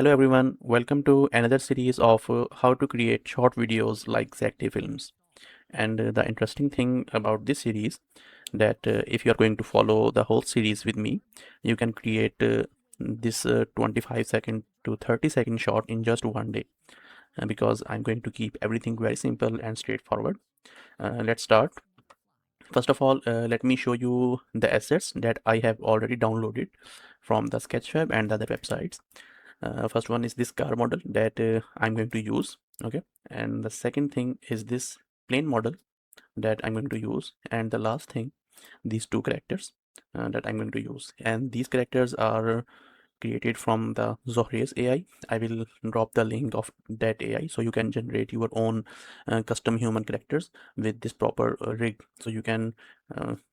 Hello everyone, welcome to another series of how to create short videos like Zack D Films. And the interesting thing about this series that if you are going to follow the whole series with me, you can create this 25-second to 30-second short in just one day. Because I'm going to keep everything very simple and straightforward. Let's start. First of all, let me show you the assets that I have already downloaded from the Sketchfab and the other websites. First one is this car model that I'm going to use. Okay, and the second thing is this plane model that I'm going to use, and the last thing, these two characters that I'm going to use. And these characters are created from the Zohraiz AI. I will drop the link of that AI so you can generate your own custom human characters with this proper rig, so you can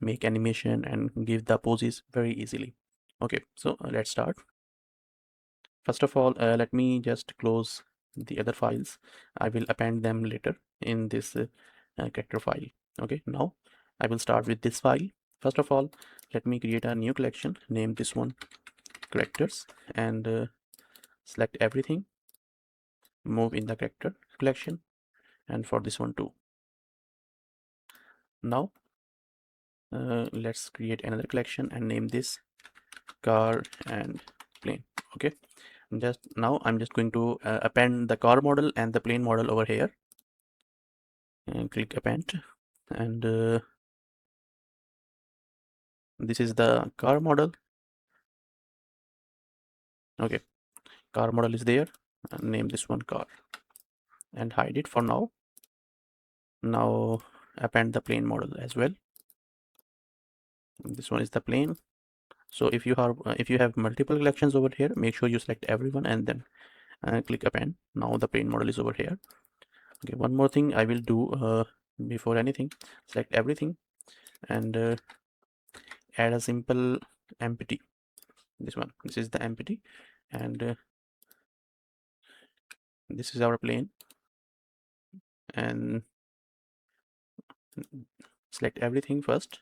make animation and give the poses very easily. Okay, so let's start. First of all, let me just close the other files. I will append them later in this character file. Okay, now I will start with this file. First of all, let me create a new collection, name this one characters, and select everything, move in the character collection, and for this one too. Now let's create another collection and name this car and plane. Okay, just now I'm just going to append the car model and the plane model over here, and click append, and this is the car model. Okay, car model is there, and name this one car and hide it for now. Now append the plane model as well. This one is the plane. So if you have multiple collections over here, make sure you select everyone and then click append. Now the plane model is over here. Okay, one more thing I will do before anything, select everything and add a simple empty. This is the empty, and this is our plane, and select everything first,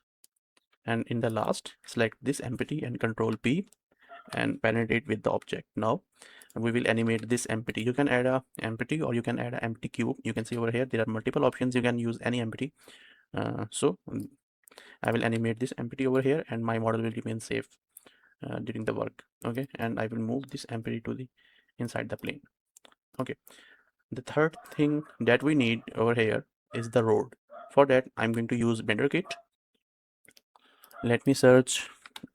and in the last select this empty and control P and parent it with the object. Now we will animate this empty. You can add a empty or you can add an empty cube. You can see over here there are multiple options. You can use any empty. So I will animate this empty over here, and my model will remain safe during the work. Okay, and I will move this empty to the inside the plane. Okay, the third thing that we need over here is the road. For that I'm going to use Blender Kit. Let me search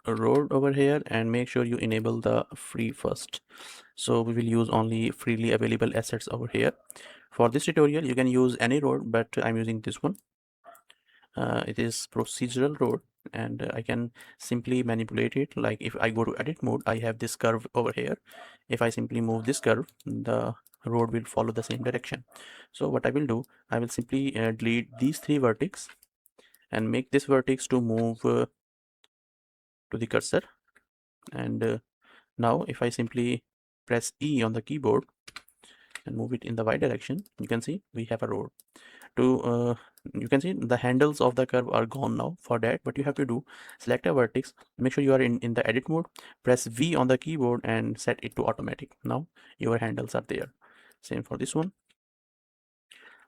a road over here and make sure you enable the free first. So we will use only freely available assets over here. For this tutorial you can use any road, but I'm using this one. It is procedural road, and I can simply manipulate it. Like if I go to edit mode, I have this curve over here. If I simply move this curve, the road will follow the same direction. So what I will do, I will simply delete these three vertices and make this vertex to move to the cursor. And now if I simply press E on the keyboard and move it in the y direction, you can see we have a road. You can see the handles of the curve are gone now. For that, what you have to do, select a vertex, make sure you are in the edit mode, press V on the keyboard and set it to automatic. Now your handles are there. Same for this one.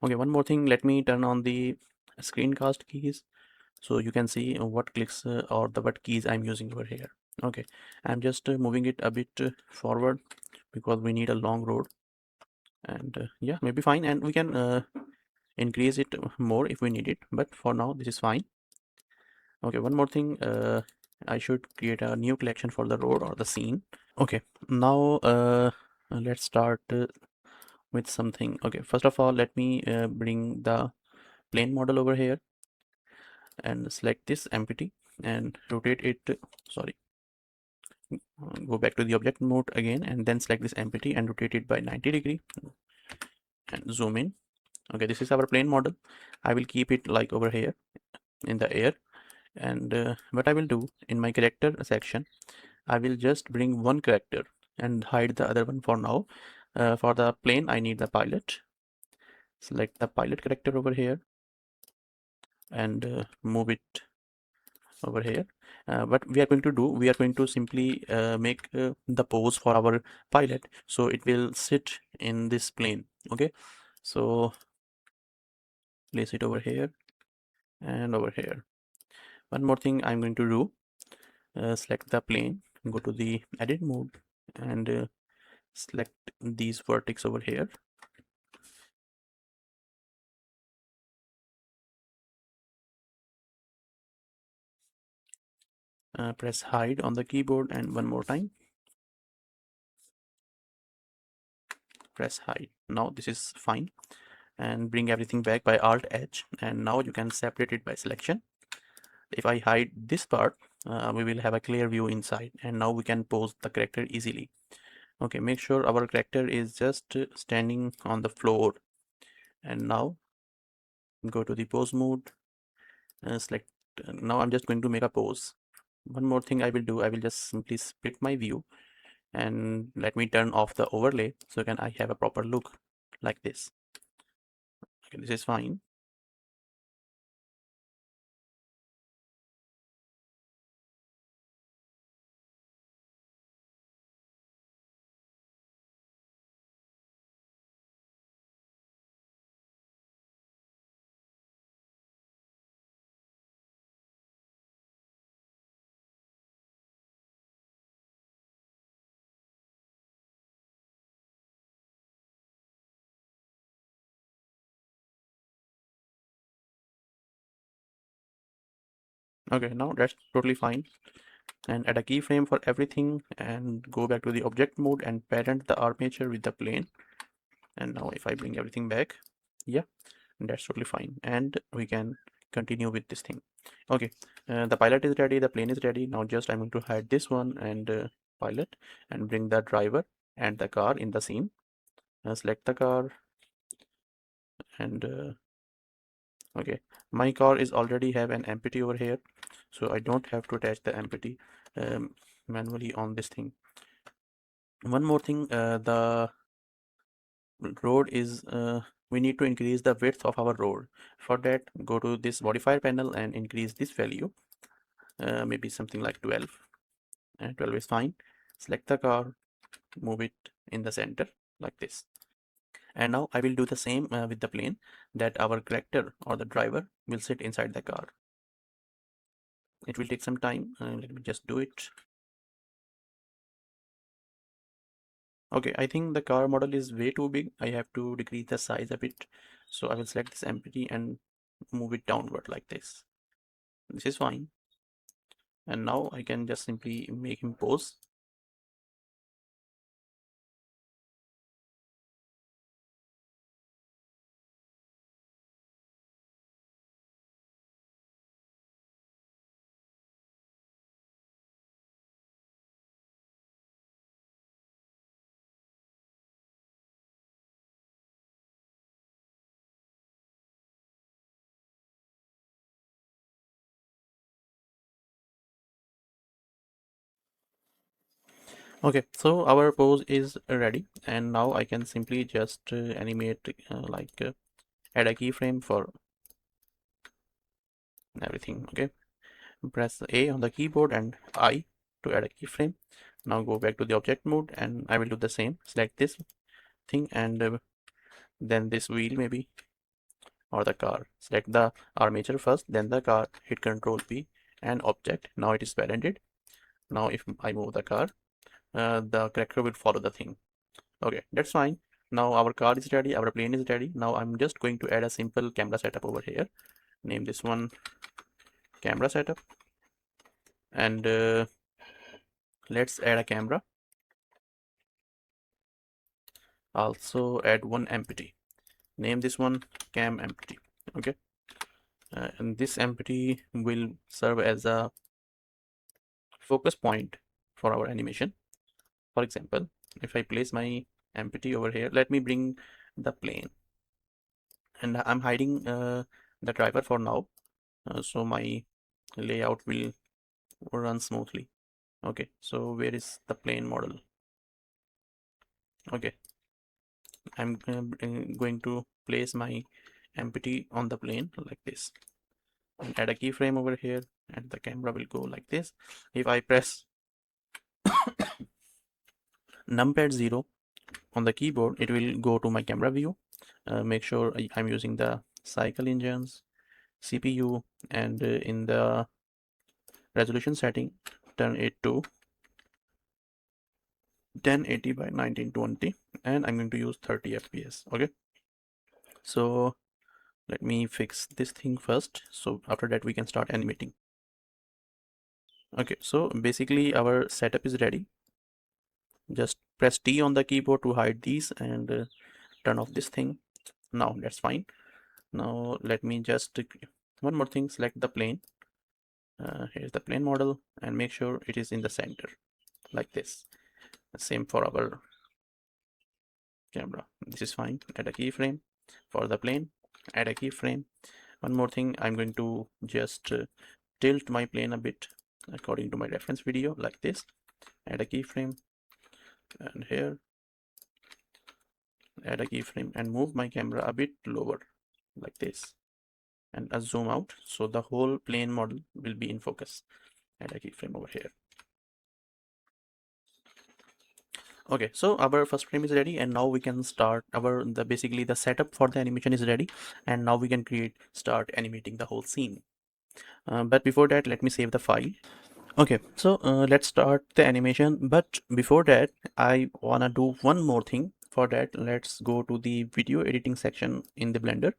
Okay, one more thing, let me turn on the screencast keys so you can see what clicks or the what keys I'm using over here. Okay, I'm just moving it a bit forward because we need a long road, and yeah, maybe fine, and we can increase it more if we need it, but for now this is fine. Okay, one more thing, I should create a new collection for the road or the scene. Okay, now let's start with something. Okay, first of all let me bring the plane model over here and select this empty and rotate it, sorry, go back to the object mode again and then select this empty and rotate it by 90 degree and zoom in. Okay, this is our plane model. I will keep it like over here in the air, and what I will do in my character section, I will just bring one character and hide the other one for now. For the plane I need the pilot. Select the pilot character over here and move it over here. What we are going to do, we are going to simply make the pose for our pilot, so it will sit in this plane. Okay, so place it over here and over here. One more thing I'm going to do, select the plane, go to the edit mode, and select these vertex over here. Press hide on the keyboard, and one more time press hide. Now this is fine, and bring everything back by Alt H, and now you can separate it by selection. If I hide this part, we will have a clear view inside, and now we can pose the character easily. Okay, make sure our character is just standing on the floor, and now go to the pose mode, select. Now I'm just going to make a pose. One more thing I will do, I will just simply split my view, and let me turn off the overlay so can I have a proper look like this. Okay, this is fine. Okay, now that's totally fine. And add a keyframe for everything, and go back to the object mode and parent the armature with the plane. And now if I bring everything back, yeah, that's totally fine, and we can continue with this thing. Okay, the pilot is ready, the plane is ready. Now just I'm going to hide this one and pilot, and bring the driver and the car in the scene. Select the car, and okay, my car is already have an empty over here, so I don't have to attach the empty manually on this thing. One more thing, the road is we need to increase the width of our road. For that, go to this modifier panel and increase this value, maybe something like 12, and 12 is fine. Select the car, move it in the center like this. And now I will do the same with the plane, that our character or the driver will sit inside the car. It will take some time. Let me just do it. Okay, I think the car model is way too big. I have to decrease the size a bit. So I will select this empty and move it downward like this. This is fine. And now I can just simply make him pose. Okay, so our pose is ready, and now I can simply just animate add a keyframe for everything. Okay, press A on the keyboard and I to add a keyframe. Now go back to the object mode, and I will do the same. Select this thing, and then this wheel maybe, or the car. Select the armature first, then the car. Hit Control P and object. Now it is parented. Now if I move the car, the character will follow the thing. Okay, that's fine. Now our car is ready, our plane is ready. Now I'm just going to add a simple camera setup over here. Name this one camera setup, and let's add a camera. Also add one empty. Name this one cam empty. Okay, and this empty will serve as a focus point for our animation. For example, if I place my empty over here, let me bring the plane, and I'm hiding the driver for now, so my layout will run smoothly. Okay, so where is the plane model? Okay, I'm going to place my empty on the plane like this, and add a keyframe over here. and the camera will go like this. If I press numpad 0 on the keyboard, it will go to my camera view. Make sure I'm using the cycle engines, CPU, and in the resolution setting, turn it to 1080 by 1920, and I'm going to use 30 fps. Okay, so let me fix this thing first, so after that we can start animating. Okay, so basically our setup is ready. Just press T on the keyboard to hide these and turn off this thing. Now that's fine. Now let me just one more thing, select the plane. Here's the plane model and make sure it is in the center like this. Same for our camera. This is fine. Add a keyframe for the plane, add a keyframe. One more thing, I'm going to just tilt my plane a bit according to my reference video like this. Add a keyframe, and here add a keyframe and move my camera a bit lower like this, and a zoom out so the whole plane model will be in focus. Add a keyframe over here. Okay, so our first frame is ready, and now we can start our basically the setup for the animation is ready, and now we can start animating the whole scene. But before that, let me save the file. Okay, so let's start the animation, but before that I wanna do one more thing. For that, let's go to the video editing section in the Blender,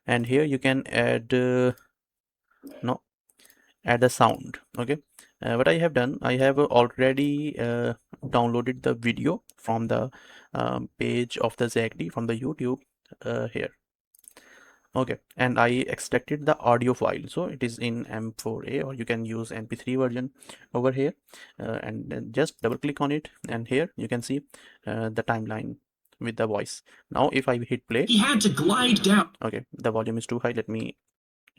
and here you can add no add a sound. Okay, what I have done, I have already downloaded the video from the page of the Zack D from the YouTube here. Okay, and I extracted the audio file, so it is in M4A, or you can use MP3 version over here, and then just double click on it, and here you can see the timeline with the voice. Now if I hit play, he had to glide down. Okay, the volume is too high, let me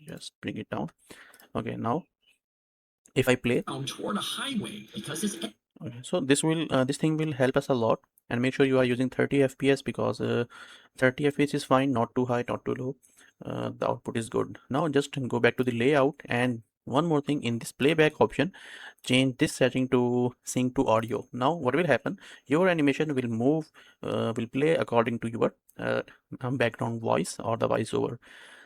just bring it down. Okay, now if I play toward a highway because his okay, so this thing will help us a lot, and make sure you are using 30 fps because 30 fps is fine, not too high, not too low. The output is good. Now just go back to the layout, and one more thing, in this playback option, change this setting to sync to audio. Now what will happen, your animation will move, will play according to your background voice or the voiceover.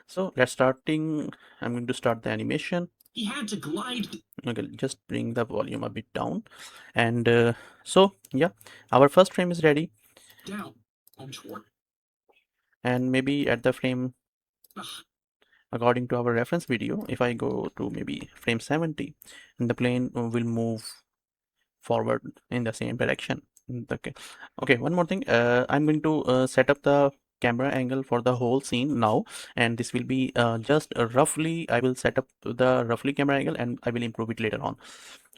So let's starting, I'm going to start the animation. He had to glide. Okay, just bring the volume a bit down, and so yeah, our first frame is ready. Down. And maybe at the frame according to our reference video, if I go to maybe frame 70, the plane will move forward in the same direction. Okay, okay, one more thing, I'm going to set up the camera angle for the whole scene now, and this will be just roughly, I will set up the roughly camera angle and I will improve it later on.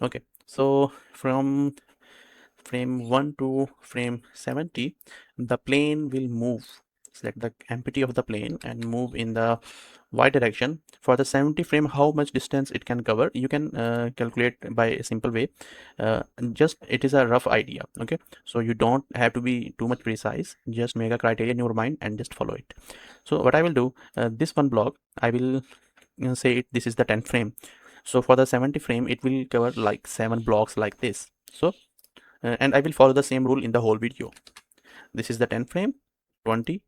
Okay, so from frame 1 to frame 70, the plane will move. Select the empty of the plane and move in the y direction. For the 70 frame, how much distance it can cover, you can calculate by a simple way. Just it is a rough idea. Okay, so you don't have to be too much precise, just make a criteria in your mind and just follow it. So what I will do, this one block I will say this is the 10th frame, so for the 70 frame it will cover like 7 blocks like this. So and I will follow the same rule in the whole video. This is the 10 frame, 20,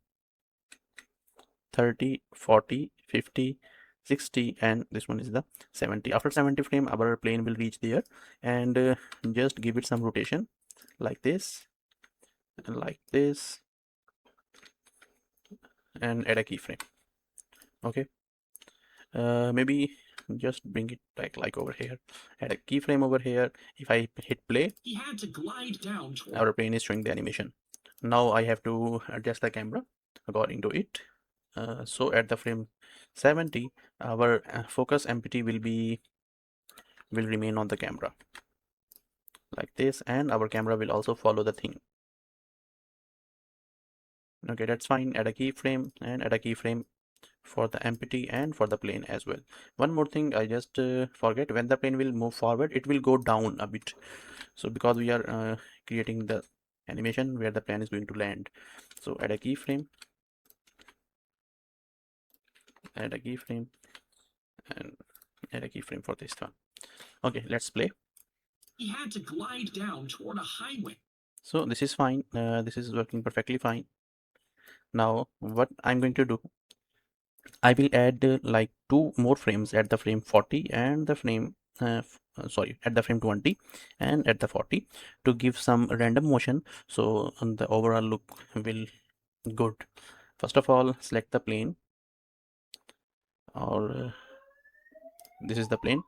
30, 40, 50, 60, and this one is the 70. After 70 frame, our plane will reach there, and just give it some rotation like this and like this, and add a keyframe. Okay, maybe just bring it back like over here, add a keyframe over here. If I hit play, he had to glide down. Our plane is showing the animation. Now I have to adjust the camera according to it. So at the frame 70, our focus empty will remain on the camera like this, and our camera will also follow the thing. Okay, that's fine. Add a keyframe and add a keyframe for the empty and for the plane as well. One more thing I just forget, when the plane will move forward, it will go down a bit. So because we are creating the animation where the plane is going to land, so add a keyframe, and add a keyframe for this one. Okay, let's play. He had to glide down toward a highway. So this is fine. This is working perfectly fine. Now what I'm going to do, I will add like 2 more frames at the frame 40 and the frame sorry, at the frame 20 and at the 40 to give some random motion, so the overall look will good. First of all, select the plane, or this is the plane,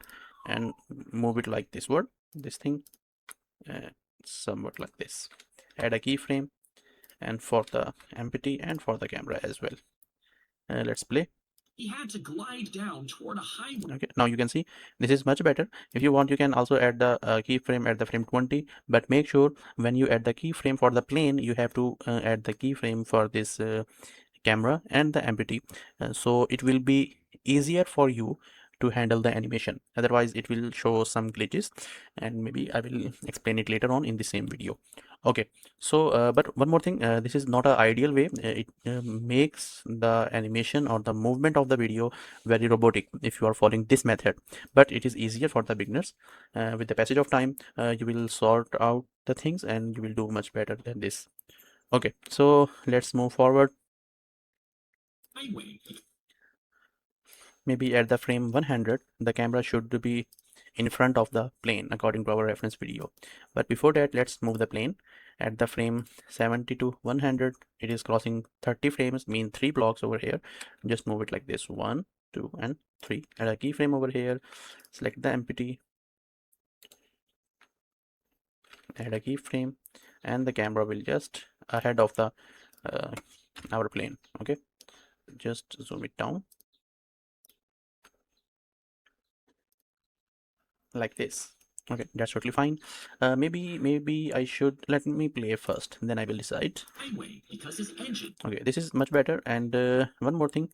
and move it like this thing, uh, somewhat like this. Add a keyframe, and for the empty and for the camera as well. Let's play. He had to glide down toward a highway. Okay, now you can see this is much better. If you want, you can also add the keyframe at the frame 20, but make sure when you add the keyframe for the plane, you have to add the keyframe for this camera and the empty, so it will be easier for you to handle the animation. Otherwise it will show some glitches, and maybe I will explain it later on in the same video. Okay, so but one more thing, this is not an ideal way. It makes the animation or the movement of the video very robotic if you are following this method, but it is easier for the beginners. With the passage of time, you will sort out the things and you will do much better than this. Okay, so let's move forward. Highway. Maybe at the frame 100, the camera should be in front of the plane according to our reference video. But before that, let's move the plane. At the frame 70 to 100, it is crossing 30 frames, mean 3 blocks over here. Just move it like this, 1, 2, and 3. Add a keyframe over here, select the empty, add a keyframe, and the camera will just ahead of the our plane. Okay, just zoom it down like this. Okay, that's totally fine. Maybe I should let me play first, then I will decide. Highway because his engine. Okay, this is much better. And one more thing,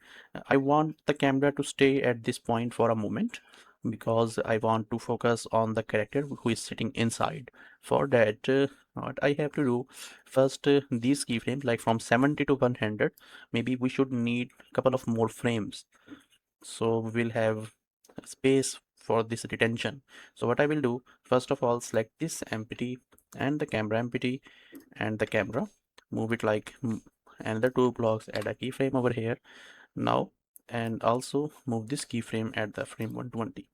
I want the camera to stay at this point for a moment, because I want to focus on the character who is sitting inside. For that, what I have to do first, these keyframes like from 70 to 100, maybe we should need a couple of more frames, so we will have space for this retention. So what I will do, first of all, select this empty and the camera empty and the camera, move it like another 2 blocks, add a keyframe over here now, and also move this keyframe at the frame 120.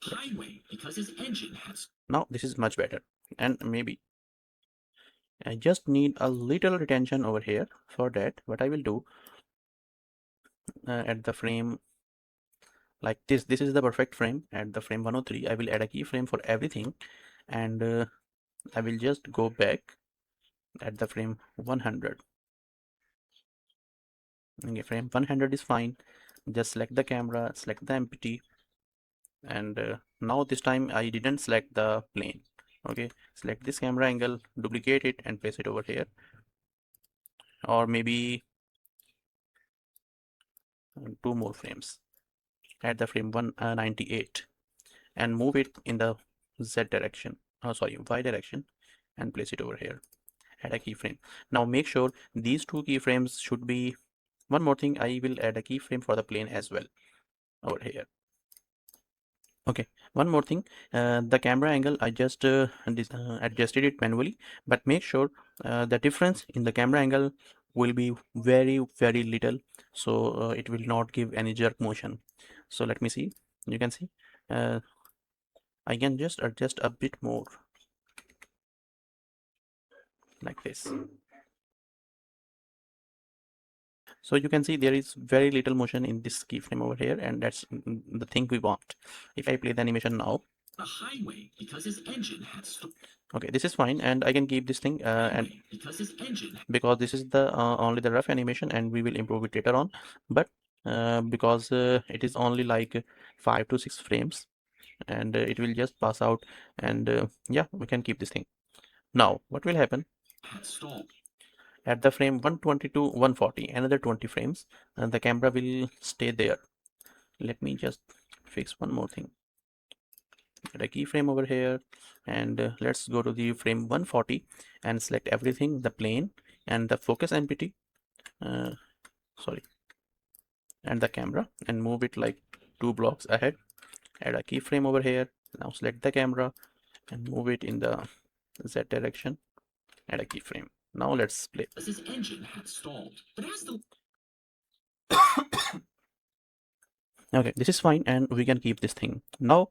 Highway because his engine has. Now this is much better, and maybe I just need a little retention over here. For that, what I will do, at the frame like this is the perfect frame. At the frame 103, I will add a keyframe for everything, and I will just go back at the frame 100. Okay, frame 100 is fine. Just select the camera, select the empty, and now this time I didn't select the plane. Okay, select this camera angle, duplicate it, and place it over here, or maybe 2 more frames at the frame 198, and move it in the Z direction, sorry, Y direction, and place it over here. Add a keyframe. Now make sure these 2 keyframes should be. One more thing, I will add a keyframe for the plane as well over here. Okay, one more thing, the camera angle I just adjusted it manually, but make sure the difference in the camera angle will be very little, so it will not give any jerk motion. So let me see. You can see I can just adjust a bit more like this. So you can see there is very little motion in this keyframe over here, and that's the thing we want. If I play the animation now, A highway because his engine had. okay, this is fine, and I can keep this thing, and because his engine. because this is the only the rough animation, and we will improve it later on. But because it is only like 5 to 6 frames, and it will just pass out, and yeah, we can keep this thing. Now what will happen Had stalled. at the frame 120 to 140, another 20 frames, and the camera will stay there. Let me just fix one more thing. Add a keyframe over here, and let's go to the frame 140 and select everything, the plane and the focus empty, sorry, and the camera, and move it like 2 blocks ahead, add a keyframe over here. Now select the camera and move it in the Z direction, add a keyframe. Now let's play. His engine had stalled, but as the Okay, this is fine and we can keep this thing. Now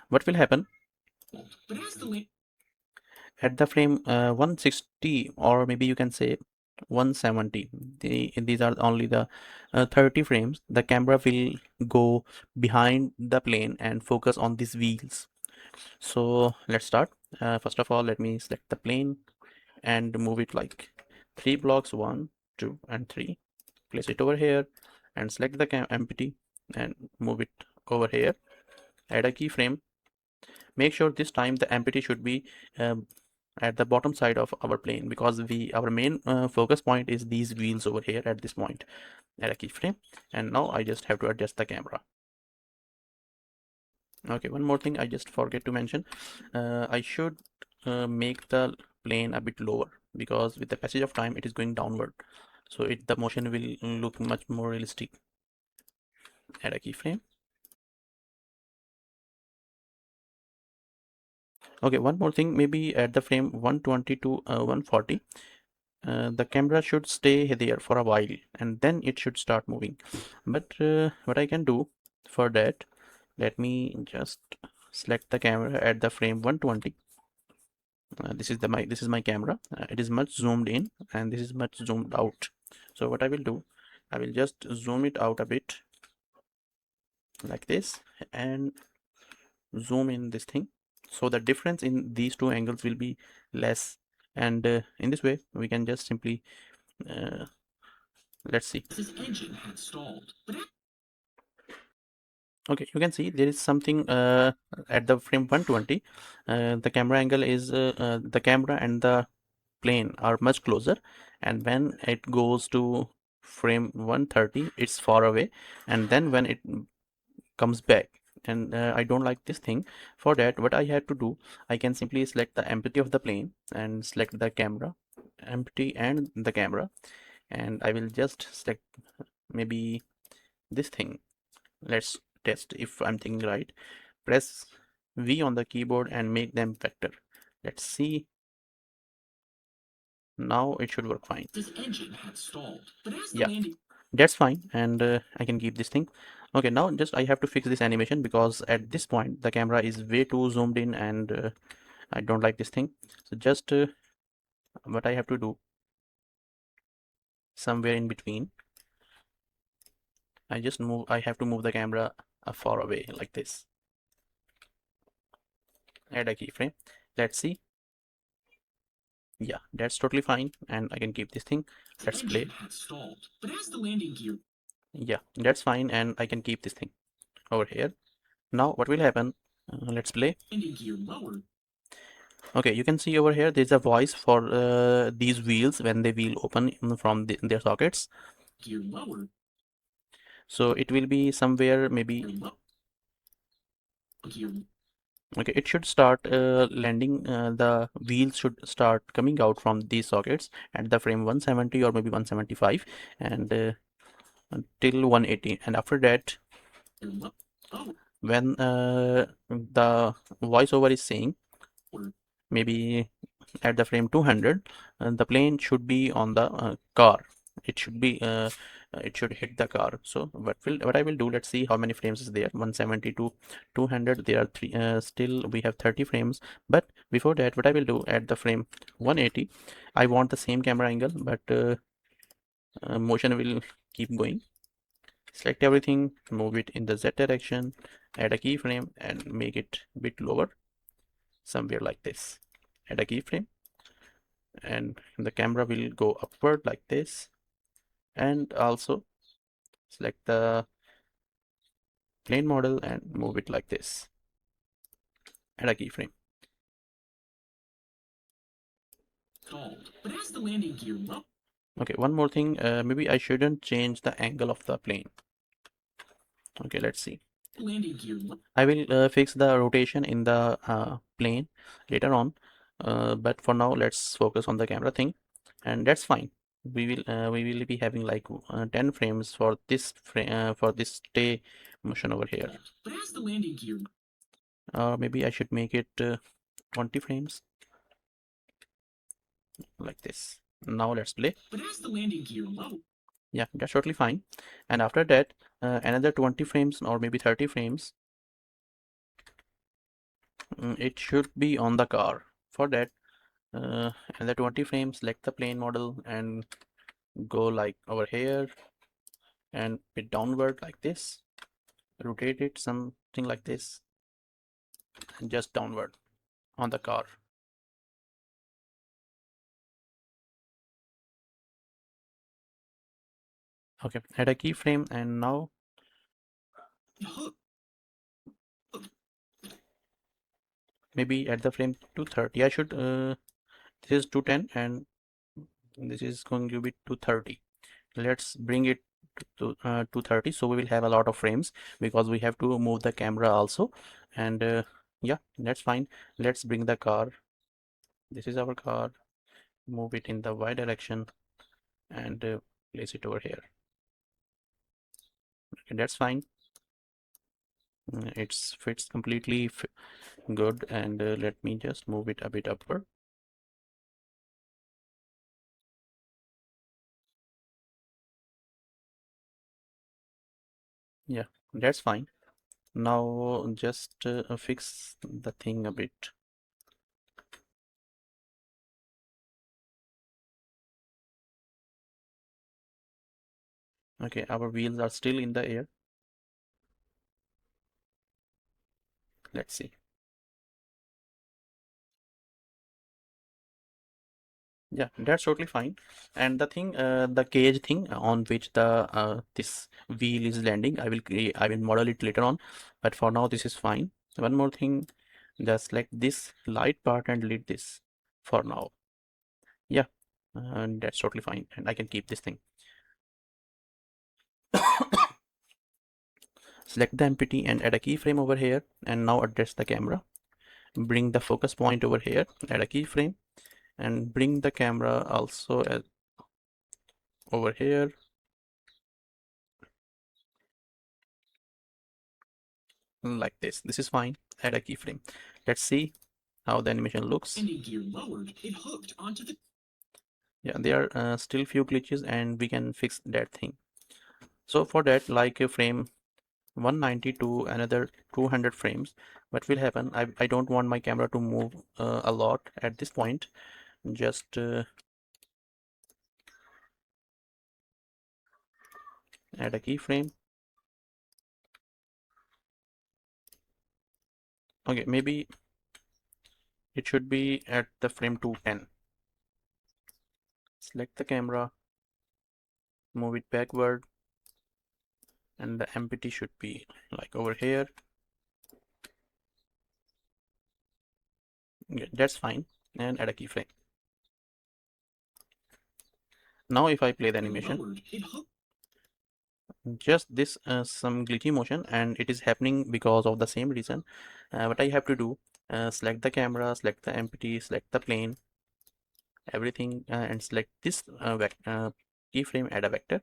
what will happen but as the at the frame 160, or maybe you can say 170, these are only the 30 frames, the camera will go behind the plane and focus on these wheels. So let's start. First of all, let me select the plane and move it like 3 blocks, 1, 2 and 3. Place it over here and select the empty and move it over here. Add a keyframe. Make sure this time the empty should be um, at the bottom side of our plane, because our main focus point is these wheels over here at this point. Add a keyframe, and now I just have to adjust the camera. Okay, one more thing I just forget to mention. I should make the plane a bit lower, because with the passage of time it is going downward, so the motion will look much more realistic. Add a keyframe. Okay, one more thing, maybe at the frame 120 to 140, the camera should stay there for a while and then it should start moving. But what I can do for that, let me just select the camera at the frame 120. This is my camera. It is much zoomed in and this is much zoomed out. So what I will do, I will just zoom it out a bit like this and zoom in this thing, so the difference in these two angles will be less, and in this way we can just simply uh, let's see. his engine had stalled, but Okay, you can see there is something at the frame 120. The camera angle is the camera and the plane are much closer, and when it goes to frame 130 it's far away, and then when it comes back, and I don't like this thing. For that, what I have to do, I can simply select the empty of the plane and select the camera empty and the camera, and I will just select maybe this thing. Let's test if I'm thinking right. Press V on the keyboard and make them vector. Let's see. Now it should work fine. his engine had stalled, but as the Yeah, landing that's fine, and I can keep this thing. Okay, now just I have to fix this animation, because at this point the camera is way too zoomed in and I don't like this thing. So just what I have to do, somewhere in between, I have to move the camera far away like this. Add a keyframe. Let's see. Yeah, that's totally fine, and I can keep this thing. Let's play. engine had stalled, but as the landing gear Yeah, that's fine, and I can keep this thing over here. Now what will happen? Let's play. lowered, Okay, you can see over here there's a voice for these wheels when they will open from their sockets. gear lowered, So it will be somewhere maybe. gear Okay, it should start landing. The wheels should start coming out from these sockets at the frame 170 or maybe 175, and until 180, and after that, when the voiceover is saying maybe at the frame 200, the plane should be on the car. It should be it should hit the car. So what I will do, let's see how many frames is there. 170 to 200, there are three, still we have 30 frames. But before that, what I will do, at the frame 180, I want the same camera angle, but motion will keep going. Select everything, move it in the Z direction, add a keyframe and make it a bit lower, somewhere like this. Add a keyframe and the camera will go upward like this, and also select the plane model and move it like this. Add a keyframe. stalled, but as the landing gear Okay, one more thing, maybe I shouldn't change the angle of the plane. Okay, let's see. landing gear I will fix the rotation in the plane later on, but for now let's focus on the camera thing, and that's fine. We will be having like 10 frames for this stay motion over here. but as the landing gear Maybe I should make it 20 frames like this. Now let's play. But as the landing gear low, Yeah, that's totally fine. And after that, another 20 frames or maybe 30 frames. It should be on the car. For that, another 20 frames, select the plane model and go like over here and bit downward like this. Rotate it something like this and just downward on the car. Okay, add a keyframe and now hook, maybe add the frame to 30. I should this is 210 and this is going to be 230. Let's bring it to 230, so we will have a lot of frames because we have to move the camera also. And yeah, that's fine. Let's bring the car. This is our car. Move it in the y direction and place it over here. Okay, that's fine. It fits completely good. And let me just move it a bit upward. Yeah, that's fine. Now just fix the thing a bit. Okay, our wheels are still in the air. Let's see. Yeah, that's totally fine. And the thing, the cage thing on which the this wheel is landing, I will model it later on, but for now this is fine. One more thing, just like this light part and delete this for now. Yeah, and that's totally fine, and I can keep this thing. Select the empty and add a keyframe over here, and now address the camera. Bring the focus point over here, add a keyframe, and bring the camera also over here. Like this. This is fine. Add a keyframe. Let's see how the animation looks. landing gear lowered, it hooked onto the. Yeah, there are still few glitches and we can fix that thing. So for that, like a frame 190 to another 200 frames, what will happen? I don't want my camera to move a lot at this point. Just add a keyframe. Okay, maybe it should be at the frame 210. Select the camera, move it backward, and the empty should be like over here. Yeah, that's fine. And add a keyframe. Now if I play the animation, Lowered, it hooked. just this some glitchy motion, and it is happening because of the same reason. What I have to do, select the camera, select the empty, select the plane, everything, and select this keyframe, add a vector,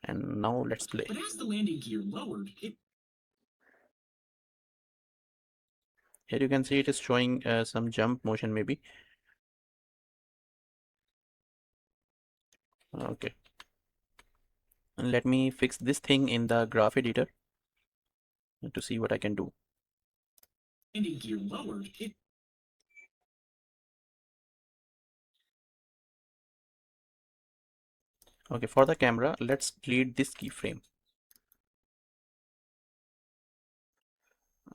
and now let's play. But as the landing gear lowered, it. Here you can see it is showing some jump motion maybe. Okay, and let me fix this thing in the graph editor to see what I can do. Landing gear lowered, it. Okay, for the camera, let's delete this keyframe.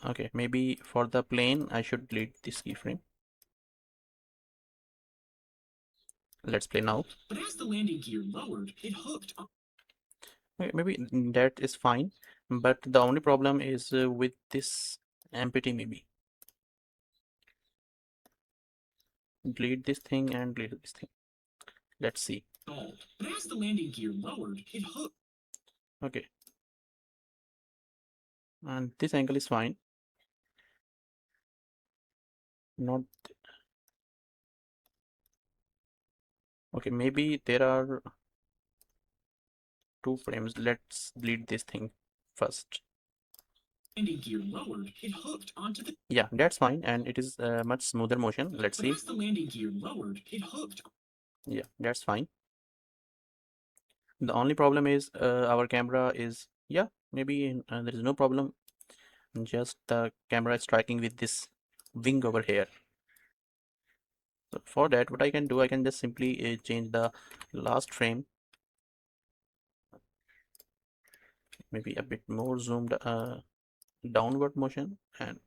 Okay, maybe for the plane, I should delete this keyframe. Let's play now. But as the landing gear lowered, it hooked. Okay, maybe that is fine, but the only problem is with this empty maybe. Delete this thing and delete this thing. Let's see. But as the landing gear lowered, it hooked. Okay, and this angle is fine. Not okay. Maybe there are 2 frames. Let's delete this thing first. landing gear lowered, it hooked onto the. Yeah, that's fine, and it is much smoother motion. Let's But see. as the landing gear lowered, it hooked. Yeah, that's fine. The only problem is our camera is, yeah, maybe there is no problem, just the camera is striking with this wing over here. So for that, what I can do, I can just simply change the last frame, maybe a bit more zoomed downward motion, and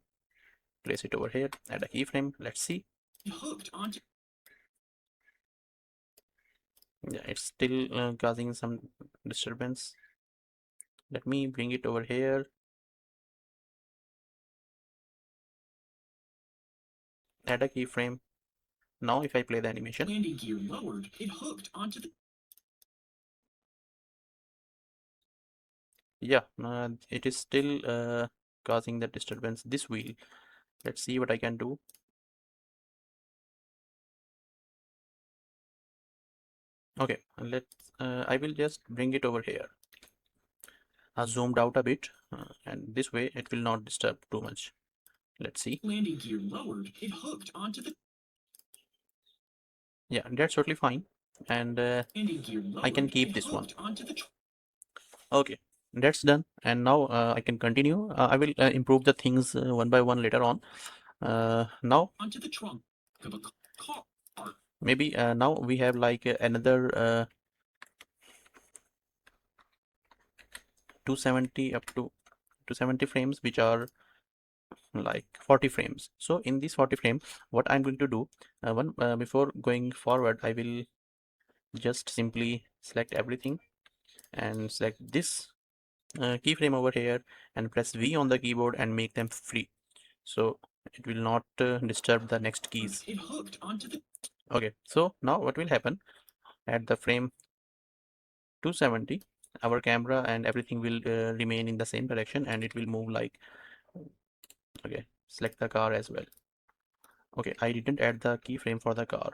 place it over here, add a keyframe. Let's see. It hooked onto. Yeah, it's still causing some disturbance. Let me bring it over here. Add a keyframe. Now if I play the animation, Landing gear lowered, it hooked onto the. yeah, it is still causing the disturbance, this wheel. Let's see what I can do. Okay, let's I will just bring it over here, zoomed out a bit, and this way it will not disturb too much. Let's see. Landing gear lowered, it hooked onto the. Yeah, that's totally fine, and Landing gear lowered, I can keep it this one. hooked onto the. Okay, that's done, and now I can continue. I will improve the things one by one later on. Now Onto the trunk of a car. maybe now we have like another 270 up to 270 frames, which are like 40 frames. So in this 40 frame, what I'm going to do, one before going forward, I will just simply select everything and select this keyframe over here and press V on the keyboard and make them free, so it will not disturb the next keys. It hooked onto the. Okay, so now what will happen at the frame 270, our camera and everything will remain in the same direction, and it will move like, okay, select the car as well. Okay, I didn't add the keyframe for the car.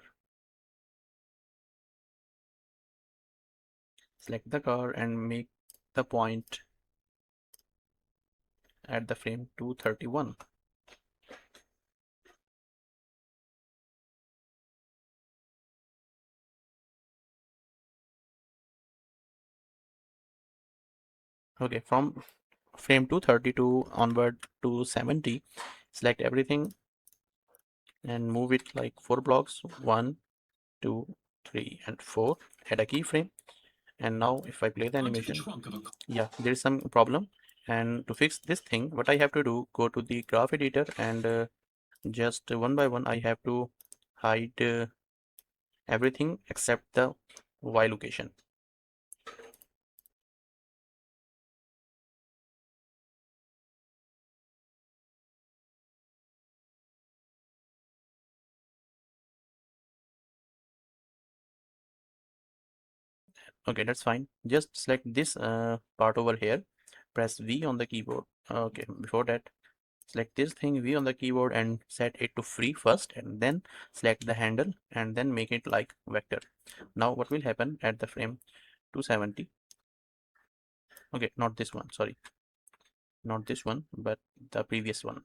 Select the car and make the point at the frame 231. Okay, from frame 232 onward to 70, select everything and move it like 4 blocks, 1, 2, 3, and 4. Add a keyframe, and now if I play the animation, yeah, there is some problem. And to fix this thing, what I have to do, go to the graph editor, and just one by one I have to hide everything except the Y location. Okay, that's fine. Just select this part over here, press V on the keyboard. Okay, before that, select this thing V on the keyboard and set it to free first, and then select the handle and then make it like vector. Now what will happen at the frame 270? Okay, not this one, sorry, not this one, but the previous one,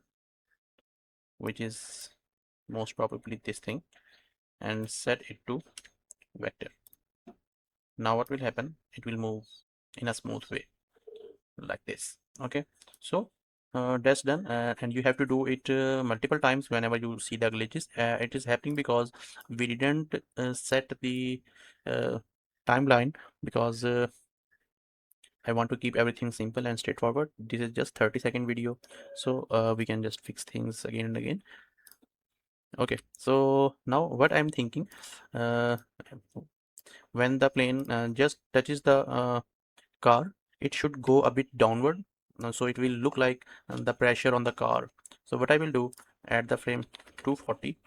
which is most probably this thing, and set it to vector. Now what will happen, it will move in a smooth way like this. Okay, so that's done, and you have to do it multiple times whenever you see the glitches. It is happening because we didn't set the uh, timeline, because I want to keep everything simple and straightforward. This is just 30-second video, so we can just fix things again and again. Okay, so now what I'm thinking, uh, when the plane just touches the car, it should go a bit downward, so it will look like the pressure on the car. So what I will do, at the frame 240,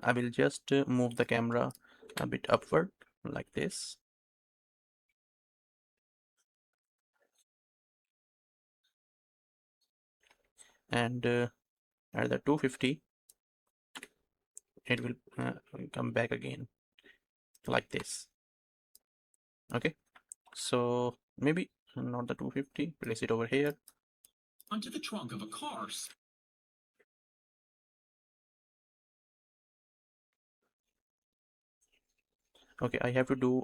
I will just move the camera a bit upward like this, and at the 250 it will come back again like this. Okay, so maybe not the 250. Place it over here. Onto the trunk of a car. Okay, I have to do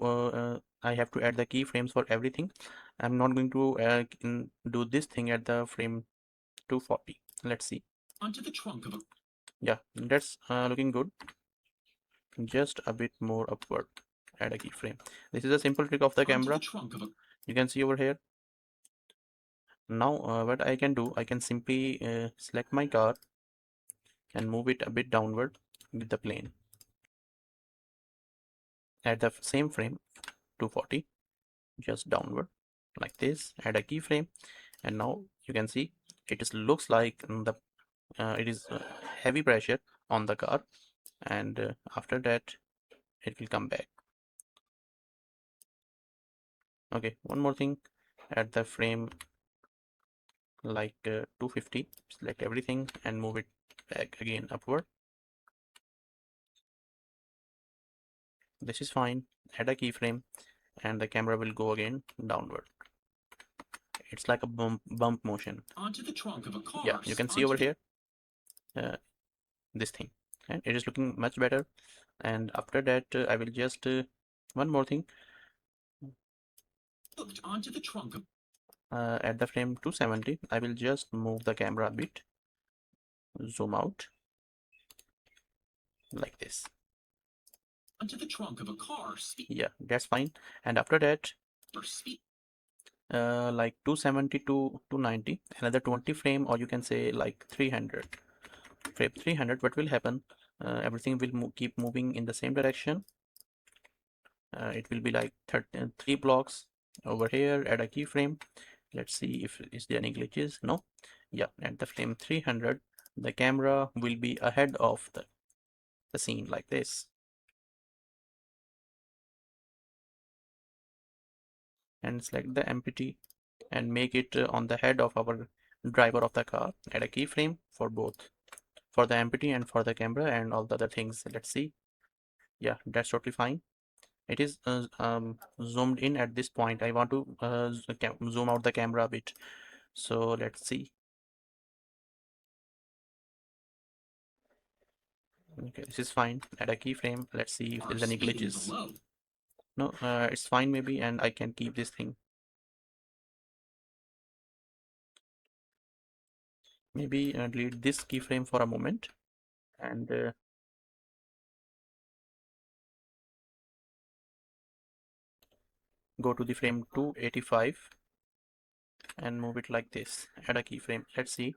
I have to add the keyframes for everything. I'm not going to do this thing at the frame 240. Let's see. Onto the trunk of a Yeah, that's looking good. Just a bit more upward. Add a keyframe. This is a simple trick of the onto camera. the trunk of a You can see over here. Now what I can do, I can simply select my car and move it a bit downward with the plane. At the same frame 240, just downward like this. Add a keyframe, and now you can see it is looks like the it is heavy pressure on the car, and after that it will come back. Okay, one more thing, at the frame like 250, select everything and move it back again upward. This is fine. Add a keyframe and the camera will go again downward. It's like a bump motion. onto the trunk of a car. Yeah, you can see over here this thing, and it is looking much better. And after that I will just one more thing, Hooked onto the trunk of at the frame 270 I will just move the camera a bit, zoom out like this. onto the trunk of a car. Yeah, that's fine. And after that Speed. like 270 to 290, another 20 frame, or you can say like 300 frame 300. What will happen, everything will keep moving in the same direction. It will be like 3 blocks over here. Add a keyframe. Let's see if is there any glitches. No. Yeah, at the frame 300 the camera will be ahead of the scene like this, and select the empty and make it on the head of our driver of the car. Add a keyframe for both, for the empty and for the camera and all the other things. Let's see. Yeah, that's totally fine. It is zoomed in at this point. I want to zoom out the camera a bit, so let's see. Okay, this is fine. Add a keyframe. Let's see if there's any glitches. No, it's fine maybe, and I can keep this thing. Maybe delete this keyframe for a moment, and go to the frame 285 and move it like this. Add a keyframe. Let's see.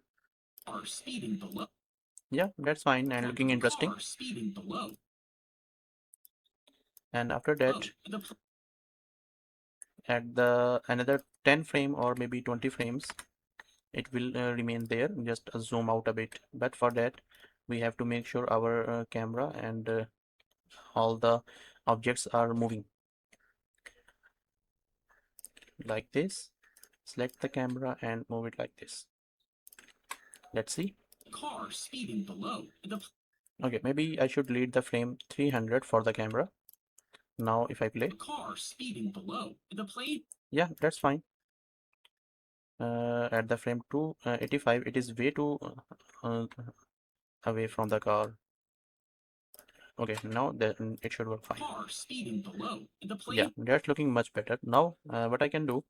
Are speeding below. Yeah, that's fine and looking interesting. Car speeding below. And after that, at the another 10 frame or maybe 20 frames, it will remain there. Just zoom out a bit, but for that we have to make sure our camera and all the objects are moving like this. Select the camera and move it like this. Let's see. Car speeding below. Okay, maybe I should lead the frame 300 for the camera. Now if I play, car speeding below the plane. Yeah, that's fine. At the frame 285 it is way too away from the car. Okay, now it should work fine. Car speeding below the plane. Yeah, that's looking much better. Now what I can do,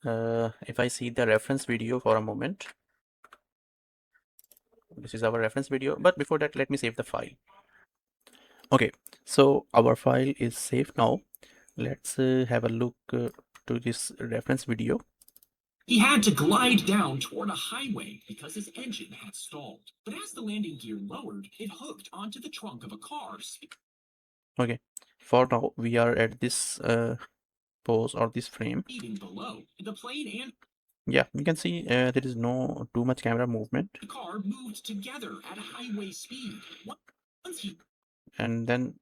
if I see the reference video for a moment, this is our reference video, but before that let me save the file. Okay, so our file is saved now. Let's have a look to this reference video. He had to glide down toward a highway because his engine had stalled. But as the landing gear lowered, it hooked onto the trunk of a car. Okay, for now we are at this pose or this frame. Speeding below the plane and yeah, you can see there is no too much camera movement. The car moved together at highway speed. Once he and then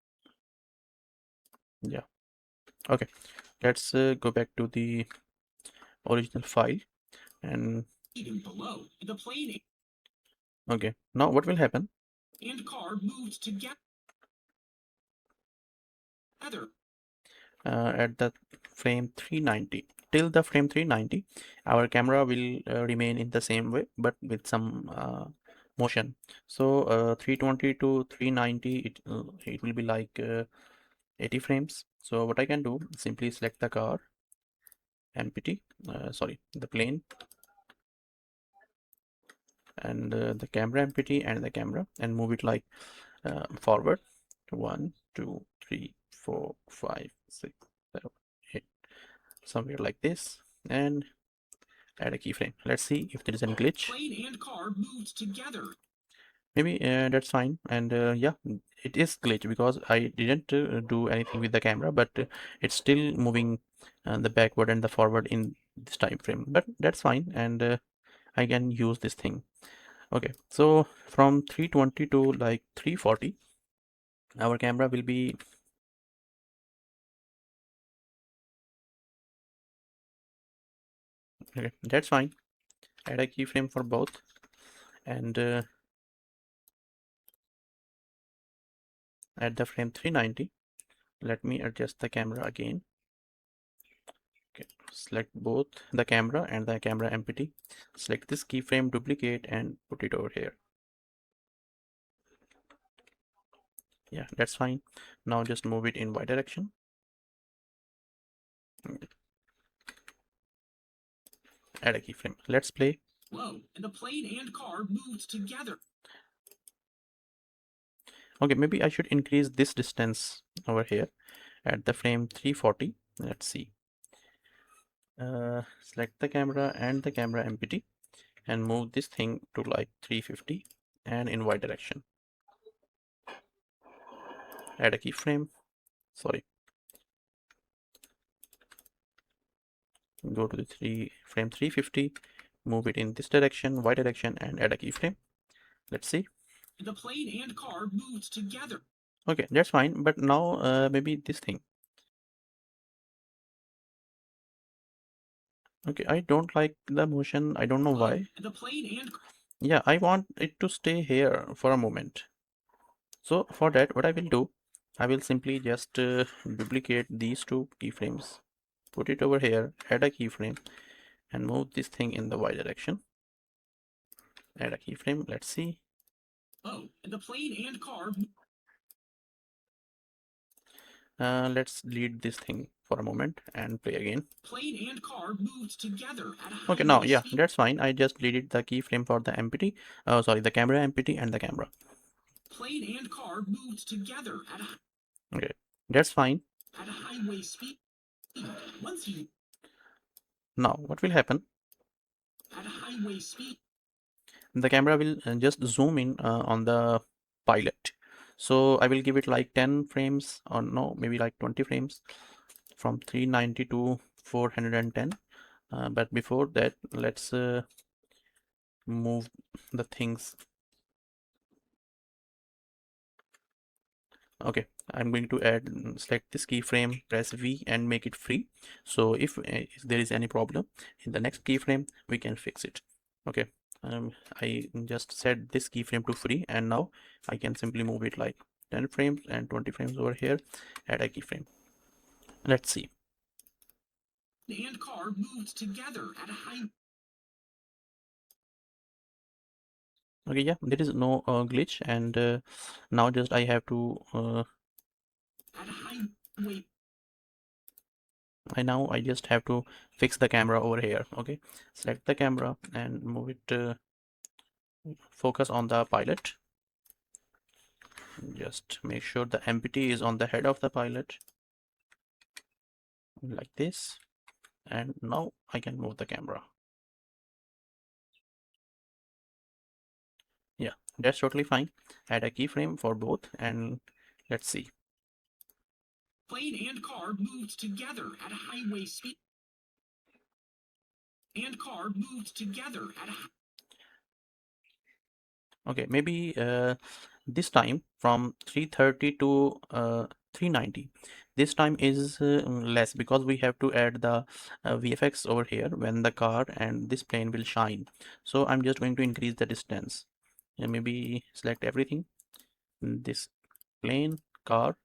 yeah, okay, let's go back to the original file and speeding below the plane. Okay, now what will happen? And car moved together. at the frame 390. Till the frame 390, our camera will remain in the same way, but with some motion. So 320 to 390, it will be like 80 frames. So what I can do, simply select the car, empty, sorry, the plane, and the camera empty and the camera, and move it like forward. 1, 2, 3, 4, 5, 6, 7, 8, somewhere like this, and add a keyframe. Let's see if there is any glitch. Plane and car moved together. Maybe that's fine. And yeah, it is glitch because I didn't do anything with the camera, but it's still moving the backward and the forward in this time frame. But that's fine, and I can use this thing. Okay, so from 320 to like 340, our camera will be. Okay, that's fine. Add a keyframe for both, and at the frame 390, let me adjust the camera again. Okay, select both the camera and the camera empty. Select this keyframe, duplicate, and put it over here. Yeah, that's fine. Now just move it in Y direction. Add a keyframe. Let's play. Whoa, and the plane and car moved together. Okay, maybe I should increase this distance over here at the frame 340. Let's see. Select the camera and the camera empty and move this thing to like 350 and in Y direction. Add a keyframe. Sorry. Go to the frame 350, move it in this direction, Y direction, and add a keyframe. Let's see. The plane and car moved together. Okay, that's fine. But now maybe this thing. Okay, I don't like the motion. I don't know Whoa, why. and the plane and Yeah, I want it to stay here for a moment. So for that, what I will do, I will simply just duplicate these two keyframes, put it over here, add a keyframe, and move this thing in the Y direction. Add a keyframe. Let's see. oh, and the plane and car. Let's delete this thing for a moment and play again. Plane and car moved together at a high Okay, now yeah, speed. that's fine. I just deleted the keyframe for the empty. Sorry, the camera empty and the camera. Plane and car moved together at a, Okay, that's fine. at a highway speed. Once you Now what will happen? at a highway speed. The camera will just zoom in on the pilot. So I will give it like 10 frames, or no, maybe like 20 frames from 390 to 410. But before that, let's move the things. Okay, I'm going to add, select this keyframe, press V and make it free. So if there is any problem in the next keyframe, we can fix it. Okay, I just set this keyframe to free, and now I can simply move it like 10 frames and 20 frames over here, add a keyframe. Let's see. And car moved together at a high. Okay, yeah, there is no glitch, and now just I have to At a highway. I just have to fix the camera over here. Okay, select the camera and move it, focus on the pilot. Just make sure the empty is on the head of the pilot like this, and now I can move the camera. Yeah, that's totally fine. Add a keyframe for both, and let's see. Plane and car moved together at a highway speed. And car moved together at a. Okay, maybe this time from 330 to 390, this time is less because we have to add the VFX over here when the car and this plane will shine. So I'm just going to increase the distance, and maybe select everything, this plane, car,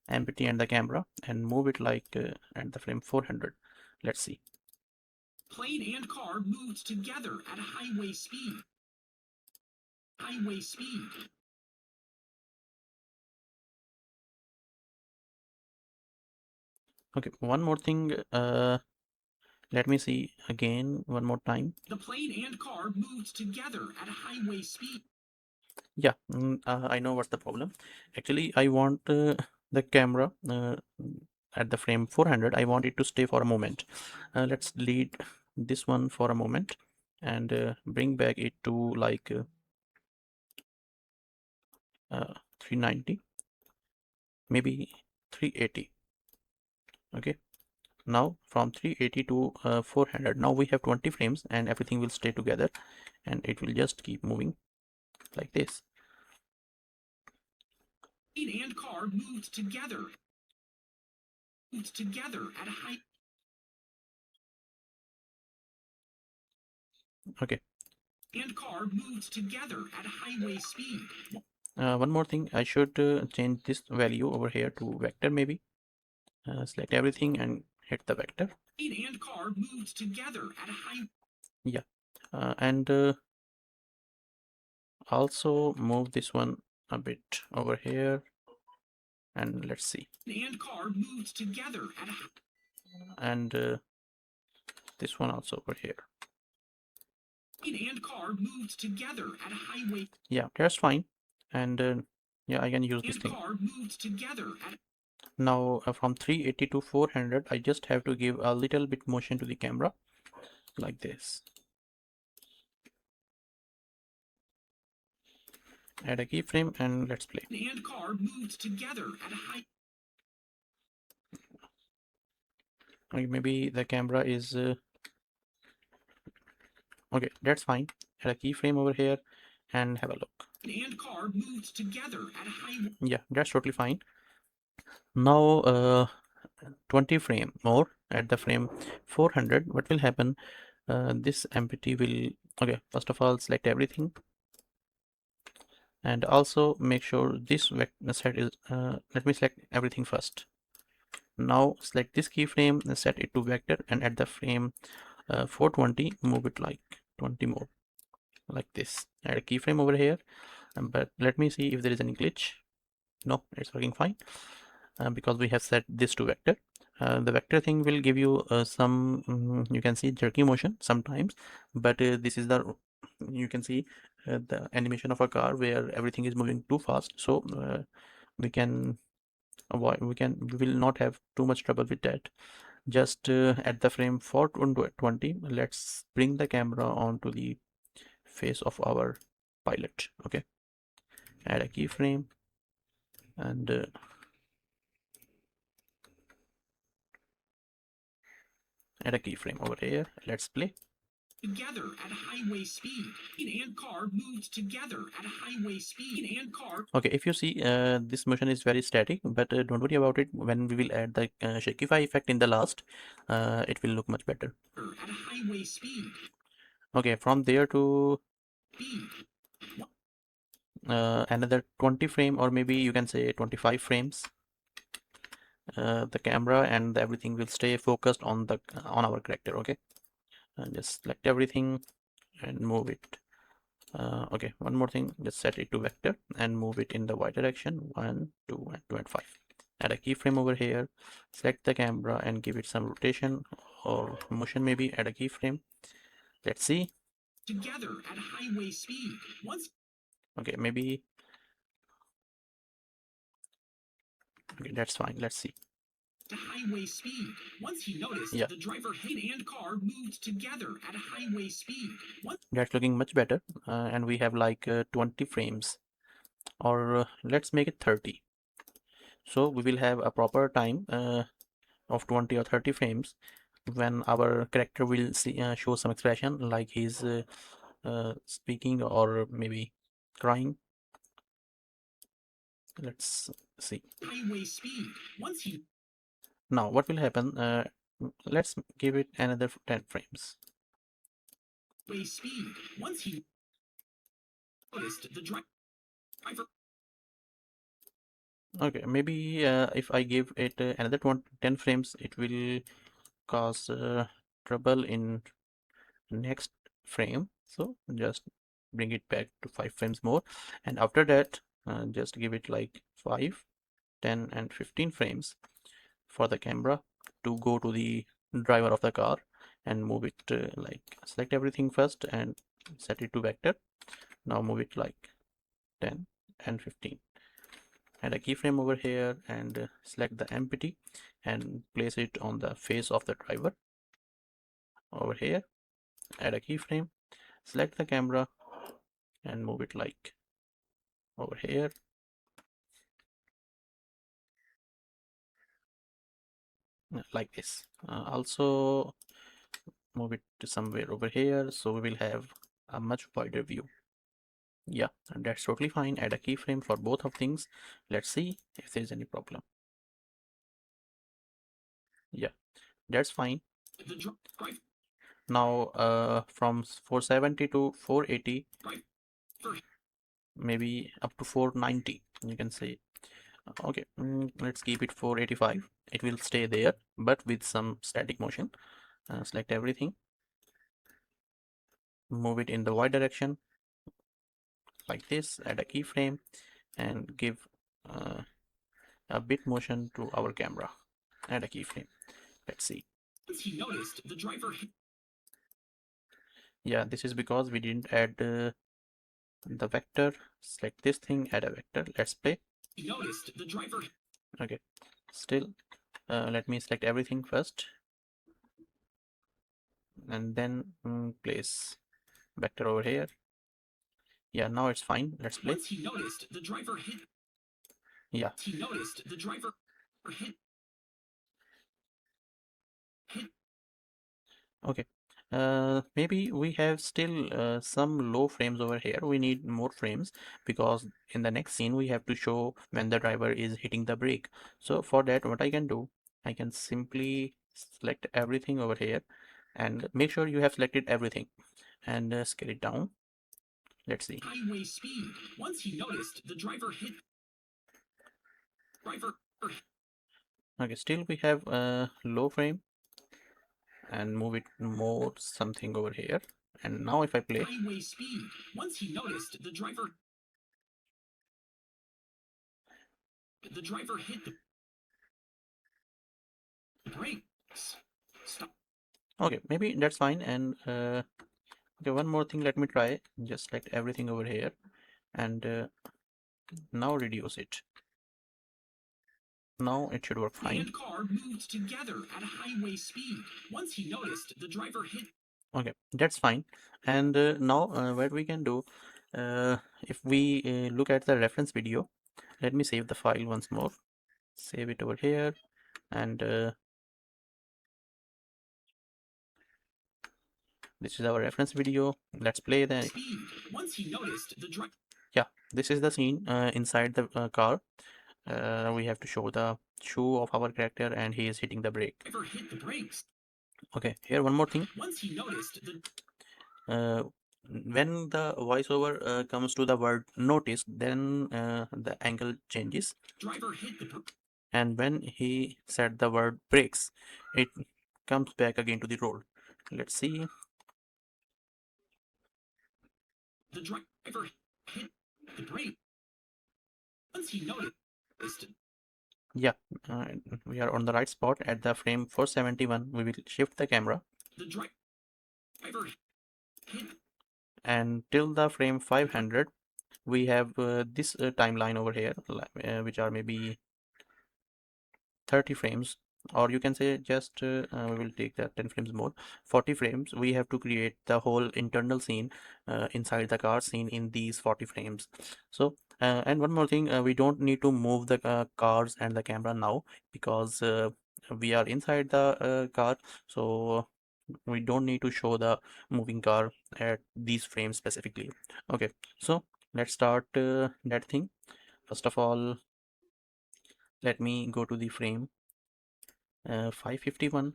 empty and the camera and move it like at the frame 400. Let's see. Plane and car moved together at highway speed. Highway speed. Okay, one more thing. Let me see again one more time. The plane and car moved together at highway speed. Yeah, I know what's the problem. Actually, I want the camera at the frame 400. I want it to stay for a moment. Let's delete this one for a moment and bring back it to like 390, maybe 380. Okay, now from 380 to 400, now we have 20 frames and everything will stay together and it will just keep moving like this. Plane and car moved together. Moved together at high. Okay. And car moved together at highway speed. One more thing, I should change this value over here to vector maybe. Select everything and hit the vector. Plane and car moved together at high. Yeah, and also move this one a bit over here and let's see. And car moved together at. And this one also over here. And car moved together at highway. Yeah, that's fine. And yeah, I can use this And thing. car moved together at. Now from 380 to 400, I just have to give a little bit motion to the camera like this. Add a keyframe and let's play. And car moved together at high. Maybe the camera is okay, that's fine. Add a keyframe over here and have a look. And car moved together at high. Yeah, that's totally fine. Now 20 frame more at the frame 400. What will happen? This empty will, okay, first of all select everything and also make sure this set is let me select everything first. Now select this keyframe and set it to vector and at the frame 420 move it like 20 more like this. Add a keyframe over here, but let me see if there is any glitch. No, it's working fine because we have set this to vector. The vector thing will give you some you can see jerky motion sometimes, but this is the you can see the animation of a car where everything is moving too fast, so we can avoid we will not have too much trouble with that. Just at the frame 420, let's bring the camera onto the face of our pilot. Okay, add a keyframe and add a keyframe over here. Let's play. Together at highway speed. And car moved together at highway speed. And car. Okay, if you see this motion is very static, but don't worry about it. When we will add the shakify effect in the last, it will look much better. At highway speed. Okay, from there to Speed. another 20 frame or maybe you can say 25 frames. The camera and everything will stay focused on the on our character. Okay, and just select everything and move it. Okay, one more thing, just set it to vector and move it in the y direction 1 2 and 2 and 5. Add a keyframe over here, select the camera and give it some rotation or motion, maybe add a keyframe. Let's see. Together at highway speed. Once. Okay, maybe okay, that's fine. Let's see. To highway speed. Once he noticed Yeah, the driver and car moved together at highway speed. that's looking much better. And we have like 20 frames or let's make it 30. So we will have a proper time of 20 or 30 frames when our character will see, show some expression like he's speaking or maybe crying. Let's see. Highway speed. Once he. Now what will happen? Let's give it another 10 frames. Highway speed. Once he noticed the driver Okay, maybe if I give it another 10 frames, it will cause trouble in next frame. So just bring it back to 5 frames more, and after that just give it like 5, 10 and 15 frames for the camera to go to the driver of the car and move it like select everything first and set it to vector. Now move it like 10 and 15. Add a keyframe over here and select the empty and place it on the face of the driver over here. Add a keyframe, select the camera and move it like over here, like this. Also move it to somewhere over here so we will have a much wider view. Yeah, and that's totally fine. Add a keyframe for both of things. Let's see if there's any problem. Yeah, that's fine. Now from 470 to 480, maybe up to 490 you can say. Okay, let's keep it 485. It will stay there but with some static motion. Select everything, move it in the y direction like this, add a keyframe and give a bit motion to our camera. Add a keyframe. Let's see. He noticed the driver. Yeah, this is because we didn't add the vector. Select this thing, add a vector. Let's play. He noticed the driver. Okay, still let me select everything first and then place vector over here. Yeah, now it's fine. Let's play. Once he noticed the driver hit. Yeah. He noticed the driver hit. Okay. Maybe we have still some low frames over here. We need more frames because in the next scene we have to show when the driver is hitting the brake. So for that, what I can do, I can simply select everything over here and make sure you have selected everything and scale it down. Let's see. Highway speed. Once he noticed the driver hit. Driver. Okay, still we have a low frame and move it more something over here. And now if I play, Highway speed. Once he noticed the driver hit the brakes. Stop. okay, maybe that's fine. And okay, one more thing, let me try. Just select everything over here and now reduce it. Now it should work fine. And car moved together at highway speed. Once he noticed the driver hit. Okay, that's fine. And now what we can do, if we look at the reference video, let me save the file once more. Save it over here and this is our reference video. Let's play the speed. Once he noticed the driver. Yeah, this is the scene inside the car. We have to show the shoe of our character and he is hitting the brake. Driver hit the brakes. Okay, here one more thing. Once he noticed the when the voiceover comes to the word notice, then the angle changes. driver hit the And when he said the word brakes, it comes back again to the roll. Let's see. the driver hit the brake. Once he noticed. Yeah, we are on the right spot at the frame 471. We will shift the camera. The driver hit. And till the frame 500, we have this timeline over here, which are maybe 30 frames, or you can say just we will take the 10 frames more, 40 frames. We have to create the whole internal scene inside the car scene in these 40 frames. So and one more thing, we don't need to move the cars and the camera now because we are inside the car, so we don't need to show the moving car at these frames specifically. Okay, so let's start that thing. First of all, let me go to the frame 551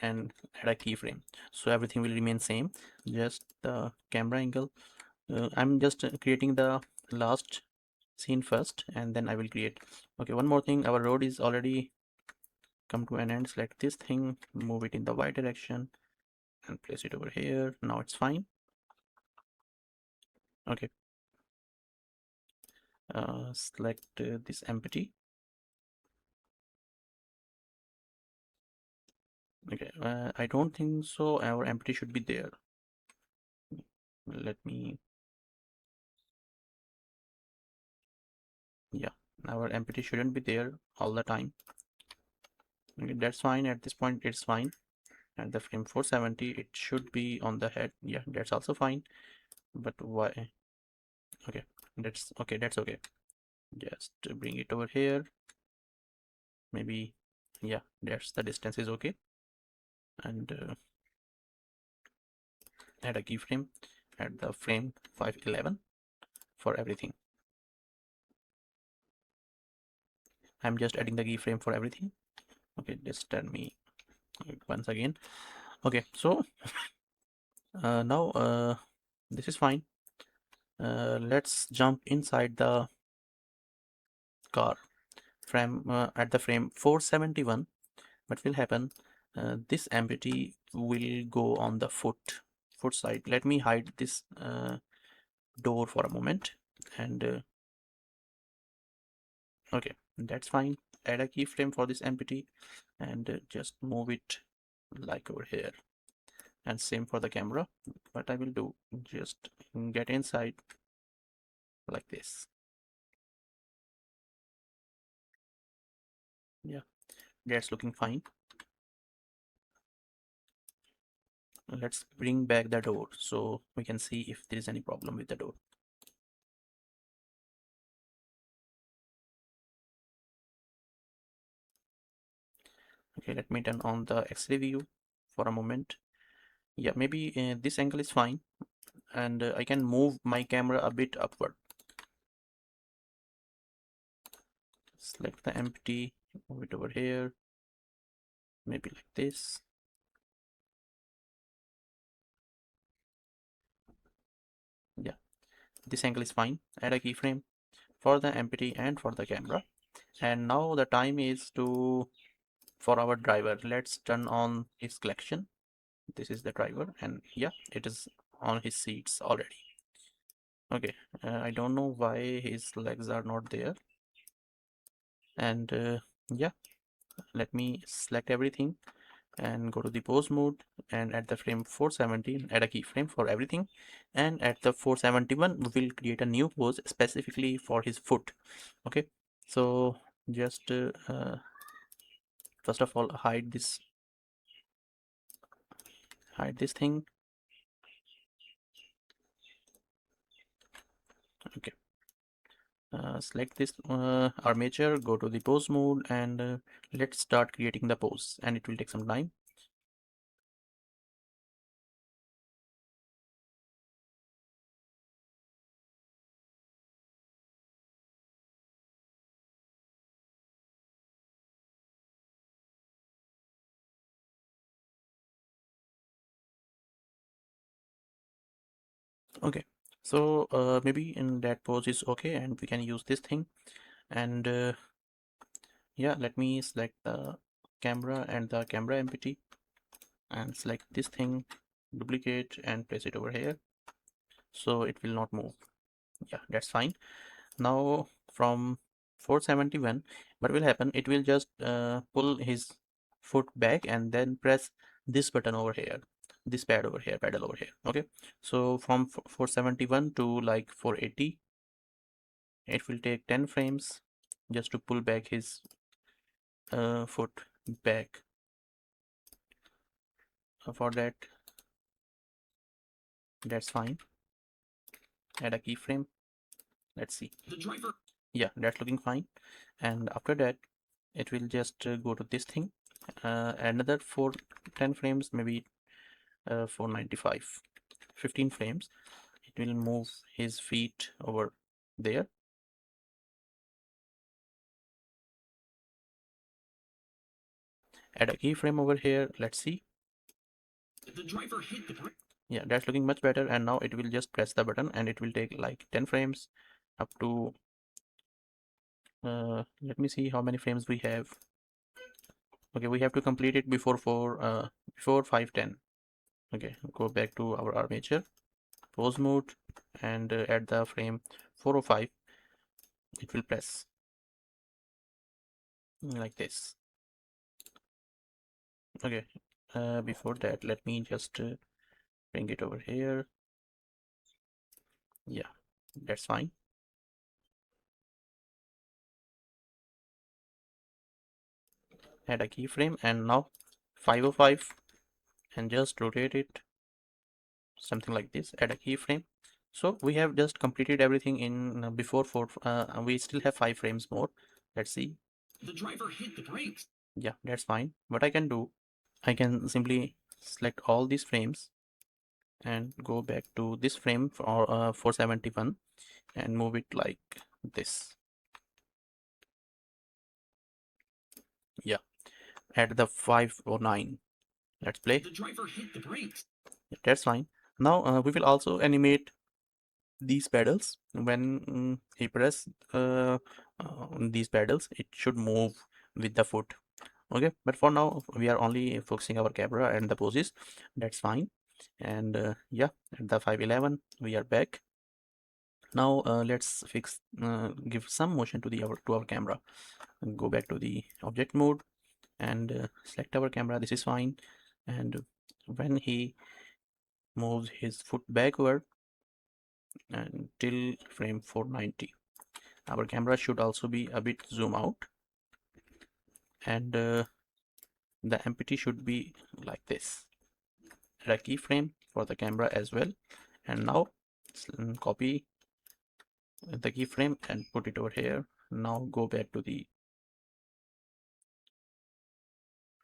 and add a keyframe, so everything will remain same, just the camera angle. I'm just creating the last scene first, and then I will create. Okay, one more thing, our road is already come to an end. Select this thing, move it in the y direction and place it over here. Now it's fine. Okay, select this empty. Okay, I don't think so our empty should be there. Let me, yeah, our empty shouldn't be there all the time. Okay, that's fine. At this point it's fine. At the frame 470 it should be on the head. Yeah, that's also fine. But why? Okay, that's okay, that's okay. Just bring it over here. Maybe, yeah, that's the distance is okay. And add a keyframe at the frame 511 for everything. I'm just adding the keyframe for everything. Okay, just tell me once again. Okay, so now this is fine. Let's jump inside the car frame at the frame 471. What will happen? This empty will go on the foot side. Let me hide this door for a moment. And okay, that's fine. Add a keyframe for this empty and just move it like over here. And same for the camera. What I will do, just get inside like this. Yeah, that's looking fine. Let's bring back the door so we can see if there is any problem with the door. Okay, let me turn on the X-ray view for a moment. Yeah, maybe this angle is fine, and I can move my camera a bit upward. Select the empty, move it over here, maybe like this. Yeah, this angle is fine. Add a keyframe for the empty and for the camera. And now the time is to for our driver. Let's turn on his collection. This is the driver, and yeah, it is on his seats already. Okay, I don't know why his legs are not there. And yeah, let me select everything and go to the pose mode, and at the frame 470 add a keyframe for everything, and at the 471 we will create a new pose specifically for his foot. Okay, so just first of all hide this thing. Okay, select this armature, go to the pose mode, and let's start creating the pose, and it will take some time. Okay, so maybe in that pose is okay, and we can use this thing. And yeah, let me select the camera and the camera empty, and select this thing, duplicate, and place it over here so it will not move. Yeah, that's fine. Now from 471 what will happen, it will just pull his foot back and then press this button over here, this pad over here, pedal over here. Okay, so from 471 to like 480 it will take 10 frames just to pull back his foot back. For that, that's fine. Add a keyframe. Let's see. The driver. Yeah, that's looking fine. And after that, it will just go to this thing. Another 10 frames, maybe 495, 15 frames. It will move his feet over there. Add a keyframe over here. Let's see. The driver hit the brake. Yeah, that's looking much better. And now it will just press the button, and it will take like 10 frames up to Let me see how many frames we have. Okay, we have to complete it before 5:10. Okay, go back to our armature, pose mode, and at the frame 405, it will press like this. Okay, before that, let me just bring it over here. Yeah, that's fine. Add a keyframe, and now 505, and just rotate it something like this. Add a keyframe. So we have just completed everything in before 4. We still have 5 frames more. Let's see. The driver hit the brakes. Yeah, that's fine. What I can do, I can simply select all these frames and go back to this frame for 471 and move it like this. Yeah, at the 509. Let's play. The driver hit the brakes. Yeah, that's fine. Now we will also animate these pedals. When he press these pedals, it should move with the foot. Okay, but for now we are only focusing our camera and the poses. That's fine. And yeah, at the 511 we are back. Now let's give some motion to our camera. Go back to the object mode and select our camera. This is fine. And when he moves his foot backward until frame 490, our camera should also be a bit zoom out, and the empty should be like this. Add a keyframe for the camera as well, and now copy the keyframe and put it over here. Now go back to the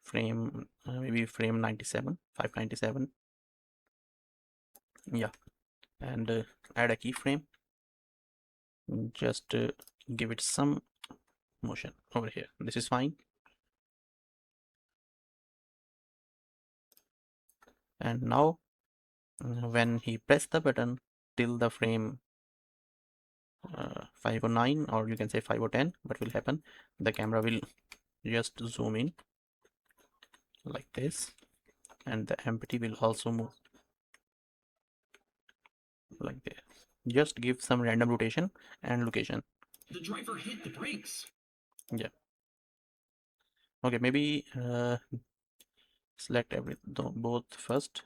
frame, maybe frame 97, 597. Yeah, and add a keyframe. Just give it some motion over here. This is fine. And now when he press the button till the frame 509, or you can say 510, what will happen? The camera will just zoom in like this, and the empty will also move like this. Just give some random rotation and location. The driver hit the brakes. Yeah. Okay, maybe select both first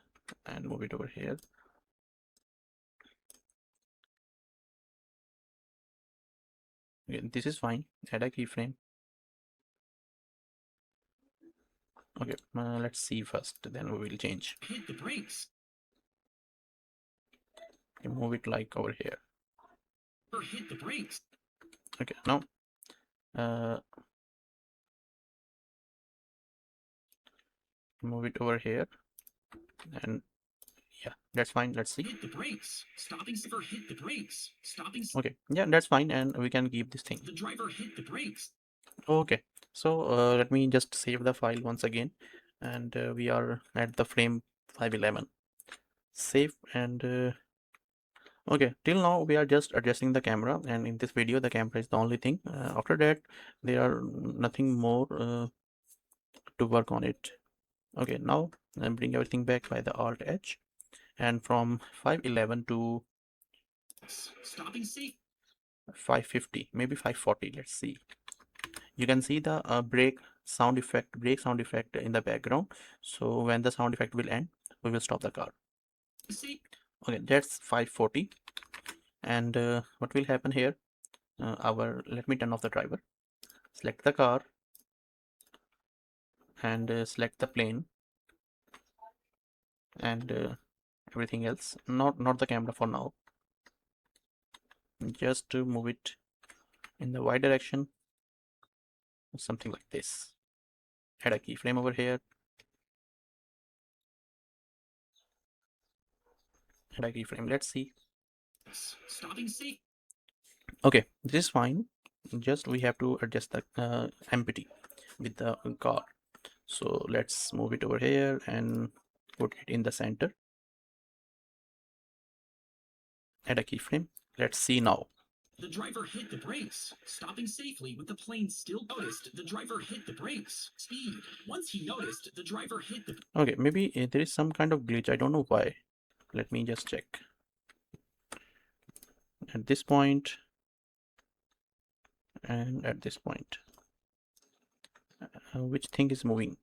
and move it over here. Okay, this is fine. Add a keyframe. Okay, let's see first, then we will change. Hit the brakes. Okay, move it like over here. Or hit the brakes. Okay, now move it over here, and yeah, that's fine. Let's see. Hit the brakes. Stopping or hit the brakes. Stopping. Okay, yeah, that's fine, and we can keep this thing. The driver hit the brakes. Okay, so let me just save the file once again, and we are at the frame 511. Save, and okay, till now we are just adjusting the camera, and in this video the camera is the only thing. After that there are nothing more to work on it. Okay, now bring everything back by the Alt H, and from 511 to Stopping seat. 550, maybe 540. Let's see. You can see the brake sound effect in the background. So when the sound effect will end, we will stop the car. See. Okay, that's 540. And what will happen here? Let me turn off the driver. Select the car and select the plane and everything else. Not the camera for now. Just to move it in the y direction, something like this. Add a keyframe over here. Add a keyframe. Let's see. Stopping seat. Okay, this is fine. Just we have to adjust the empty with the car. So let's move it over here and put it in the center. Add a keyframe. Let's see now. The driver hit the brakes, stopping safely with the plane still noticed. The driver hit the brakes. Speed. Once he noticed, the driver hit the. Okay, maybe there is some kind of glitch. I don't know why. Let me just check. At this point and at this point, which thing is moving?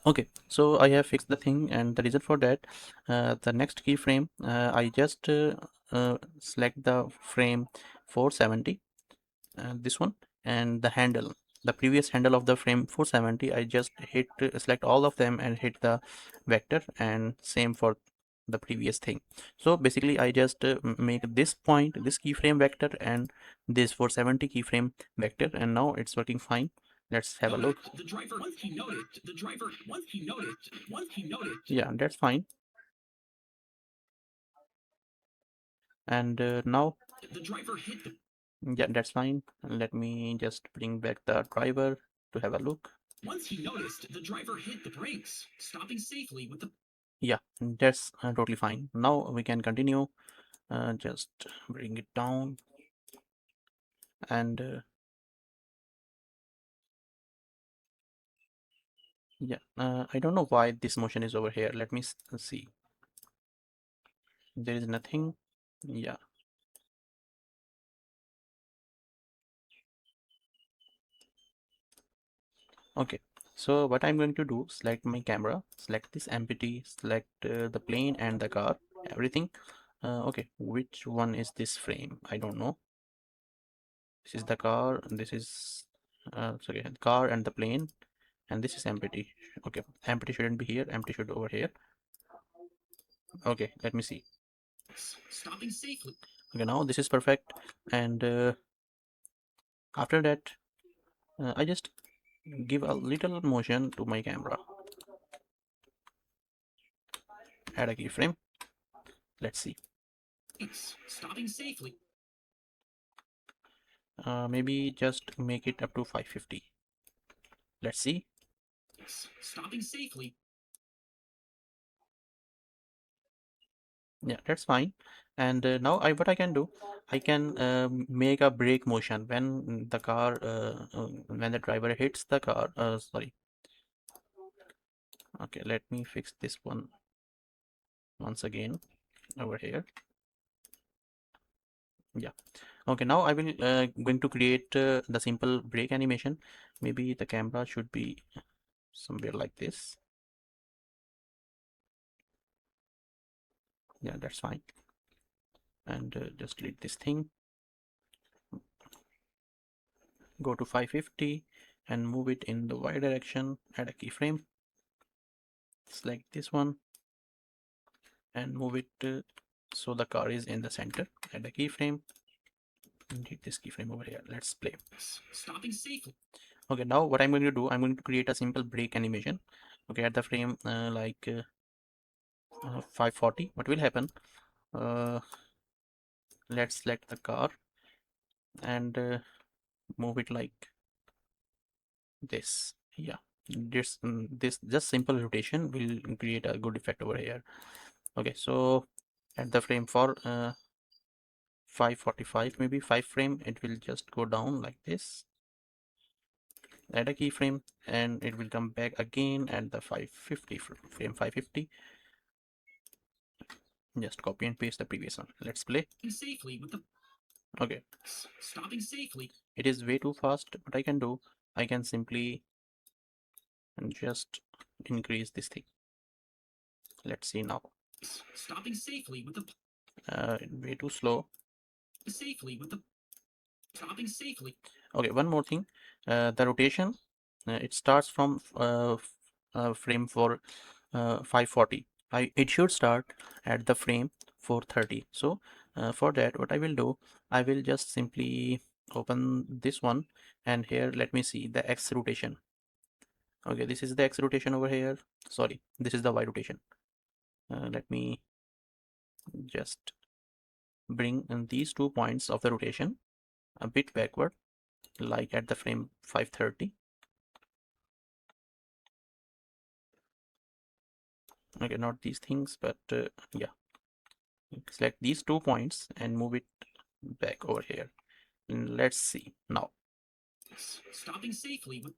Okay, so I have fixed the thing, and the reason for that, the next keyframe, I just select the frame 470, this one, and the handle, the previous handle of the frame 470, I just hit select all of them and hit the vector, and same for the previous thing. So basically I just make this point, this keyframe vector, and this 470 keyframe vector, and now it's working fine. Let's have a look. The driver, once he noticed, the driver, once he noticed. Yeah, that's fine. And now, The driver hit the. yeah, that's fine. Let me just bring back the driver to have a look. Once he noticed, the driver hit the brakes, stopping safely with the. Yeah, that's totally fine. Now we can continue. Just bring it down, and yeah, I don't know why this motion is over here. Let me see. There is nothing. Yeah. Okay. So what I'm going to do, select my camera, select this empty, select the plane and the car, everything. Okay, which one is this frame? I don't know. This is the car, and this is sorry, car and the plane, and this is empty. Okay, empty shouldn't be here, empty should over here. Okay, let me see. Stopping safely. Okay, now this is perfect, and after that I just give a little motion to my camera, add a keyframe. Let's see. Stopping safely. Maybe just make it up to 550. Let's see. Stopping safely. Yeah, that's fine. And now what I can do, I can make a brake motion when the car when the driver hits the car. Sorry. Okay, let me fix this one once again over here. Yeah. Okay, now I will going to create the simple brake animation. Maybe the camera should be somewhere like this. Yeah, that's fine. And just delete this thing. Go to 550 and move it in the Y direction. Add a keyframe. Select this one and move it so the car is in the center. Add a keyframe and hit this keyframe over here. Let's play. Stopping safely. Okay, now what I'm going to do, I'm going to create a simple brake animation. Okay, at the frame 540, what will happen? Let's select the car and move it like this. Yeah, this just simple rotation will create a good effect over here. Okay, so at the frame for 545, maybe 5 frame, it will just go down like this. Add a keyframe and it will come back again at the 550 frame 550. Just copy and paste the previous one. Let's play. Safely with the. Okay, Stopping safely. it is way too fast. What I can do, I can simply just increase this thing. Let's see now. Stopping safely with the. Way too slow. Safely with the. Stopping safely. Okay, one more thing. The rotation, it starts from frame for 540. It should start at the frame 430. So for that, what I will do, I will just simply open this one, and here let me see the X rotation. Okay, this is the X rotation over here. Sorry, this is the Y rotation. Let me just bring in these 2 points of the rotation a bit backward, like at the frame 530. Okay, not these things, but yeah, select these 2 points and move it back over here. And let's see now. Stopping safely with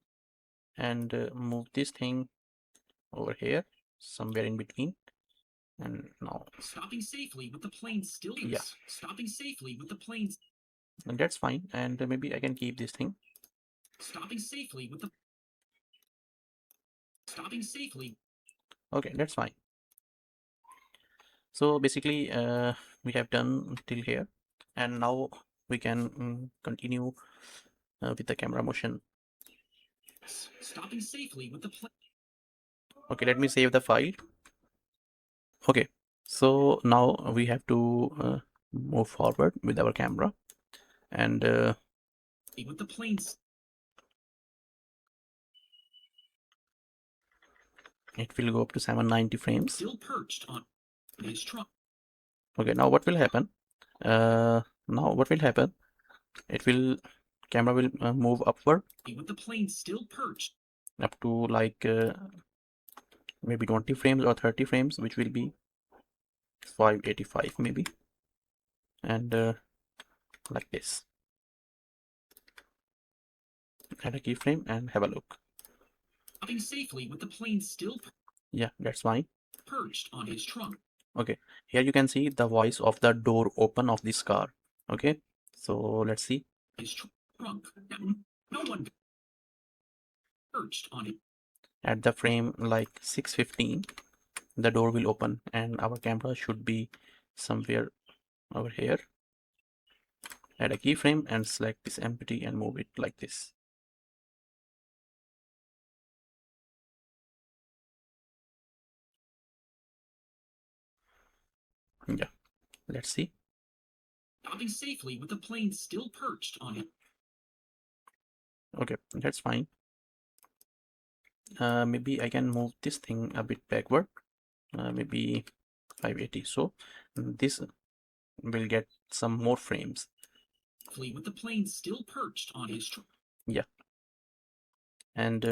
And move this thing over here, somewhere in between. And now, stopping safely with the plane still. yeah, Stopping safely with the plane. and that's fine. And maybe I can keep this thing. Stopping safely with the. Stopping safely. Okay, that's fine. So basically, we have done till here, and now we can continue with the camera motion. Stopping safely with the plane. Okay, let me save the file. Okay, so now we have to move forward with our camera, and With the planes. it will go up to 790 frames. Still perched on his trunk. Okay, now what will happen? Now what will happen? It will camera will move upward With the plane still perched. up to like maybe 20 frames or 30 frames, which will be 585 maybe, and like this. Add a keyframe and have a look. Stopping safely with the plane still Yeah, that's fine. perched on his trunk. Okay, here you can see the voice of the door open of this car. Okay, so let's see. His trunk. No one perched on it. At the frame like 615, the door will open and our camera should be somewhere over here. Add a keyframe and select this empty and move it like this. Yeah, let's see. Stopping safely with the plane still perched on it. Okay, that's fine. Maybe I can move this thing a bit backward, maybe 580. So this will get some more frames. With the plane still perched on his trunk. Yeah, and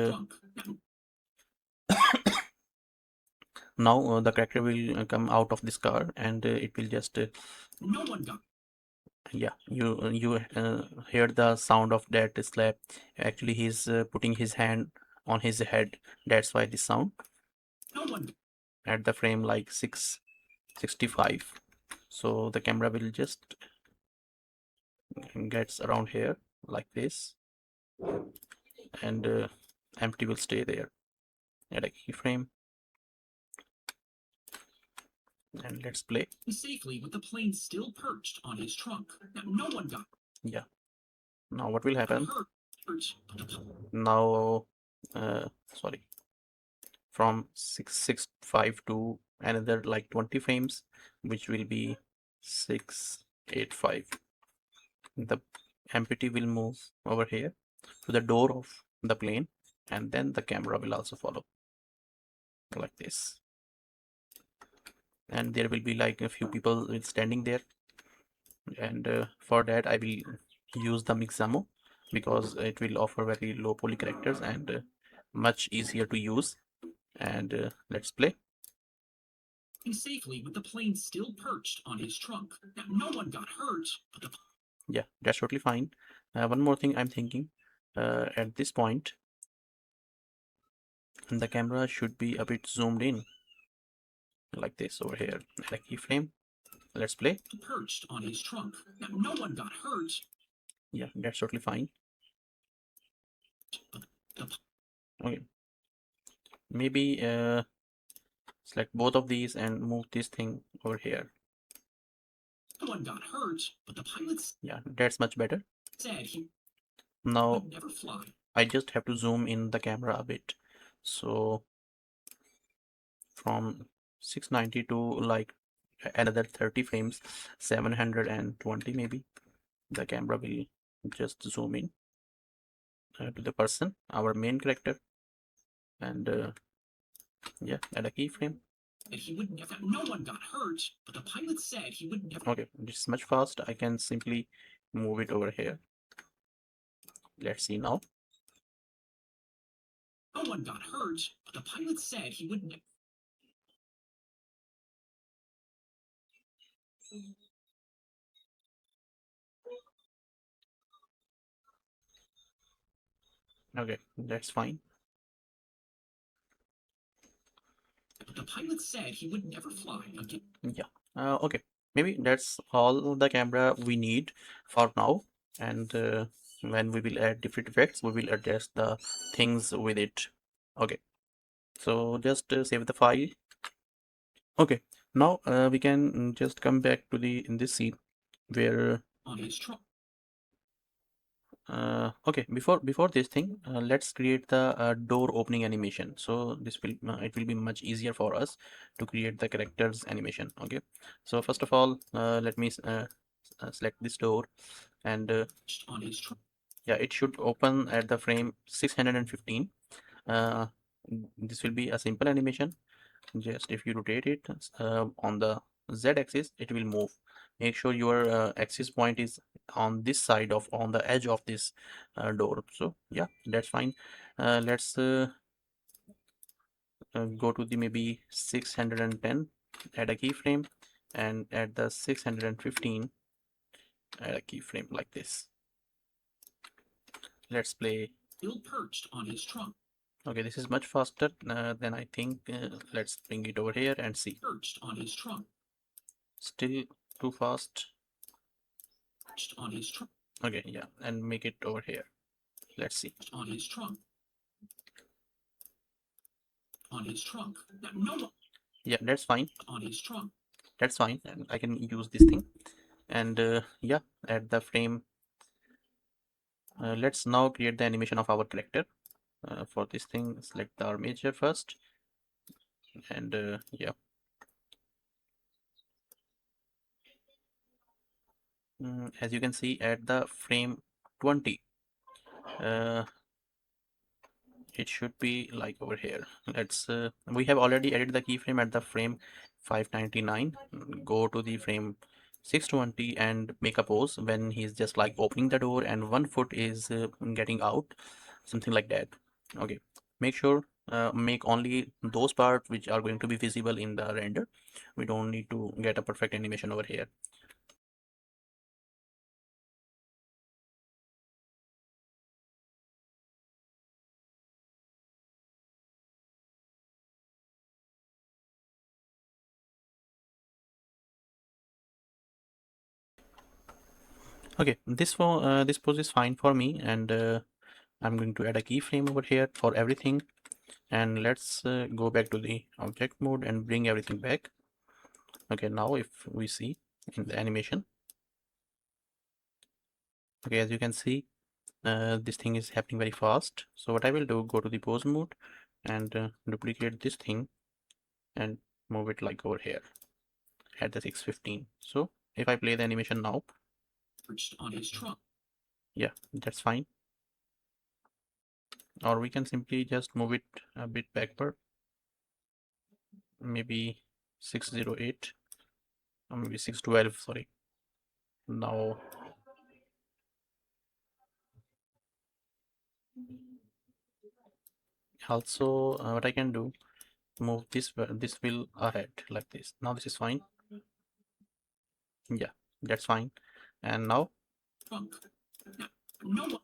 now the character will come out of this car, and it will just no one got. Yeah, you hear the sound of that slap. Actually, he's putting his hand on his head. That's why this sound. No one At the frame like 665. So the camera will just gets around here like this, and empty will stay there. Add a keyframe, and let's play. Safely with the plane still perched on his trunk. No one got. Yeah. Now what will happen? Hurt. Now, sorry, from 665 to another like 20 frames, which will be 685. The empty will move over here to the door of the plane, and then the camera will also follow like this. And there will be like a few people standing there, and for that I will use the Mixamo because it will offer very low poly characters and much easier to use. And let's play. Safely with the plane still perched on his trunk. No one got hurt. Yeah, that's totally fine. One more thing I'm thinking, at this point the camera should be a bit zoomed in like this over here. Add a keyframe. Let's play. Perched on his trunk. No one got hurt. Yeah, that's totally fine. Okay, maybe select both of these and move this thing over here. No one got hurt, but the pilots, yeah, that's much better. Said he Now would never fly. I just have to zoom in the camera a bit. So from 690 to like another 30 frames, 720 maybe. The camera will just zoom in to the person, our main character, and yeah, add a keyframe. That he wouldn't have, that no one got hurt, but the pilot said he wouldn't have. Okay, this is much fast. I can simply move it over here. Let's see now. No one got hurt, but the pilot said he wouldn't have. Okay, that's fine. But the pilot said he would never fly again. Yeah. Okay. Maybe that's all the camera we need for now. And when we will add different effects, we will adjust the things with it. Okay. So just save the file. Okay. Now we can just come back to the in this scene where On his truck. okay, before this thing, let's create the door opening animation. So this will it will be much easier for us to create the characters animation. Okay, so first of all, let me select this door, and On his truck. yeah, it should open at the frame 615. uh, this will be a simple animation. Just if you rotate it on the z-axis, it will move. Make sure your axis point is on this side of on the edge of this door. So yeah, that's fine. Let's go to the maybe 610, add a keyframe, and at the 615 add a keyframe like this. Let's play. Bill perched on his trunk. Okay, this is much faster than I think. Let's bring it over here and see. Perched on his trunk. Still too fast. Perched on his trunk. Okay, yeah, and make it over here. Let's see. On his trunk. On his trunk. No. Yeah, that's fine. On his trunk. That's fine. And I can use this thing. And yeah, at the frame. Let's now create the animation of our character. For this thing, select the armature first. And yeah. As you can see at the frame 20, it should be like over here. Let's we have already added the keyframe at the frame 599. Go to the frame 620 and make a pose when he's just like opening the door and one foot is getting out, something like that. Okay, make sure make only those parts which are going to be visible in the render. We don't need to get a perfect animation over here. Okay, this pose is fine for me, and I'm going to add a keyframe over here for everything. And let's go back to the object mode and bring everything back. Okay, now if we see in the animation, okay, as you can see, this thing is happening very fast. So what I will do, go to the pose mode and duplicate this thing and move it like over here at the 615. So if I play the animation now, on his trunk. Yeah, that's fine. Or we can simply just move it a bit backward, maybe 608 or maybe 612, sorry. Now also what I can do, move this wheel ahead like this. Now this is fine. Yeah, that's fine. And now No.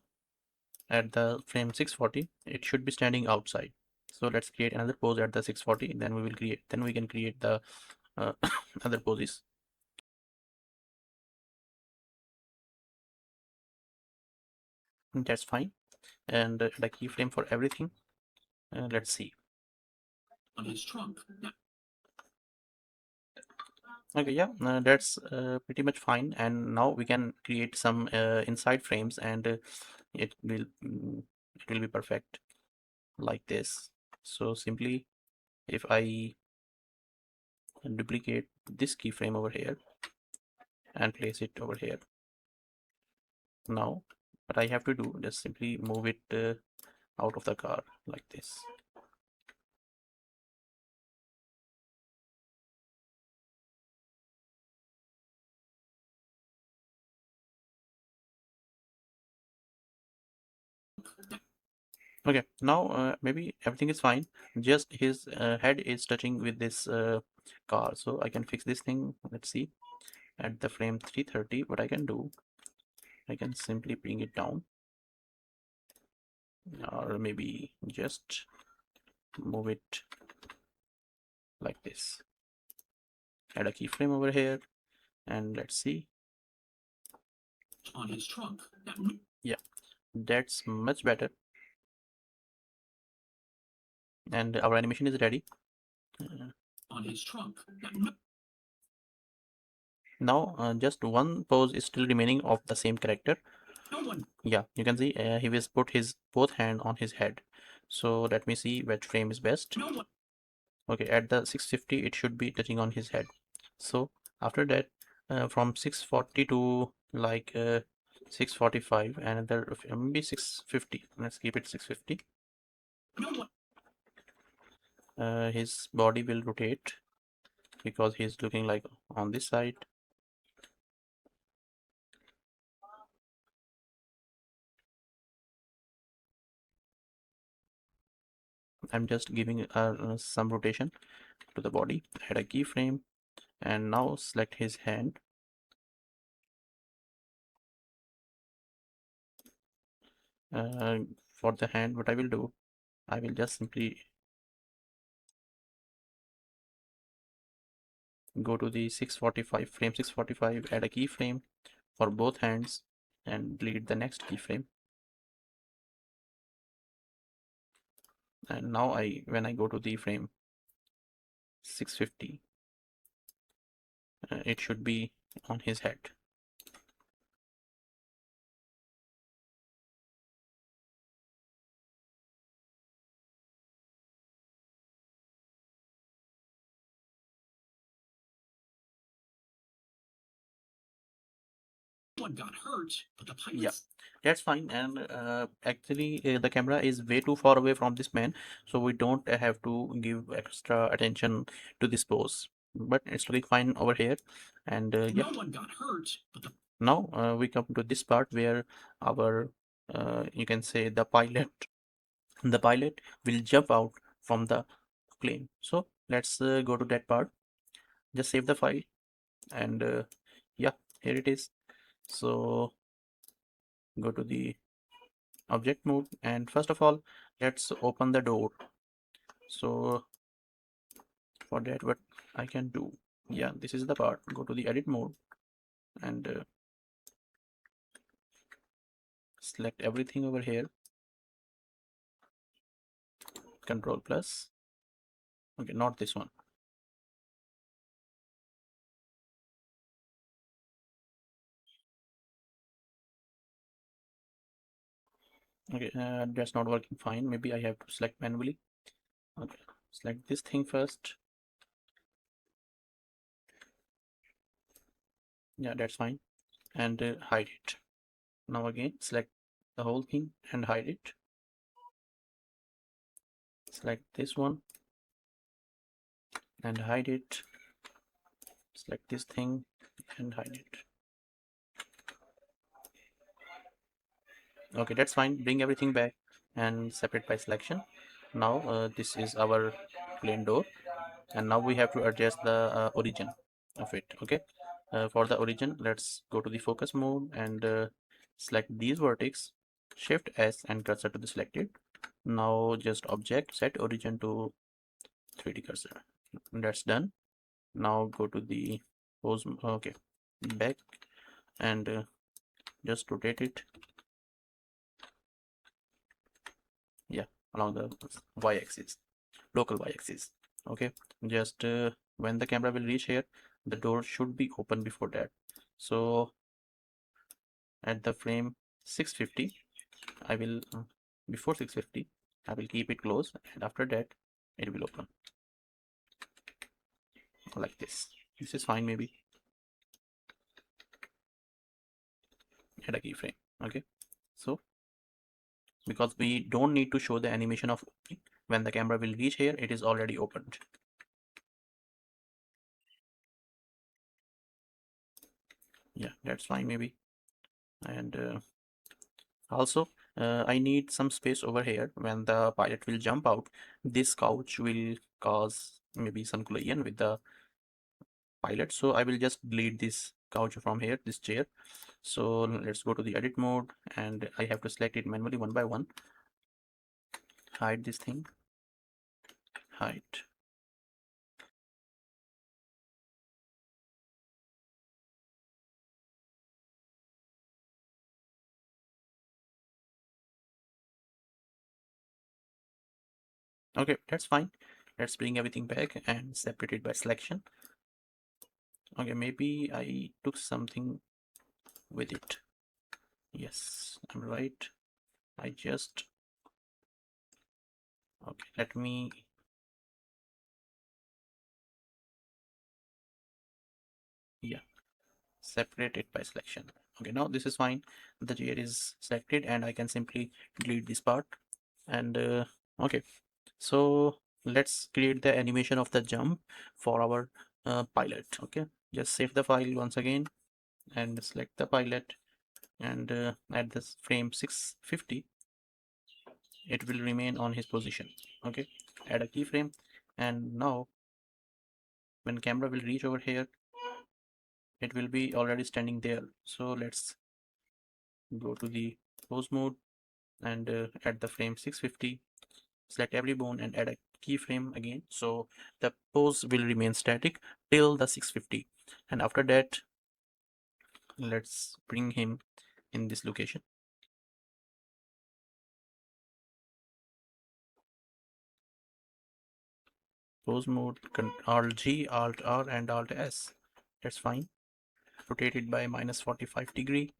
at the frame 640, it should be standing outside. So let's create another pose at the 640. Then we can create the other poses. That's fine. And the keyframe for everything. Let's see. On his trunk. Okay, yeah, that's pretty much fine. And now we can create some inside frames, and it will be perfect like this. So simply, if I duplicate this keyframe over here and place it over here. Now what I have to do, just simply move it out of the car like this. Okay, now maybe everything is fine, just his head is touching with this car, so I can fix this thing. Let's see, at the frame 330 what I can do, I can simply bring it down, or maybe just move it like this, add a keyframe over here, and let's see. On his trunk. Yeah, that's much better, and our animation is ready. On his trunk. Now just one pose is still remaining of the same character. No one. Yeah, you can see he will put his both hand on his head. So let me see which frame is best. No one. Okay, at the 650 it should be touching on his head. So after that, from 640 to like 645, another maybe 650. Let's keep it 650. No one. His body will rotate because he's looking like on this side. I'm just giving some rotation to the body. Add a keyframe, and now select his hand. For the hand, what I will do, I will just simply go to the 645 frame 645, add a keyframe for both hands, and delete the next keyframe. And now when I go to the frame 650, it should be on his head. One got hurt, but the pilots. Yeah, that's fine. And actually the camera is way too far away from this man, so we don't have to give extra attention to this pose, but it's looking fine over here. And yeah, No one got hurt, but now we come to this part where our you can say the pilot will jump out from the plane. So let's go to that part. Just save the file, and yeah, here it is. So go to the object mode, and first of all let's open the door. So for that, what I can do, yeah, this is the part. Go to the edit mode and select everything over here, control plus. Okay, not this one. Okay, that's not working fine. Maybe I have to select manually. Okay, select this thing first. Yeah, that's fine. And hide it. Now again select the whole thing and hide it. Select this one and hide it. Select this thing and hide it. Okay, that's fine. Bring everything back and separate by selection. Now this is our plane door, and now we have to adjust the origin of it. Okay, for the origin, let's go to the focus mode and select these vertex, shift S and cursor to the selected. Now just object set origin to 3D cursor. That's done. Now go to the pose. Okay, back and just rotate it. Yeah, along the y-axis, local y-axis. Okay, just when the camera will reach here, the door should be open before that. So at the frame 650, I will before 650 I will keep it closed, and after that it will open. like this. This is fine. Maybe add a keyframe. Okay, so because we don't need to show the animation of when the camera will reach here, it is already opened. Yeah, that's fine maybe. And also I need some space over here. When the pilot will jump out, this couch will cause maybe some collision with the pilot, so I will just delete this couch from here, this chair. So let's go to the edit mode, and I have to select it manually one by one. Hide this thing, hide. Okay, that's fine. Let's bring everything back and separate it by selection. Okay, maybe I took something with it. Yes, I'm right. I just, okay, let me, yeah, separate it by selection. Okay, now this is fine. The chair is selected and I can simply delete this part. And okay, so let's create the animation of the jump for our pilot. Okay, just save the file once again and select the pilot, and at this frame 650 it will remain on his position. Okay, add a keyframe, and now when camera will reach over here, it will be already standing there. So let's go to the pose mode and at the frame 650, select every bone and add a keyframe again. So the pose will remain static till the 650, and after that let's bring him in this location. Pose mode, Alt G, Alt R and Alt S. That's fine. Rotate it by -45 degree.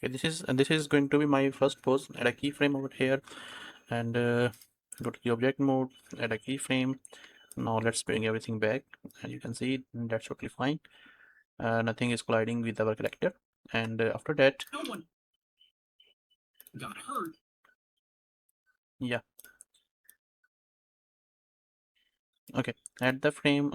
Okay, this is going to be my first pose. Add a keyframe over here, and go to the object mode, add a keyframe. Now let's bring everything back. As you can see, that's totally fine. Nothing is colliding with our character, and after that, No one got hurt. yeah, okay, at the frame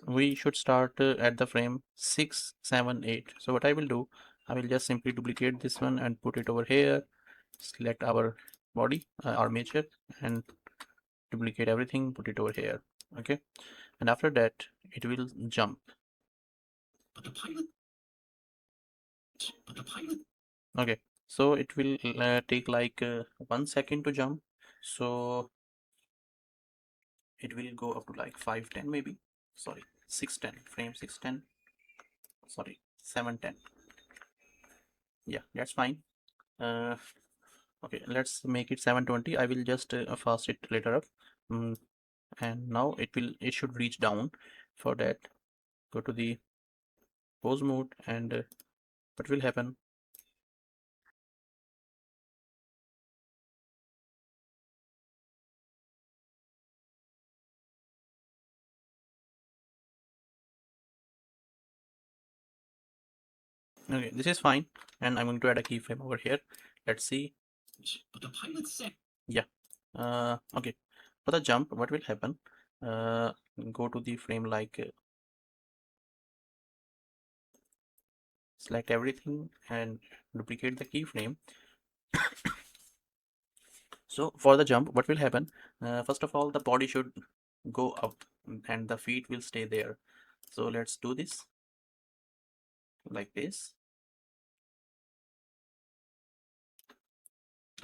we should start at the frame 6 7 8. So what I will do, I will just simply duplicate this one and put it over here, select our body armature, and duplicate everything, put it over here. Okay, and after that it will jump. But the pilot. But the pilot. Okay, so it will take like 1 second to jump, so it will go up to like 510 maybe. Sorry, 610, frame 610. Sorry, 710. Yeah, that's fine. uh okay, let's make it 720. I will just fast it later up. mm, and now it should reach down. For that, go to the pose mode, and what will happen, okay, this is fine, and I'm going to add a keyframe over here. Let's see. But the pilot said. Yeah, okay, for the jump, what will happen, uh go to the frame select everything and duplicate the keyframe. So for the jump, what will happen, first of all, the body should go up and the feet will stay there. So let's do this like this.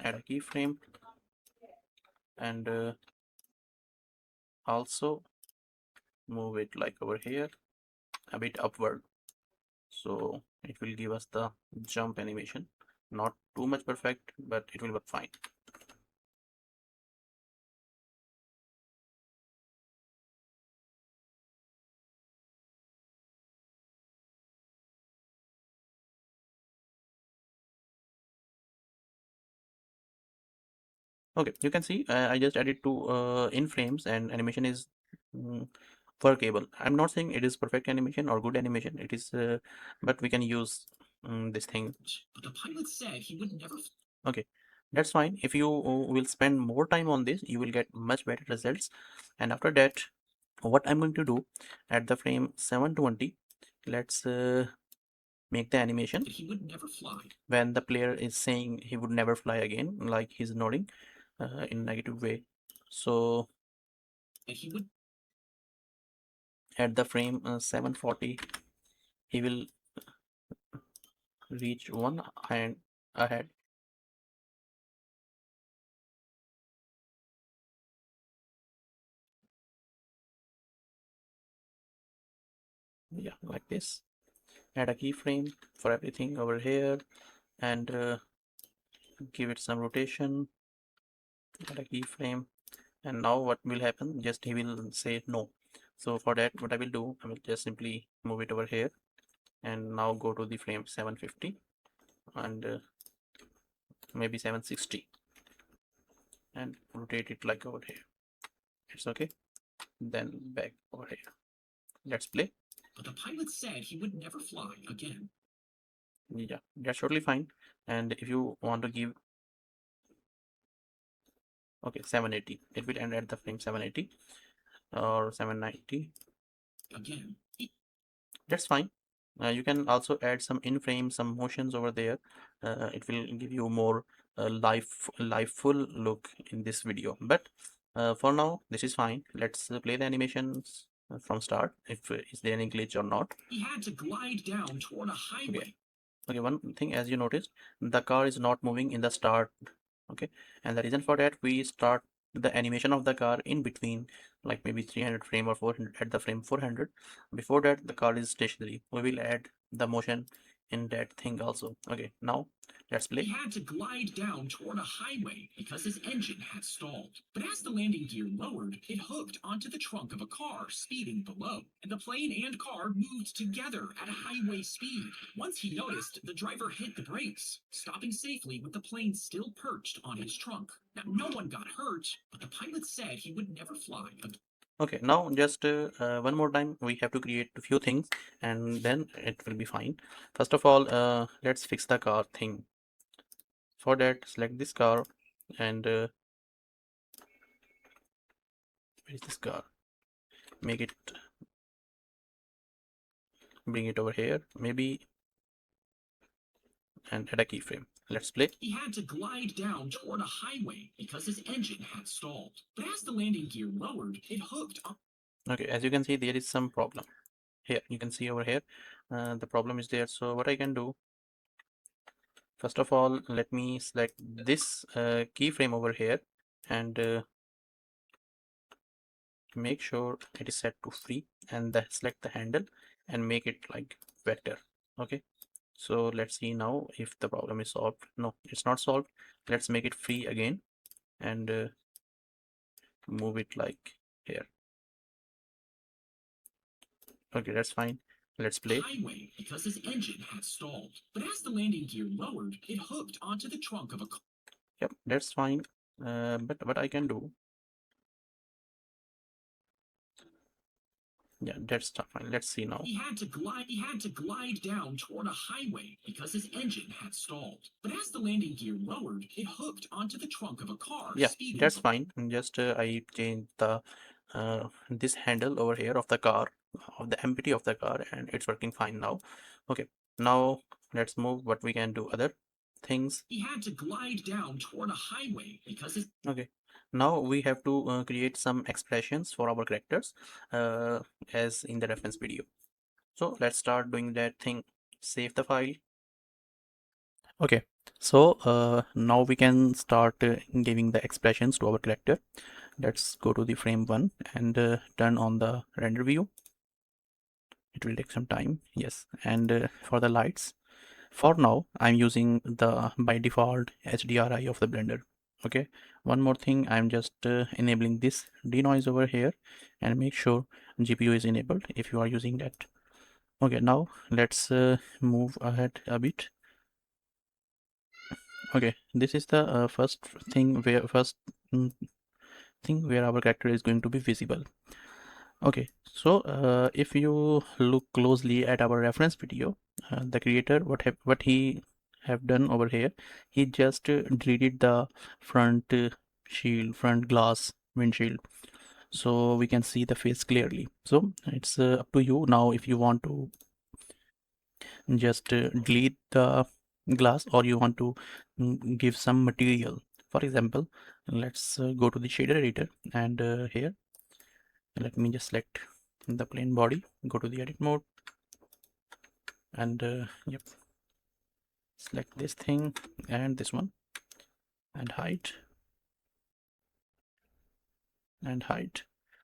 Add a keyframe, and also move it like over here a bit upward, so it will give us the jump animation. not too much perfect, but it will work fine. Okay, you can see I just added two in frames, and animation is mm, workable. I'm not saying it is perfect animation or good animation. It is, but we can use this thing. But the pilot said he would never. Okay, that's fine. If you will spend more time on this, you will get much better results. And after that, what I'm going to do at the frame 720, let's make the animation He would never fly. when the player is saying he would never fly again, like he's nodding in negative way. So He would. at the frame 740, he will reach one hand ahead. Yeah, like this. Add a keyframe for everything over here, and give it some rotation. Add a keyframe, and now what will happen? Just he will say no. So for that, what I will do, I will just simply move it over here, and now go to the frame 750 and maybe 760, and rotate it like over here. It's okay. Then back over here. Let's play. But the pilot said he would never fly again. Yeah, that's totally fine. And if you want to give, okay, 780, it will end at the frame 780 or 790. Again. That's fine. You can also add some in frame, some motions over there. It will give you more full look in this video. But for now, this is fine. Let's play the animations from start. If is there any glitch or not? He had to glide down toward a highway. Okay. Okay, one thing, as you noticed, the car is not moving in the start. Okay, and the reason for that, we start the animation of the car in between, like maybe 300 frame or 400 at the frame 400. Before that, the car is stationary. We will add the motion in that thing also. Okay, now let's play. He had to glide down toward a highway because his engine had stalled. But as the landing gear lowered, it hooked onto the trunk of a car speeding below. And the plane and car moved together at a highway speed. Once he noticed, the driver hit the brakes, stopping safely with the plane still perched on his trunk. Now, no one got hurt, but the pilot said he would never fly again. Okay, now just one more time, we have to create a few things, and then it will be fine. First of all, let's fix the car thing. For that, select this car, and where is this car? Make it, bring it over here, maybe, and add a keyframe. Let's play. He had to glide down toward a highway because his engine had stalled. But as the landing gear lowered, it hooked on. Okay, as you can see, there is some problem. Here, you can see over here, the problem is there. So what I can do, first of all, let me select this keyframe over here, and make sure it is set to free, and select the handle and make it like vector. Okay, so let's see now if the problem is solved. No, it's not solved. Let's make it free again, and move it like here. Okay, that's fine. Let's play. Highway because his engine had stalled. But as the landing gear lowered, it hooked onto the trunk of a car. Yep, that's fine. But what I can do, yeah, that's fine. Let's see now. He had to glide down toward a highway because his engine had stalled. But as the landing gear lowered, it hooked onto the trunk of a car. Yeah, that's fine. And just I changed the this handle over here of the car, of the empty of the car, and it's working fine now. Okay, now let's move what we can do other things. He had to glide down toward a highway because his. Okay, now we have to create some expressions for our characters as in the reference video. So let's start doing that thing. Save the file. Okay, so now we can start giving the expressions to our character. Let's go to the frame 1 and turn on the render view. It will take some time, yes. And for the lights, For now, I'm using the by default HDRI of the Blender. Okay, one more thing, I'm just enabling this denoise over here, and make sure GPU is enabled if you are using that. Okay, now let's move ahead a bit. Okay, this is the first mm, thing where our character is going to be visible. Okay, so if you look closely at our reference video, the creator, what he have done over here, he just deleted the front front glass windshield, so we can see the face clearly. So it's up to you now if you want to just delete the glass, or you want to give some material. For example, let's go to the shader editor, and here let me just select the plain body, go to the edit mode, and yep, select this thing and this one, and hide,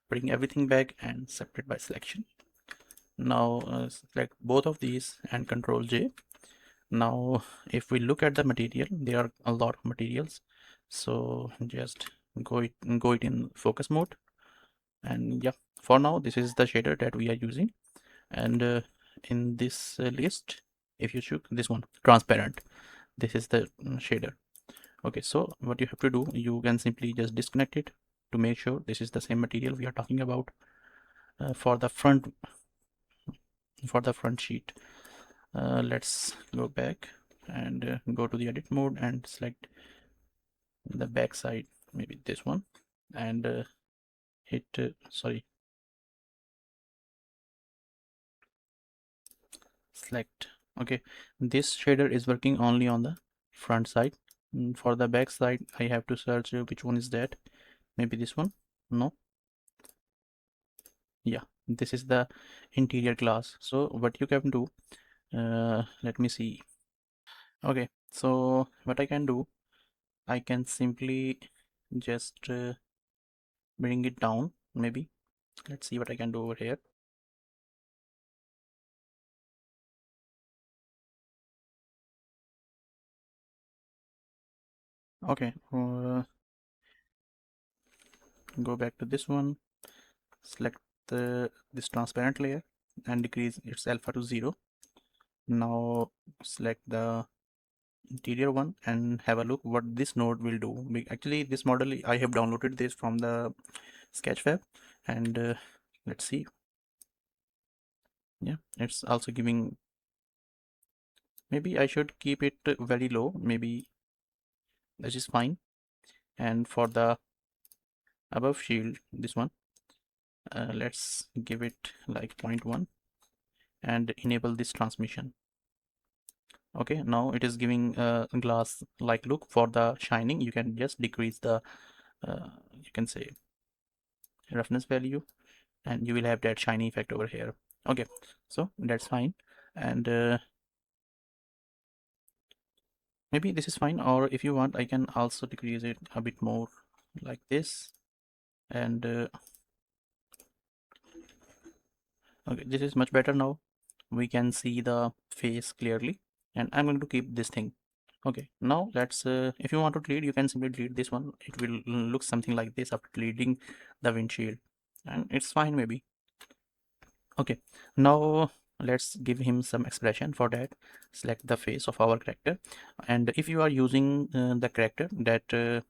bring everything back and separate by selection. Now select both of these and Control J. Now if we look at the material, there are a lot of materials, so just go it in focus mode, and yeah, for now this is the shader that we are using. And in this list, if you choose this one, transparent, this is the shader. Okay, so what you have to do, you can simply just disconnect it to make sure this is the same material we are talking about for the front sheet. Let's go back and go to the edit mode and select the back side, maybe this one, and hit sorry, select. Okay, this shader is working only on the front side. For the back side, I have to search which one is that. Maybe this one. No, yeah, this is the interior glass. So what you can do, let me see. Okay, so what I can do, I can simply just bring it down. Maybe let's see what I can do over here. Okay, go back to this one, select this transparent layer and decrease its alpha to 0. Now select the interior one and have a look what this node will do. Actually, this model I have downloaded this from the Sketchfab, and let's see. Yeah, it's also giving. Maybe I should keep it very low. Maybe this is fine. And for the above shield, this one, let's give it like 0.1 and enable this transmission. Okay, now it is giving a glass like look. For the shining, you can just decrease the you can say roughness value, and you will have that shiny effect over here. Okay, so that's fine. And maybe this is fine, or if you want, I can also decrease it a bit more like this. And okay, this is much better. Now we can see the face clearly, and I'm going to keep this thing. Okay, now let's if you want to delete, you can simply delete this one. It will look something like this after deleting the windshield, and it's fine maybe. Okay, now let's give him some expression. For that, select the face of our character, and if you are using the character that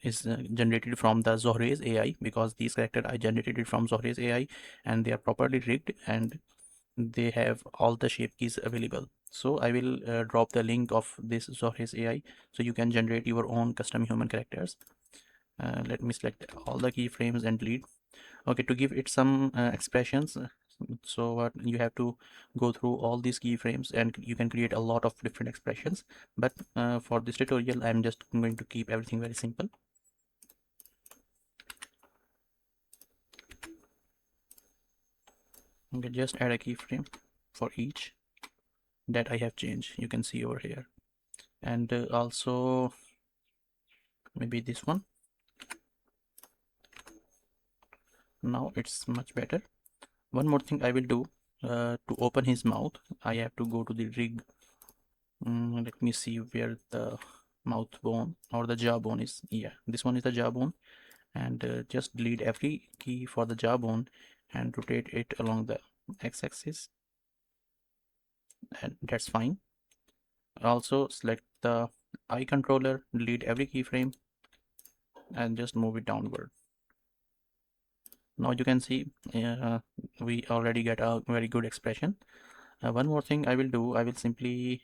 is generated from the Zohraiz AI, because these characters I generated it from Zohraiz AI, and they are properly rigged and they have all the shape keys available. So I will drop the link of this Zohraiz AI, so you can generate your own custom human characters. Let me select all the keyframes and delete. Okay, to give it some expressions, so what you have to go through all these keyframes and you can create a lot of different expressions, but for this tutorial I'm just going to keep everything very simple. Okay, just add a keyframe for each that I have changed, you can see over here. And also maybe this one. Now it's much better. One more thing I will do, to open his mouth, I have to go to the rig. Let me see where the mouth bone or the jawbone is. Yeah, this one is the jawbone, and just delete every key for the jawbone and rotate it along the x-axis, and that's fine. Also select the eye controller, delete every keyframe, and just move it downward. Now you can see we already get a very good expression. One more thing I will do, I will simply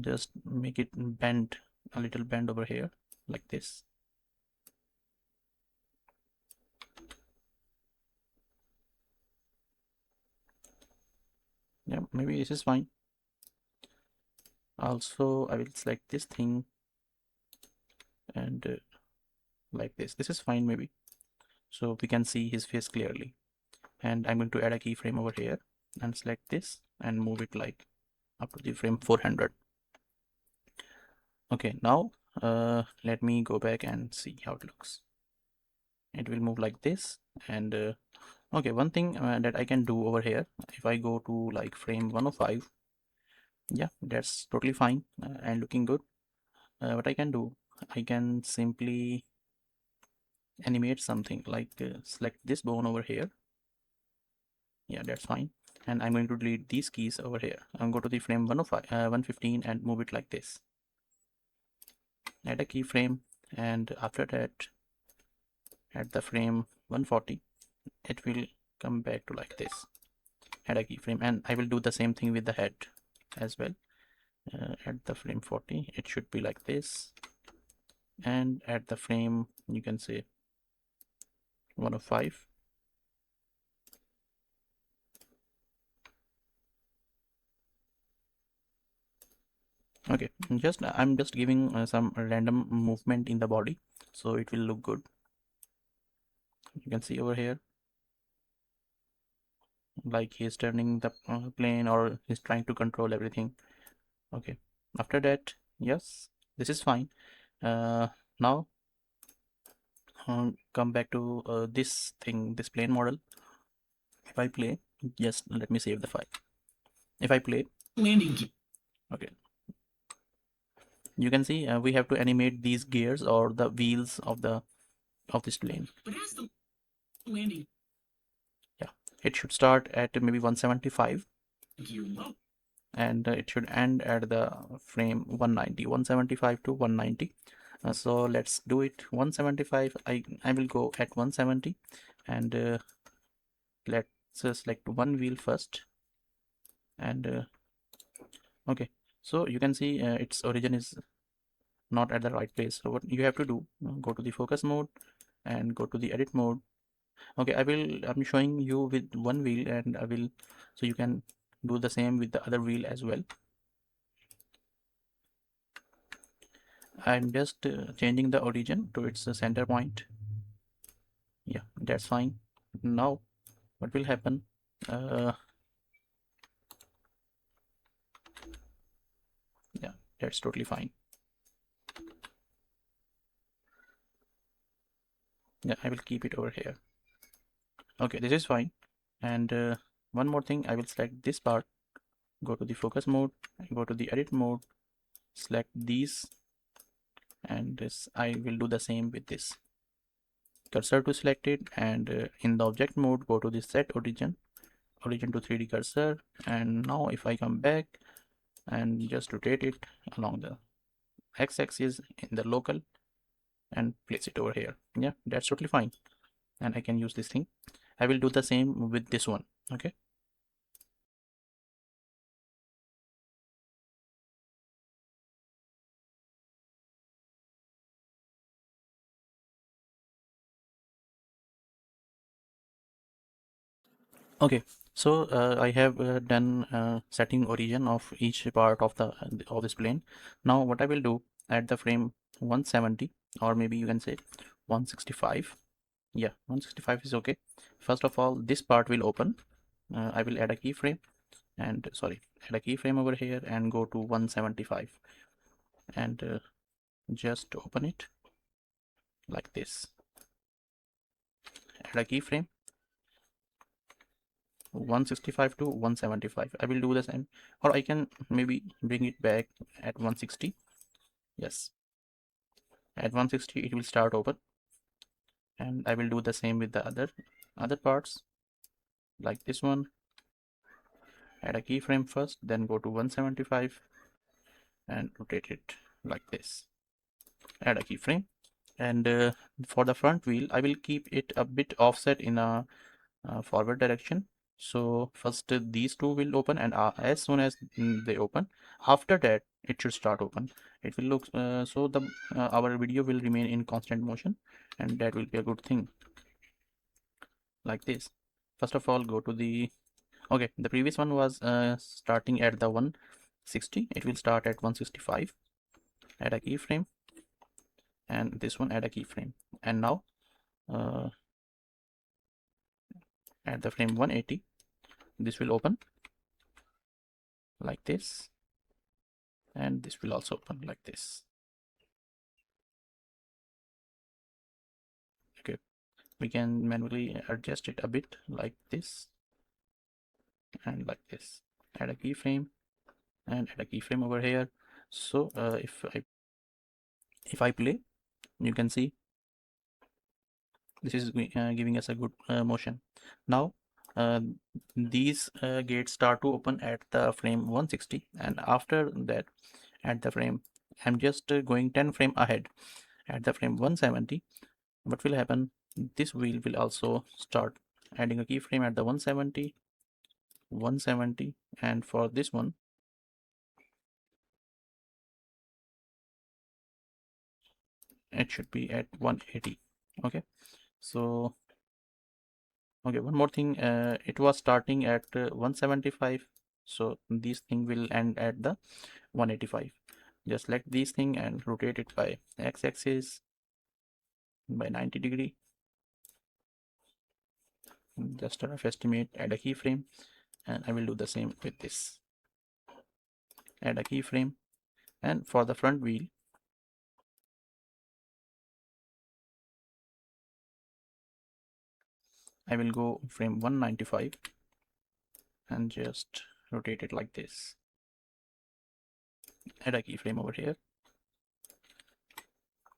just make it bend, a little bend over here like this. Yeah, maybe this is fine. Also I will select this thing and like this is fine maybe, so we can see his face clearly. And I'm going to add a keyframe over here and select this and move it like up to the frame 400. Okay, now let me go back and see how it looks. It will move like this. And okay, one thing that I can do over here, if I go to like frame 105, yeah, that's totally fine and looking good. What I can do, I can simply animate something like select this bone over here. Yeah, that's fine. And I'm going to delete these keys over here. I'm go to the frame 105, 115 and move it like this. Add a keyframe, and after that at the frame 140 it will come back to like this. Add a keyframe, and I will do the same thing with the head as well. At the frame 40 it should be like this, and at the frame you can say 105. Okay, I'm just giving some random movement in the body so it will look good. You can see over here like he's turning the plane, or he's trying to control everything. Okay, after that, yes, this is fine. Now come back to this thing, this plane model. If I play, just let me save the file. If I play, Landing gear. okay, you can see we have to animate these gears or the wheels of this plane. But as the landing Yeah, it should start at maybe 175 gear low, and it should end at the frame 190, 175 to 190. So let's do it 175. I will go at 170, and let's select one wheel first. And okay, so you can see its origin is not at the right place. So what you have to do, go to the focus mode and go to the edit mode. Okay, I'm showing you with one wheel, and I will, so you can do the same with the other wheel as well. I'm just changing the origin to its center point. Yeah, that's fine. Now what will happen, yeah, that's totally fine. Yeah, I will keep it over here. Okay, this is fine. And one more thing, I will select this part, go to the focus mode, go to the edit mode, select these, and this I will do the same with this. Cursor to select it, and in the object mode, go to the set origin to 3D cursor, and now if I come back and just rotate it along the x-axis in the local and place it over here. Yeah, that's totally fine, and I can use this thing. I will do the same with this one. Okay, okay, so I have done setting origin of each part of this plane. Now what I will do at the frame 170, or maybe you can say 165. Yeah, 165 is okay. First of all, this part will open. I will add a keyframe, and sorry, add a keyframe over here and go to 175, and just open it like this. Add a keyframe, 165 to 175. I will do the same, or I can maybe bring it back at 160. Yes, at 160 it will start open, and I will do the same with the other parts, like this one. Add a keyframe first, then go to 175 and rotate it like this. Add a keyframe, and for the front wheel I will keep it a bit offset in a forward direction. So first these two will open, and as soon as they open, after that it should start open. It will look so the our video will remain in constant motion, and that will be a good thing, like this. First of all, go to the okay, the previous one was starting at the 160. It will start at 165. Add a keyframe, and this one add a keyframe, and now uh, at the frame 180, this will open like this, and this will also open like this. Okay, we can manually adjust it a bit like this and like this. Add a keyframe and add a keyframe over here. So if I play, you can see this is giving us a good motion. Now uh, these gates start to open at the frame 160, and after that at the frame, I'm just going 10 frame ahead at the frame 170. What will happen, this wheel will also start adding a keyframe at the 170, 170, and for this one it should be at 180. Okay, so okay, one more thing, it was starting at 175, so this thing will end at the 185. Just select this thing and rotate it by x-axis by 90 degree. Just a rough estimate, add a keyframe, and I will do the same with this. Add a keyframe, and for the front wheel I will go frame 195 and just rotate it like this. Add a keyframe over here.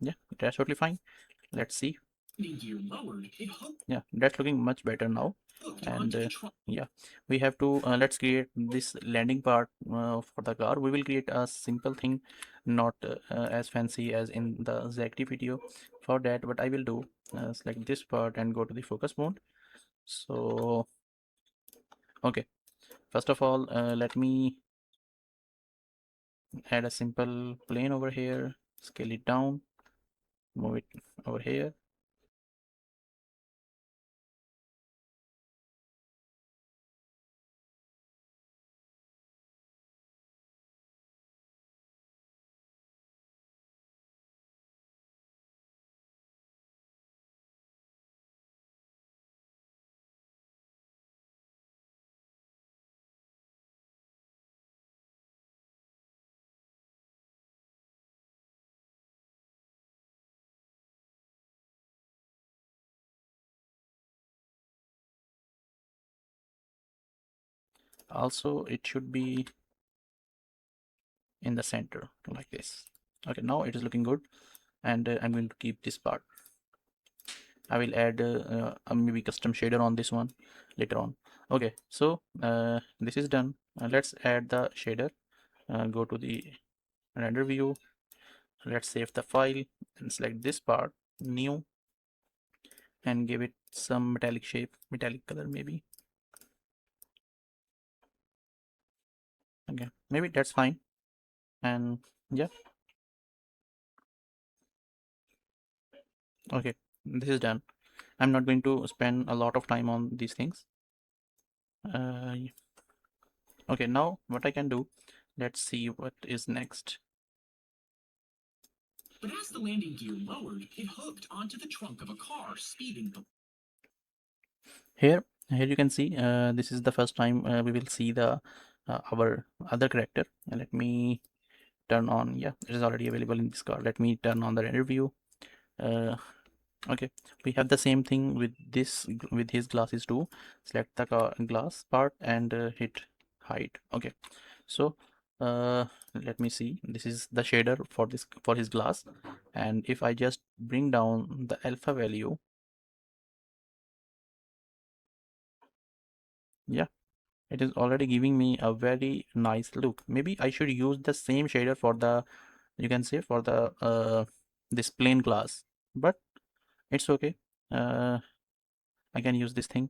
Yeah, that's totally fine. Let's see. Yeah, that's looking much better now. And yeah, we have to let's create this landing part for the car. We will create a simple thing, not as fancy as in the Zack D video. For that, what I will do, select this part and go to the focus mode. So okay, first of all, let me add a simple plane over here, scale it down, move it over here. Also, it should be in the center like this. Okay, now it is looking good, and I'm going to keep this part. I will add a maybe custom shader on this one later on. Okay, so this is done. Let's add the shader. Go to the render view. Let's save the file and select this part, new, and give it some metallic shape, metallic color maybe. Okay, maybe that's fine. And yeah, okay, this is done. I'm not going to spend a lot of time on these things. Okay, now what I can do, let's see what is next. But as the landing gear lowered, it hooked onto the trunk of a car speeding. Here you can see this is the first time we will see the our other character. Let me turn on, yeah, it is already available in this car. Let me turn on the render view. uh, Okay, we have the same thing with this, with his glasses too. Select the glass part and hit hide. Okay, so let me see, this is the shader for this, for his glass. And if I just bring down the alpha value, yeah, it is already giving me a very nice look. Maybe I should use the same shader for the, you can say, for the this plain glass, but it's okay. uh, I can use this thing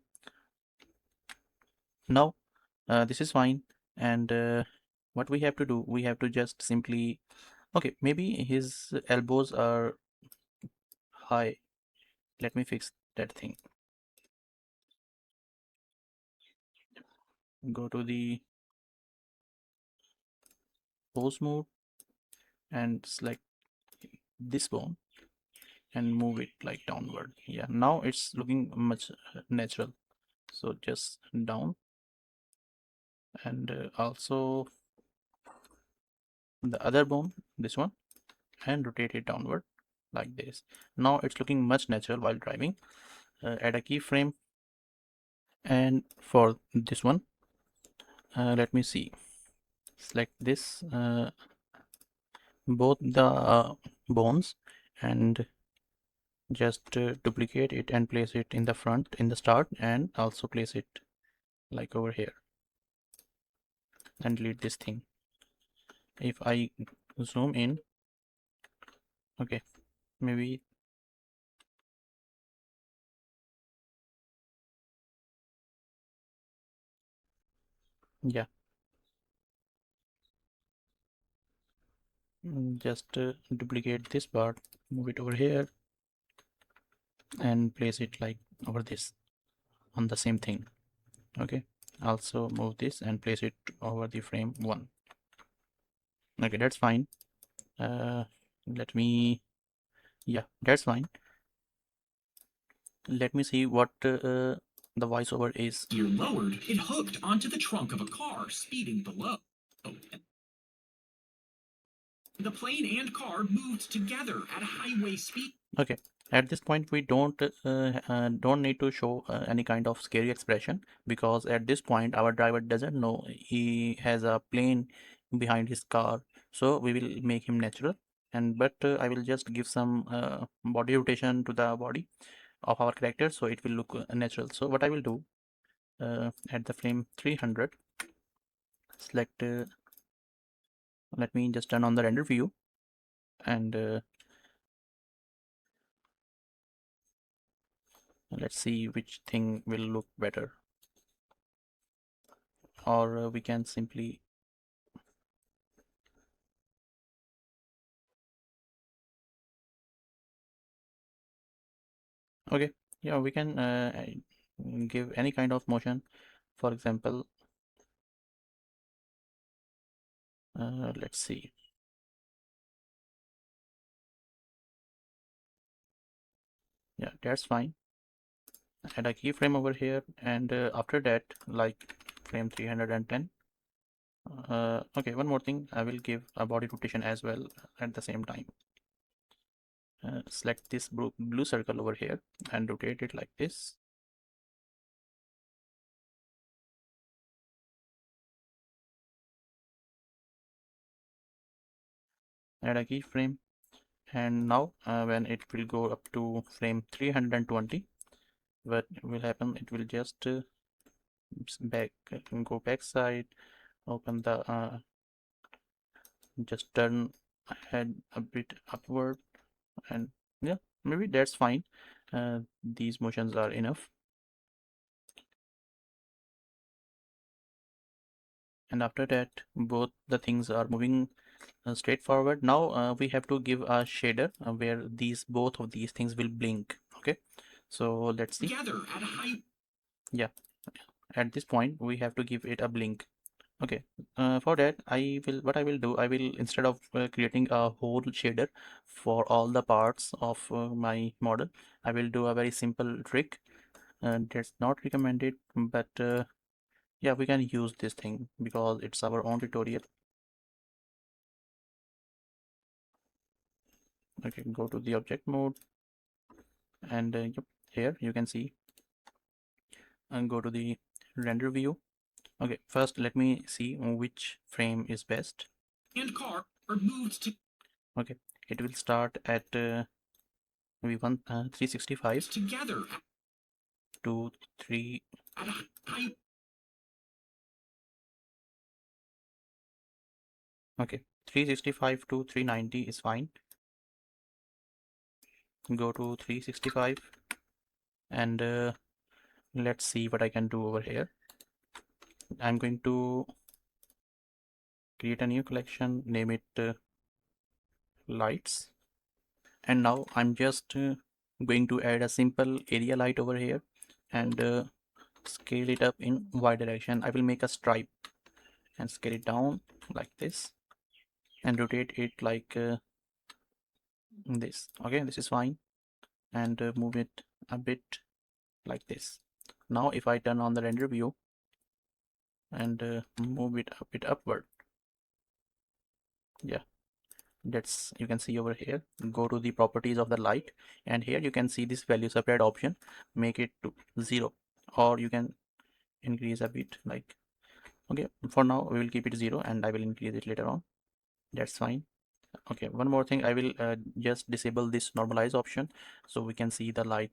now. This is fine. And what we have to do, we have to just simply, okay, maybe his elbows are high. Let me fix that thing. Go to the pose mode and select this bone and move it like downward. Yeah, now it's looking much natural. So just down, and also the other bone, this one, and rotate it downward like this. Now it's looking much natural while driving. Add a keyframe, and for this one, let me see, select this, both the bones, and just duplicate it and place it in the front in the start, and also place it like over here, and delete this thing. If I zoom in, okay, maybe, yeah, just duplicate this part, move it over here, and place it like over this on the same thing. Okay, also move this and place it over the frame 1. Okay, that's fine. Let me, yeah, that's fine. Let me see what the voiceover is. Gear lowered, it hooked onto the trunk of a car speeding below. The plane and car moved together at highway speed. Okay, at this point we don't need to show any kind of scary expression, because at this point our driver doesn't know he has a plane behind his car. So we will make him natural, and but I will just give some body rotation to the body of our character, so it will look natural. So what I will do, at the frame 300, select, let me just turn on the render view, and let's see which thing will look better. Or we can simply, okay, yeah, we can give any kind of motion. For example, let's see, yeah, that's fine. Add a keyframe over here, and after that, like frame 310. Okay, one more thing, I will give a body rotation as well at the same time. Select this blue circle over here and rotate it like this. Add a keyframe, and now when it will go up to frame 320, what will happen, it will just back, go back side, open the just turn head a bit upward, and yeah, maybe that's fine. These motions are enough. And after that, both the things are moving straightforward. Now we have to give a shader where these, both of these things will blink. Okay, so let's see. Together at high. Yeah, at this point we have to give it a blink. Okay, for that what I will do, I will, instead of creating a whole shader for all the parts of my model, I will do a very simple trick. That's not recommended, but yeah, we can use this thing because it's our own tutorial. Okay, go to the object mode, And yep, here you can see, and go to the render view. Okay, first let me see which frame is best. And car are moved Okay, it will start at maybe 365 together to 3. at a high. Okay, 365 to 390 is fine. Go to 365 and let's see what I can do over here. I'm going to create a new collection, name it lights, and now I'm just going to add a simple area light over here and scale it up in y direction. I will make a stripe and scale it down like this and rotate it like this. Okay, this is fine, and move it a bit like this. Now if I turn on the render view and move it a bit upward, yeah, that's, you can see over here. Go to the properties of the light, and here you can see this value separate option, make it to 0, or you can increase a bit, like, okay, for now we will keep it 0 and I will increase it later on. That's fine. Okay, one more thing, I will just disable this normalize option so we can see the light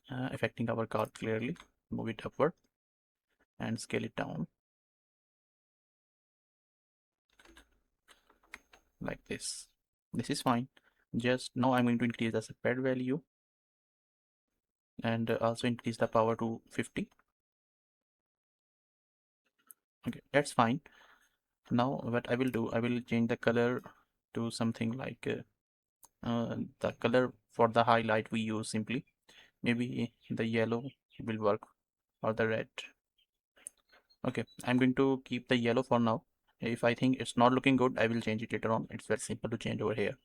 affecting our car clearly. Move it upward and scale it down like this. This is fine. Just now I'm going to increase the spread value and also increase the power to 50. Okay, that's fine. Now what I will do, I will change the color to something like the color for the highlight we use simply. Maybe the yellow will work, or the red. Okay, I'm going to keep the yellow for now. If I think it's not looking good, I will change it later on. It's very simple to change over here.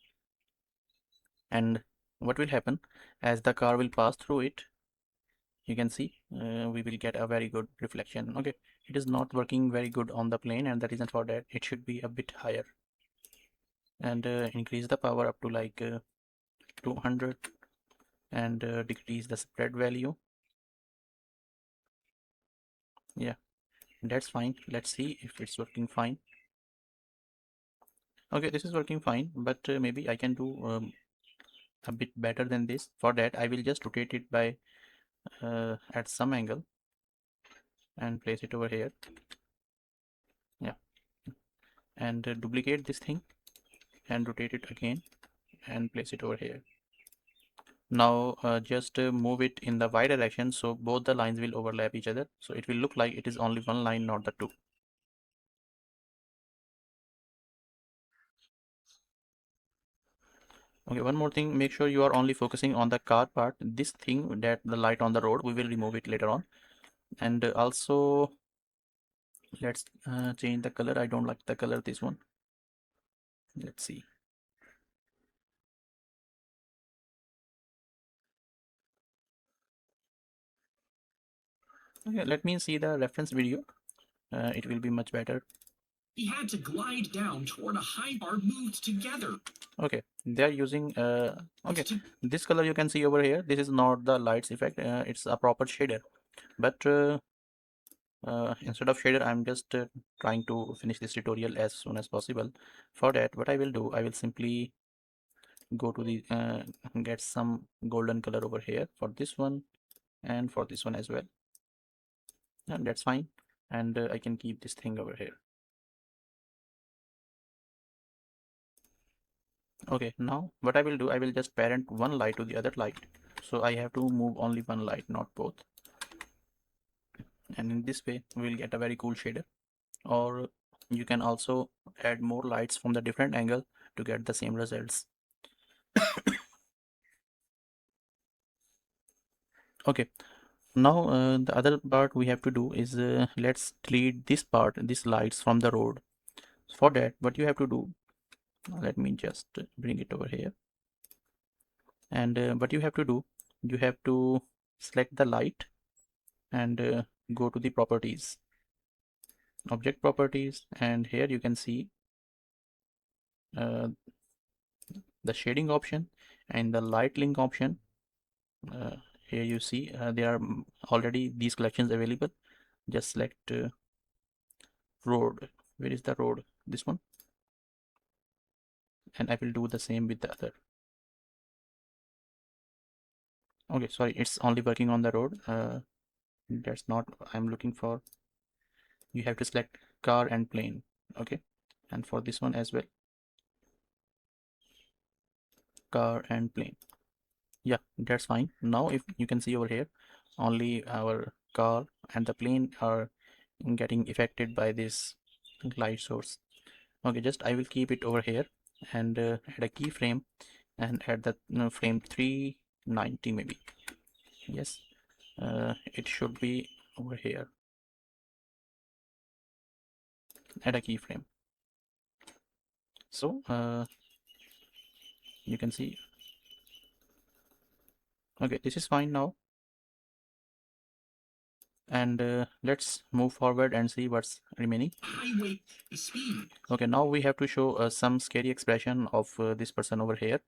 And what will happen, as the car will pass through it, you can see we will get a very good reflection. Okay, it is not working very good on the plane, and the reason for that, it should be a bit higher. And increase the power up to like 200 and decrease the spread value. Yeah, that's fine. Let's see if it's working fine. Okay, this is working fine, but maybe I can do a bit better than this. For that, I will just rotate it by at some angle and place it over here. Yeah, and duplicate this thing and rotate it again and place it over here. Now just move it in the y direction so both the lines will overlap each other, so it will look like it is only one line, not the two. Okay, one more thing, make sure you are only focusing on the car part. This thing, that the light on the road, we will remove it later on. And also let's change the color. I don't like the color, this one. Let's see. Okay, let me see the reference video. It will be much better. He had to glide down toward a high bar moved together. Okay, they are using okay, this color you can see over here. This is not the lights effect, it's a proper shader, but instead of shader, I'm just trying to finish this tutorial as soon as possible. For that, what I will do, I will simply go to the get some golden color over here for this one and for this one as well, and that's fine. And I can keep this thing over here. Okay, now what I will do, I will just parent one light to the other light, so I have to move only one light, not both. And in this way we will get a very cool shader. Or you can also add more lights from the different angle to get the same results. Okay, now the other part we have to do is let's delete this part, these lights from the road. For that, what you have to do, let me just bring it over here. And what you have to do, you have to select the light and go to the properties, object properties, and here you can see uh, the shading option and the light link option. Here you see there are already these collections available. Just select road. Where is the road? This one. And I will do the same with the other. Okay, sorry, it's only working on the road. That's not I'm looking for. You have to select car and plane. Okay, and for this one as well, car and plane. Yeah, that's fine. Now if you can see over here, only our car and the plane are getting affected by this light source. Okay, just I will keep it over here and add a keyframe and add the frame 390 maybe. Yes, it should be over here. Add a keyframe. So you can see. Okay, this is fine now. And let's move forward and see what's remaining. Highway speed. Okay, now we have to show some scary expression of this person over here.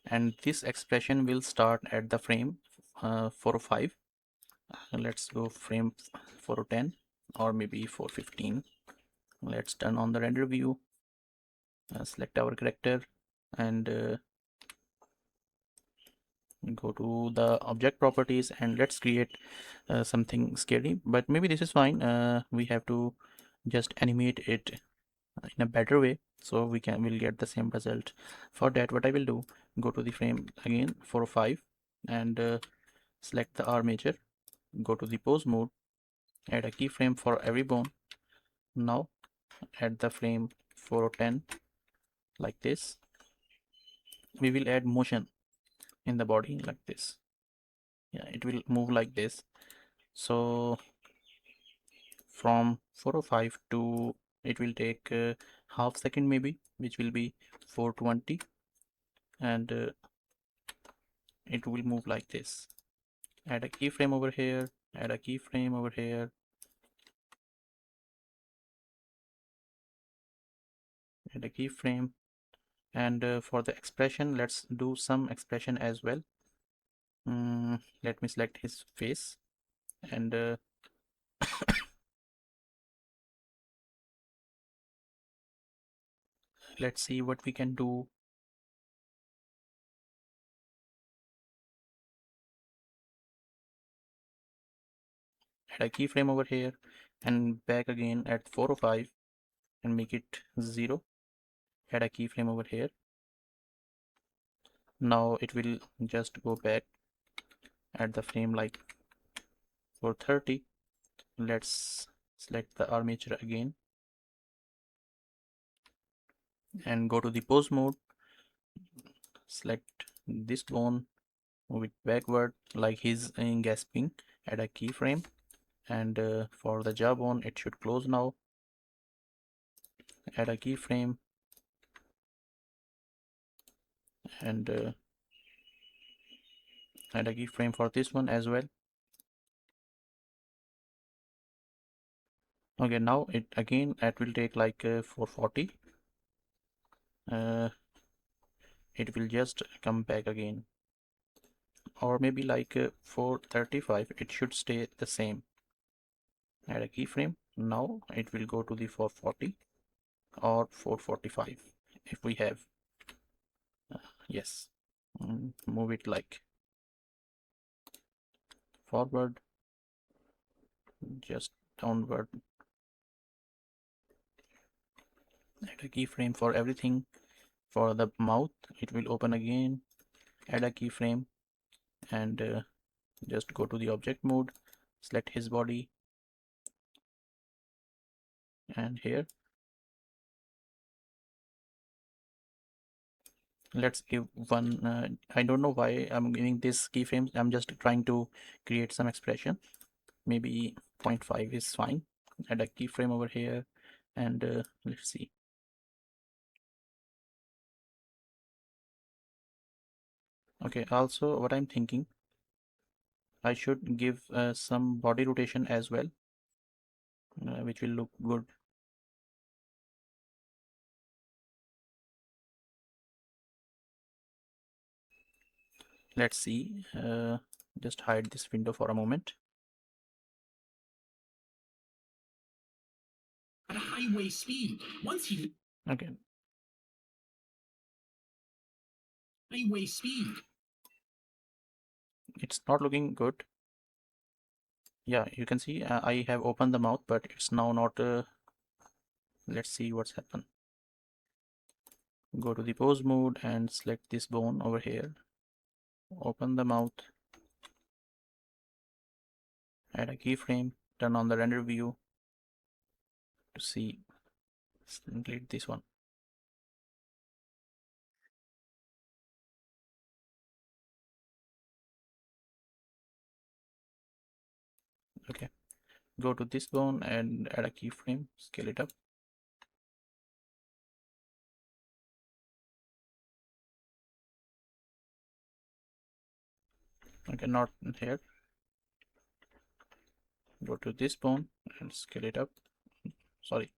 And this expression will start at the frame 405. Let's go frame 410 or maybe 415. Let's turn on the render view, select our character and go to the object properties and let's create something scary, but maybe this is fine. We have to just animate it in a better way so we'll get the same result. For that, what I will do, go to the frame again 405 and select the armature, go to the pose mode, add a keyframe for every bone. Now add the frame 410 like this. We will add motion in the body like this. Yeah, it will move like this. So from 405 to it will take half second maybe, which will be 420, and it will move like this. Add a keyframe over here, add a keyframe over here, add a keyframe, and for the expression let's do some expression as well. Let me select his face and let's see what we can do. Add a keyframe over here and back again at 405 and make it 0. Add a keyframe over here. Now it will just go back at the frame like 430. Let's select the armature again and go to the pose mode. Select this bone, move it backward like he's gasping. Add a keyframe and for the jaw bone it should close now. Add a keyframe and add a keyframe for this one as well. Okay, now it will take like 440. It will just come back again, or maybe like 435. It should stay the same. Add a keyframe. Now it will go to the 440 or 445 if we have. Yes. Move it like forward, just downward. Add a keyframe for everything. For the mouth, it will open again. Add a keyframe and just go to the object mode, select his body and here let's give one I don't know why I'm giving this keyframe. I'm just trying to create some expression. Maybe 0.5 is fine. Add a keyframe over here and let's see. Okay, also what I'm thinking, I should give some body rotation as well, which will look good. let's see. Just hide this window for a moment. At a highway speed. Once he Okay, highway speed. it's not looking good. Yeah, you can see I have opened the mouth, but it's now not. Let's see what's happened. Go to the pose mode and select this bone over here. Open the mouth, add a keyframe, turn on the render view to see. Delete this one. Okay, go to this bone and add a keyframe, scale it up. Okay, not here. Go to this bone and scale it up. Sorry.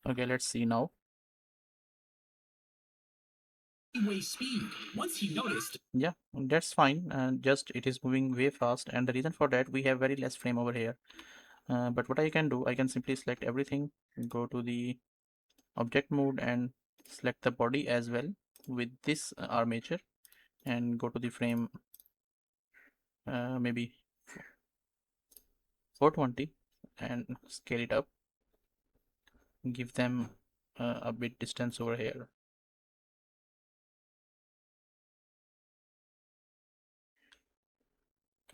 Okay, let's see now. Highway speed. Once he noticed. Yeah, that's fine. Just it is moving way fast, and the reason for that, we have very less frame over here. But what I can do, I can simply select everything, go to the object mode and select the body as well with this armature, and go to the frame maybe 420 and scale it up. Give them a bit distance over here.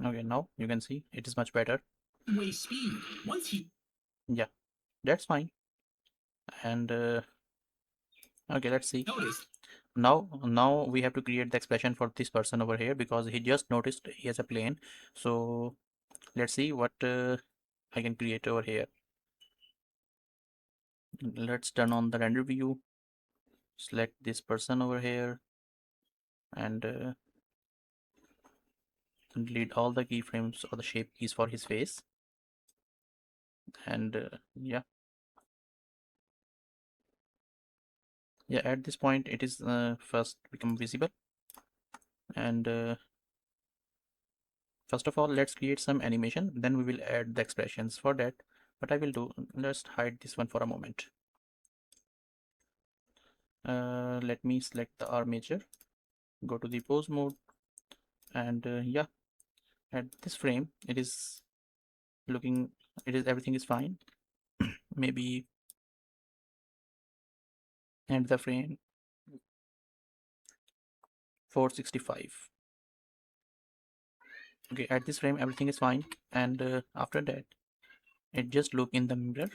Okay, now you can see it is much better. Highway speed. Once he Yeah, that's fine. And okay, let's see. noticed. Now we have to create the expression for this person over here because he just noticed he has a plane. So let's see what I can create over here. Let's turn on the render view, select this person over here, and delete all the keyframes or the shape keys for his face. And yeah, at this point it is first become visible. And first of all, let's create some animation, then we will add the expressions for that. What I will do, let's hide this one for a moment. Let me select the armature, go to the pose mode, and yeah, at this frame it is looking, everything is fine. Maybe end the frame 465. Okay, at this frame everything is fine, and after that it just look in the mirror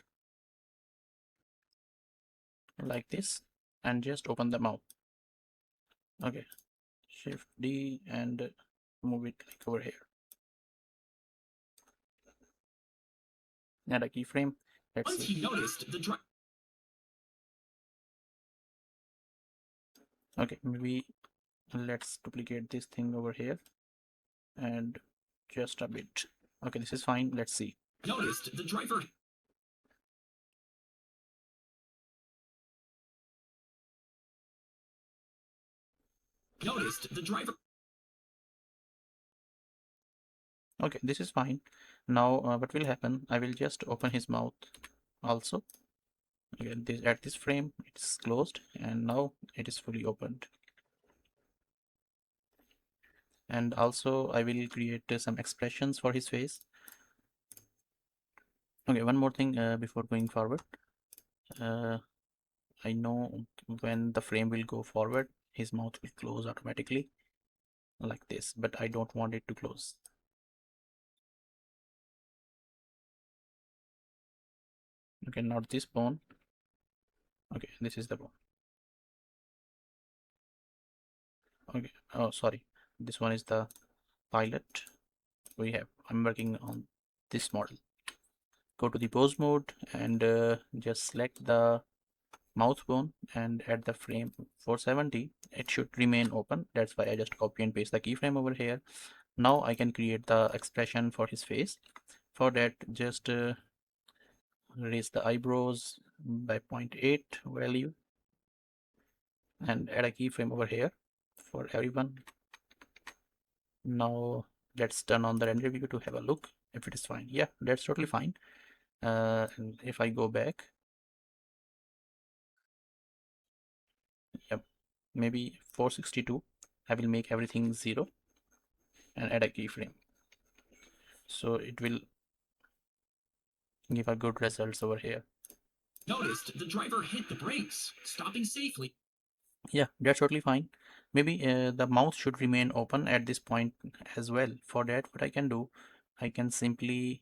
like this and just open the mouth. Okay, shift D and move it like over here. Add a keyframe. Let's Once see. he noticed the driver. Okay, maybe let's duplicate this thing over here and just a bit. Okay, this is fine. Let's see. Noticed the driver. Noticed the driver. Okay, this is fine. Now what will happen, I will just open his mouth also. Again, at this frame it's closed and now it is fully opened. And also I will create some expressions for his face. Okay, one more thing before going forward. I know when the frame will go forward, his mouth will close automatically like this, but I don't want it to close. Okay, not this bone. Okay, this is the bone. Okay, oh sorry, this one is the pilot. I'm working on this model. Go to the pose mode and just select the mouth bone and at the frame 470 it should remain open. That's why I just copy and paste the keyframe over here. Now I can create the expression for his face. For that, just raise the eyebrows, by 0.8 value and add a keyframe over here for everyone. Now let's turn on the render view to have a look if it is fine. Yeah, that's totally fine. And if I go back, yep, maybe 462, I will make everything 0 and add a keyframe. So it will give a good results over here. Noticed the driver hit the brakes, stopping safely. Yeah, that's totally fine. Maybe the mouth should remain open at this point as well. For that, what I can do, I can simply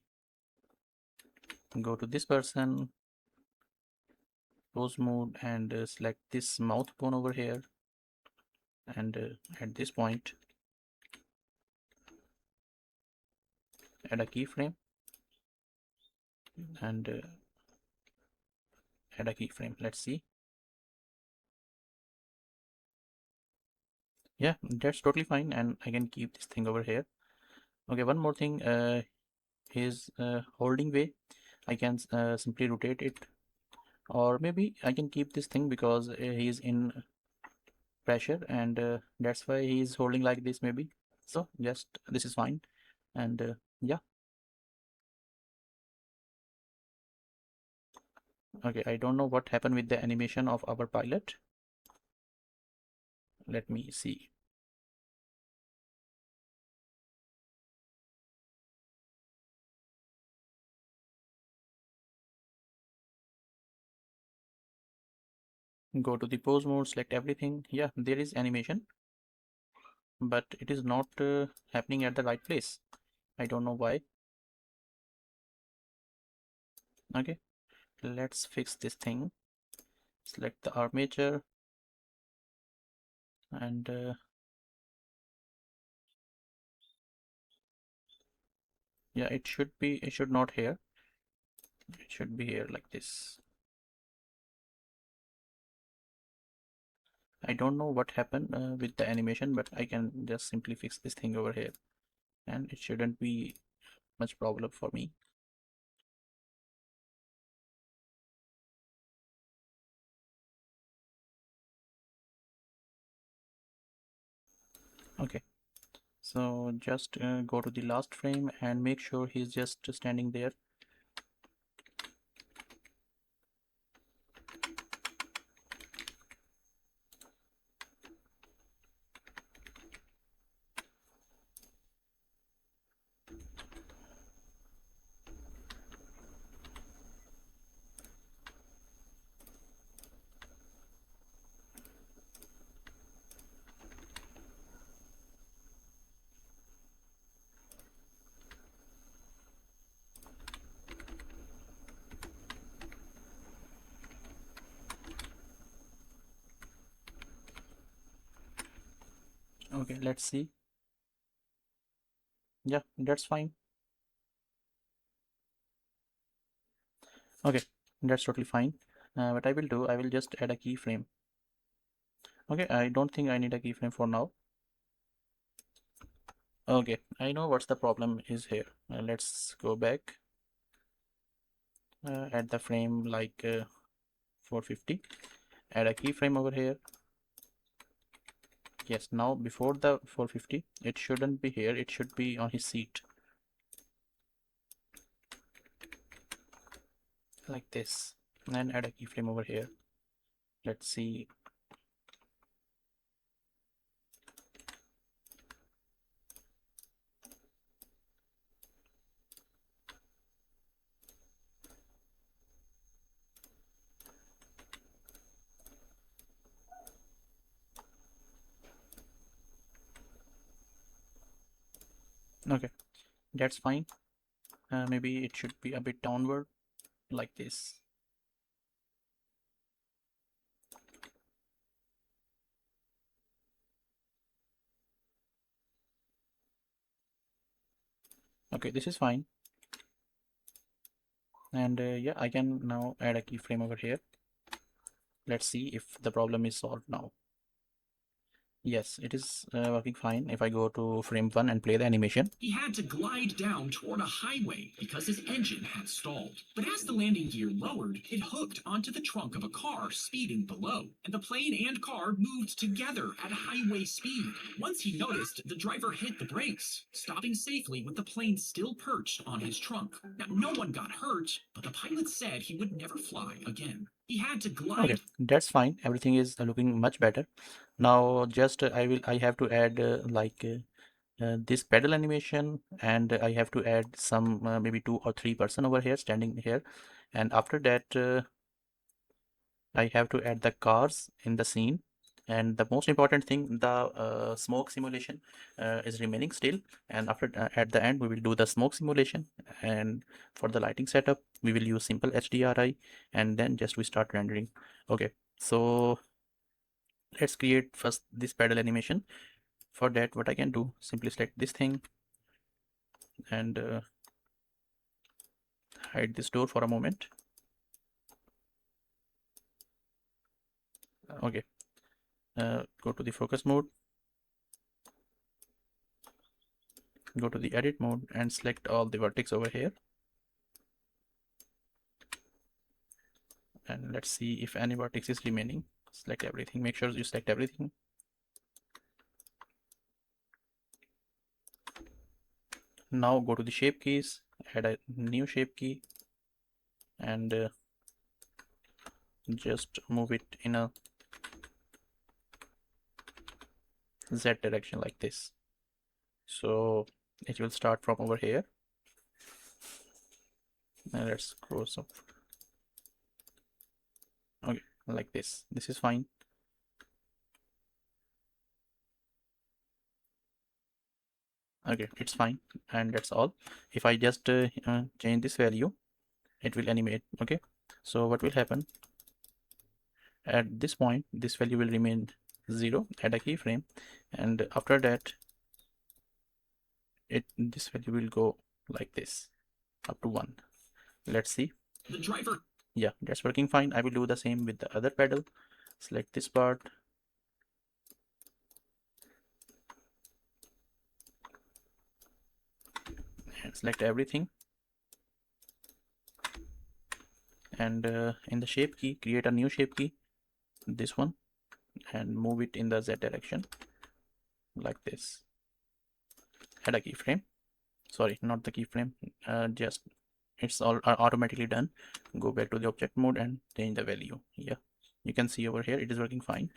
go to this person, pose mode, and select this mouth bone over here. And at this point, add a keyframe and add a keyframe. Let's see. Yeah, that's totally fine, and I can keep this thing over here. Okay, one more thing, his holding way, I can simply rotate it, or maybe I can keep this thing because he is in pressure, and that's why he is holding like this maybe. So just this is fine, and yeah. Okay, I don't know what happened with the animation of our pilot. Let me see. Go to the pose mode, select everything. Yeah, there is animation, but it is not happening at the right place. I don't know why. Okay, let's fix this thing. Select the armature and yeah, it should not here. It should be here like this. I don't know what happened with the animation, but I can just simply fix this thing over here, and it shouldn't be much problem for me. Okay, so just go to the last frame and make sure he's just standing there. Okay, let's see. Yeah, that's fine. Okay, that's totally fine. What I will do, I will just add a keyframe. Okay, I don't think I need a keyframe for now. Okay, I know what's the problem is here. Let's go back. Add the frame like 450. Add a keyframe over here. Yes, now before the 450, it shouldn't be here. It should be on his seat. Like this. And add a keyframe over here. Let's see. Okay, that's fine. Maybe it should be a bit downward like this. Okay, this is fine. And yeah, I can now add a keyframe over here. Let's see if the problem is solved now. Yes, it is working fine. If I go to frame 1 and play the animation. He had to glide down toward a highway because his engine had stalled. But as the landing gear lowered, it hooked onto the trunk of a car speeding below, and the plane and car moved together at highway speed. Once he noticed, the driver hit the brakes, stopping safely with the plane still perched on his trunk. Now, no one got hurt, but the pilot said he would never fly again. He had to glide. Okay, that's fine. Everything is looking much better. Now just I have to add this pedal animation, and I have to add some maybe 2 or 3 person over here standing here, and after that I have to add the cars in the scene. And the most important thing, the smoke simulation is remaining still, and after at the end we will do the smoke simulation. And for the lighting setup we will use simple HDRI, and then just we start rendering. Okay, so let's create first this pedal animation. For that, what I can do, simply select this thing and hide this door for a moment. Okay, go to the focus mode, go to the edit mode and select all the vertex over here, and let's see if any vertex is remaining. Select everything, make sure you select everything. Now go to the shape keys, add a new shape key, and just move it in a Z direction like this. So it will start from over here. And let's close up. Okay, like this. This is fine. Okay, it's fine, and that's all. If I just change this value, it will animate. Okay, so what will happen at this point, this value will remain 0, add a keyframe, and after that this value will go like this up to 1. Let's see. The driver. Yeah, that's working fine. I will do the same with the other pedal. Select this part, and select everything, and in the shape key create a new shape key, this one, and move it in the Z direction like this. Add a keyframe, sorry, not the keyframe, just it's all automatically done. Go back to the object mode and change the value. Yeah, you can see over here it is working fine.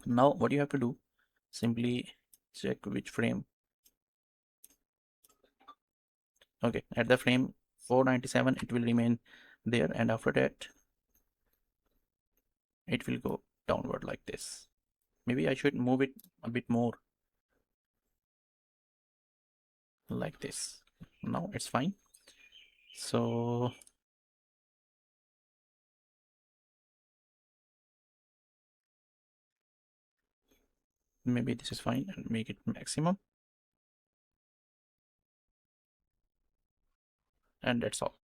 Now what you have to do, simply check which frame. Okay, at the frame 497 it will remain there, and after that it will go downward like this. Maybe I should move it a bit more like this. Now it's fine. So maybe this is fine, and make it maximum, and that's all.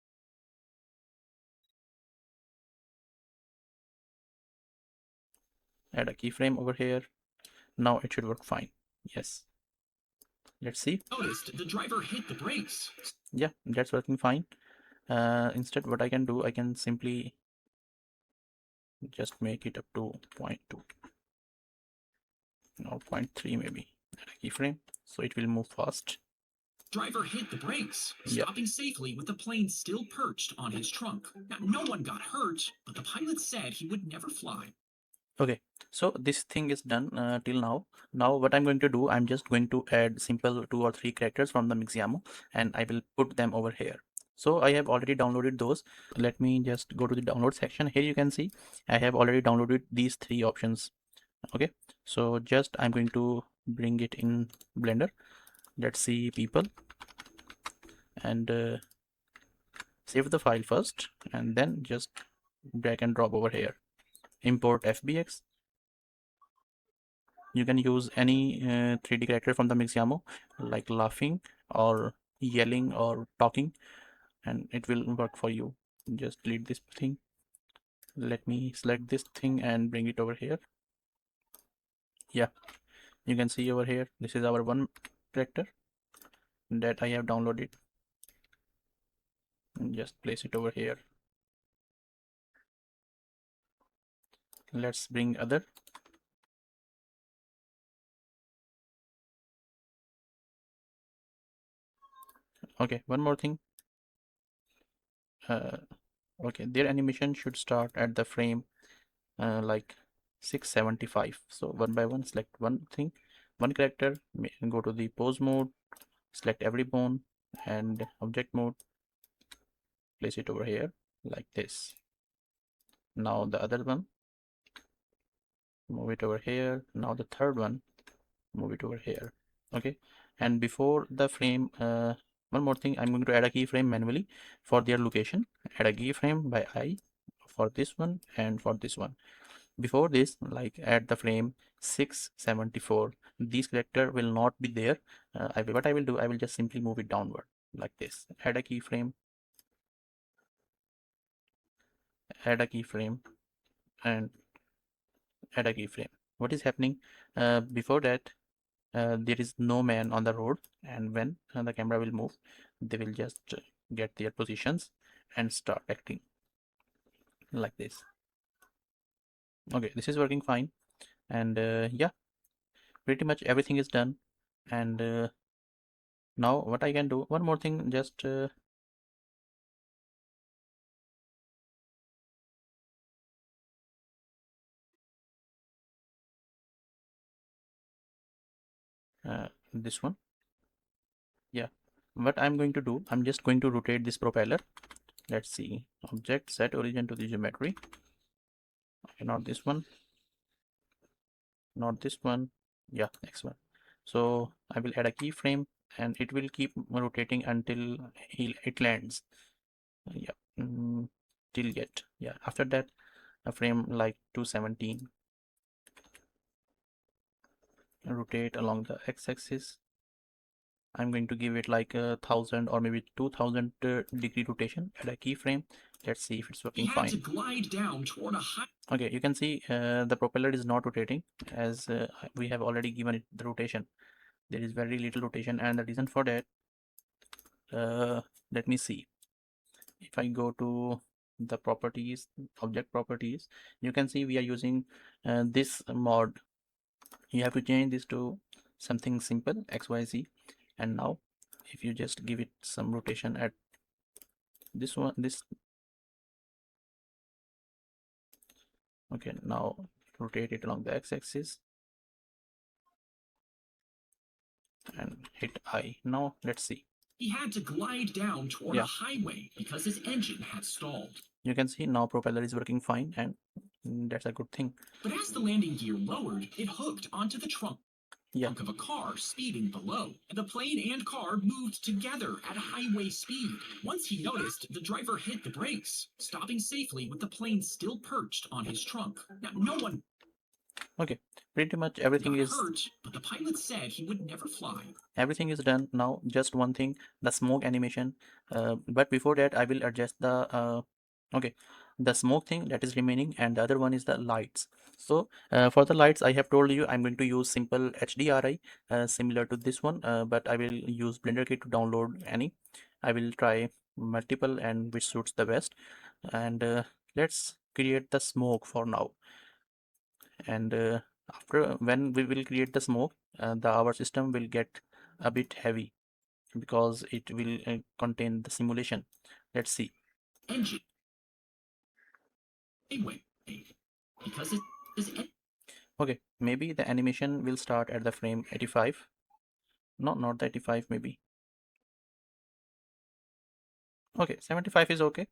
Add a keyframe over here. Now it should work fine. Yes, let's see. Noticed the driver hit the brakes. Yeah, that's working fine. Instead what I can do, I can simply just make it up to 0.2 or 0.3 maybe. Add a keyframe so it will move fast. Driver hit the brakes, Yeah. stopping safely with the plane still perched on his trunk. Now, no one got hurt, but the pilot said he would never fly. Okay, so this thing is done till now. Now what I'm going to do, I'm just going to add simple 2 or 3 characters from the Mixamo, and I will put them over here. So I have already downloaded those. Let me just go to the download section. Here you can see I have already downloaded these 3 options. Okay, so just I'm going to bring it in Blender. Let's see people, and save the file first, and then just drag and drop over here. Import FBX. You can use any 3D character from the Mixamo, like laughing or yelling or talking, and it will work for you. Just delete this thing. Let me select this thing and bring it over here. Yeah, you can see over here, this is our one character that I have downloaded. And just place it over here. Let's bring other. Okay, one more thing. Okay, their animation should start at the frame like 675. So one by one, select one thing, one character, go to the pose mode, select every bone, and object mode, place it over here like this. Now the other one, move it over here. Now the third one, move it over here. Okay, and before the frame, one more thing, I'm going to add a keyframe manually for their location. Add a keyframe by eye for this one and for this one. Before this, like at the frame 674, this character will not be there. What I will do, I will just simply move it downward like this. Add a keyframe, add a keyframe, and add a keyframe. What is happening? Before that, there is no man on the road, and when the camera will move, they will just get their positions and start acting like this. Okay, this is working fine, and yeah, pretty much everything is done. And now what I can do, one more thing, just this one. Yeah, what I'm going to do, I'm just going to rotate this propeller. Let's see, object, set origin to the geometry. Okay, not this one, not this one. Yeah, next one. So I will add a keyframe and it will keep rotating until it lands. Yeah, till yet. Yeah, after that, a frame like 217. Rotate along the x-axis. I'm going to give it like 1,000 or maybe 2,000 degree rotation. Add a keyframe. Let's see if it's working fine. To glide down toward a high. Okay, you can see the propeller is not rotating as we have already given it the rotation. There is very little rotation, and the reason for that, let me see. If I go to the properties, object properties, you can see we are using this mod. You have to change this to something simple, XYZ. And now if you just give it some rotation at this one, this, okay, now rotate it along the x-axis and hit I. Now let's see. He had to glide down toward a highway because his engine had stalled. You can see now propeller is working fine, and that's a good thing. But as the landing gear lowered, it hooked onto the trunk of a car speeding below, and the plane and car moved together at highway speed. Once he noticed, the driver hit the brakes, stopping safely with the plane still perched on his trunk. Now, no one Okay, pretty much everything is hurt, but the pilot said he would never fly. Everything is done. Now just one thing, the smoke animation, but before that I will adjust the okay, the smoke thing that is remaining, and the other one is the lights. So for the lights, I have told you I'm going to use simple HDRI similar to this one, but I will use Blender Kit to download any. I will try multiple and which suits the best, and let's create the smoke for now. And after, when we will create the smoke, our system will get a bit heavy because it will contain the simulation. Let's see. Engine. Anyway, because it is. Okay, maybe the animation will start at the frame 85. No, not the 85, maybe. Okay, 75 is okay.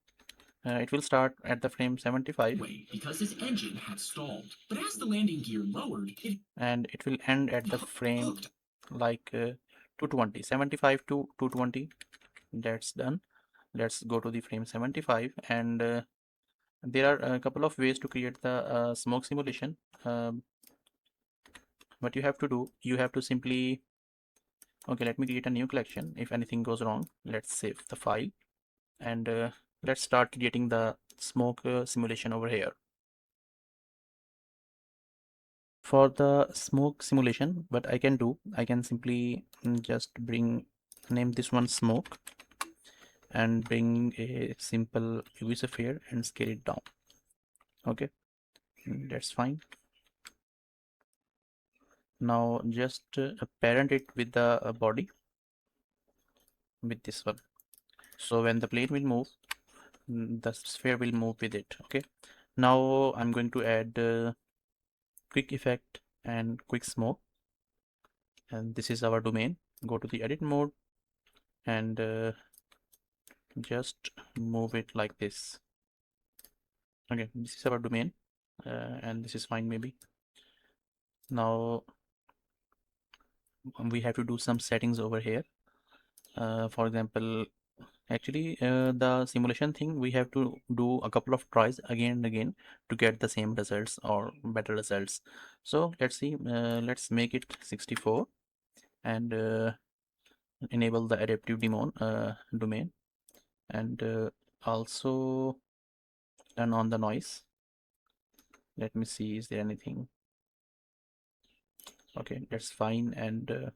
It will start at the frame 75. Because his engine had stalled. But as the landing gear lowered, and it will end at the frame like 220, 75 to 220. That's done. Let's go to the frame 75, and there are a couple of ways to create the smoke simulation. What you have to do, you have to simply, okay, let me create a new collection. If anything goes wrong, let's save the file, and let's start creating the smoke simulation over here. For the smoke simulation, what I can do, I can simply just name this one smoke and bring a simple UV sphere and scale it down. Okay, that's fine. Now just parent it with the body with this one. So when the plane will move, the sphere will move with it. Okay, now I'm going to add quick effect and quick smoke, and this is our domain. Go to the edit mode and just move it like this. Okay, this is our domain, and this is fine. Maybe now we have to do some settings over here. For example, actually the simulation thing, we have to do a couple of tries again and again to get the same results or better results. So let's see, let's make it 64 and enable the adaptive domain, and also turn on the noise. Let me see, is there anything? Okay, that's fine. And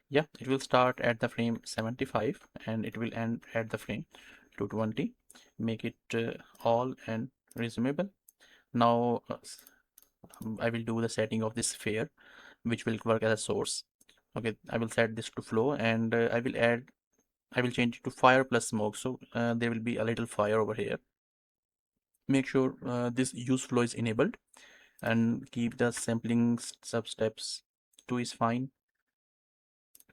yeah, it will start at the frame 75 and it will end at the frame 220. Make it all and resumable. Now I will do the setting of this sphere, which will work as a source. Okay, I will set this to flow, and I will change it to fire plus smoke, so there will be a little fire over here. Make sure this use flow is enabled, and keep the sampling sub steps 2 is fine.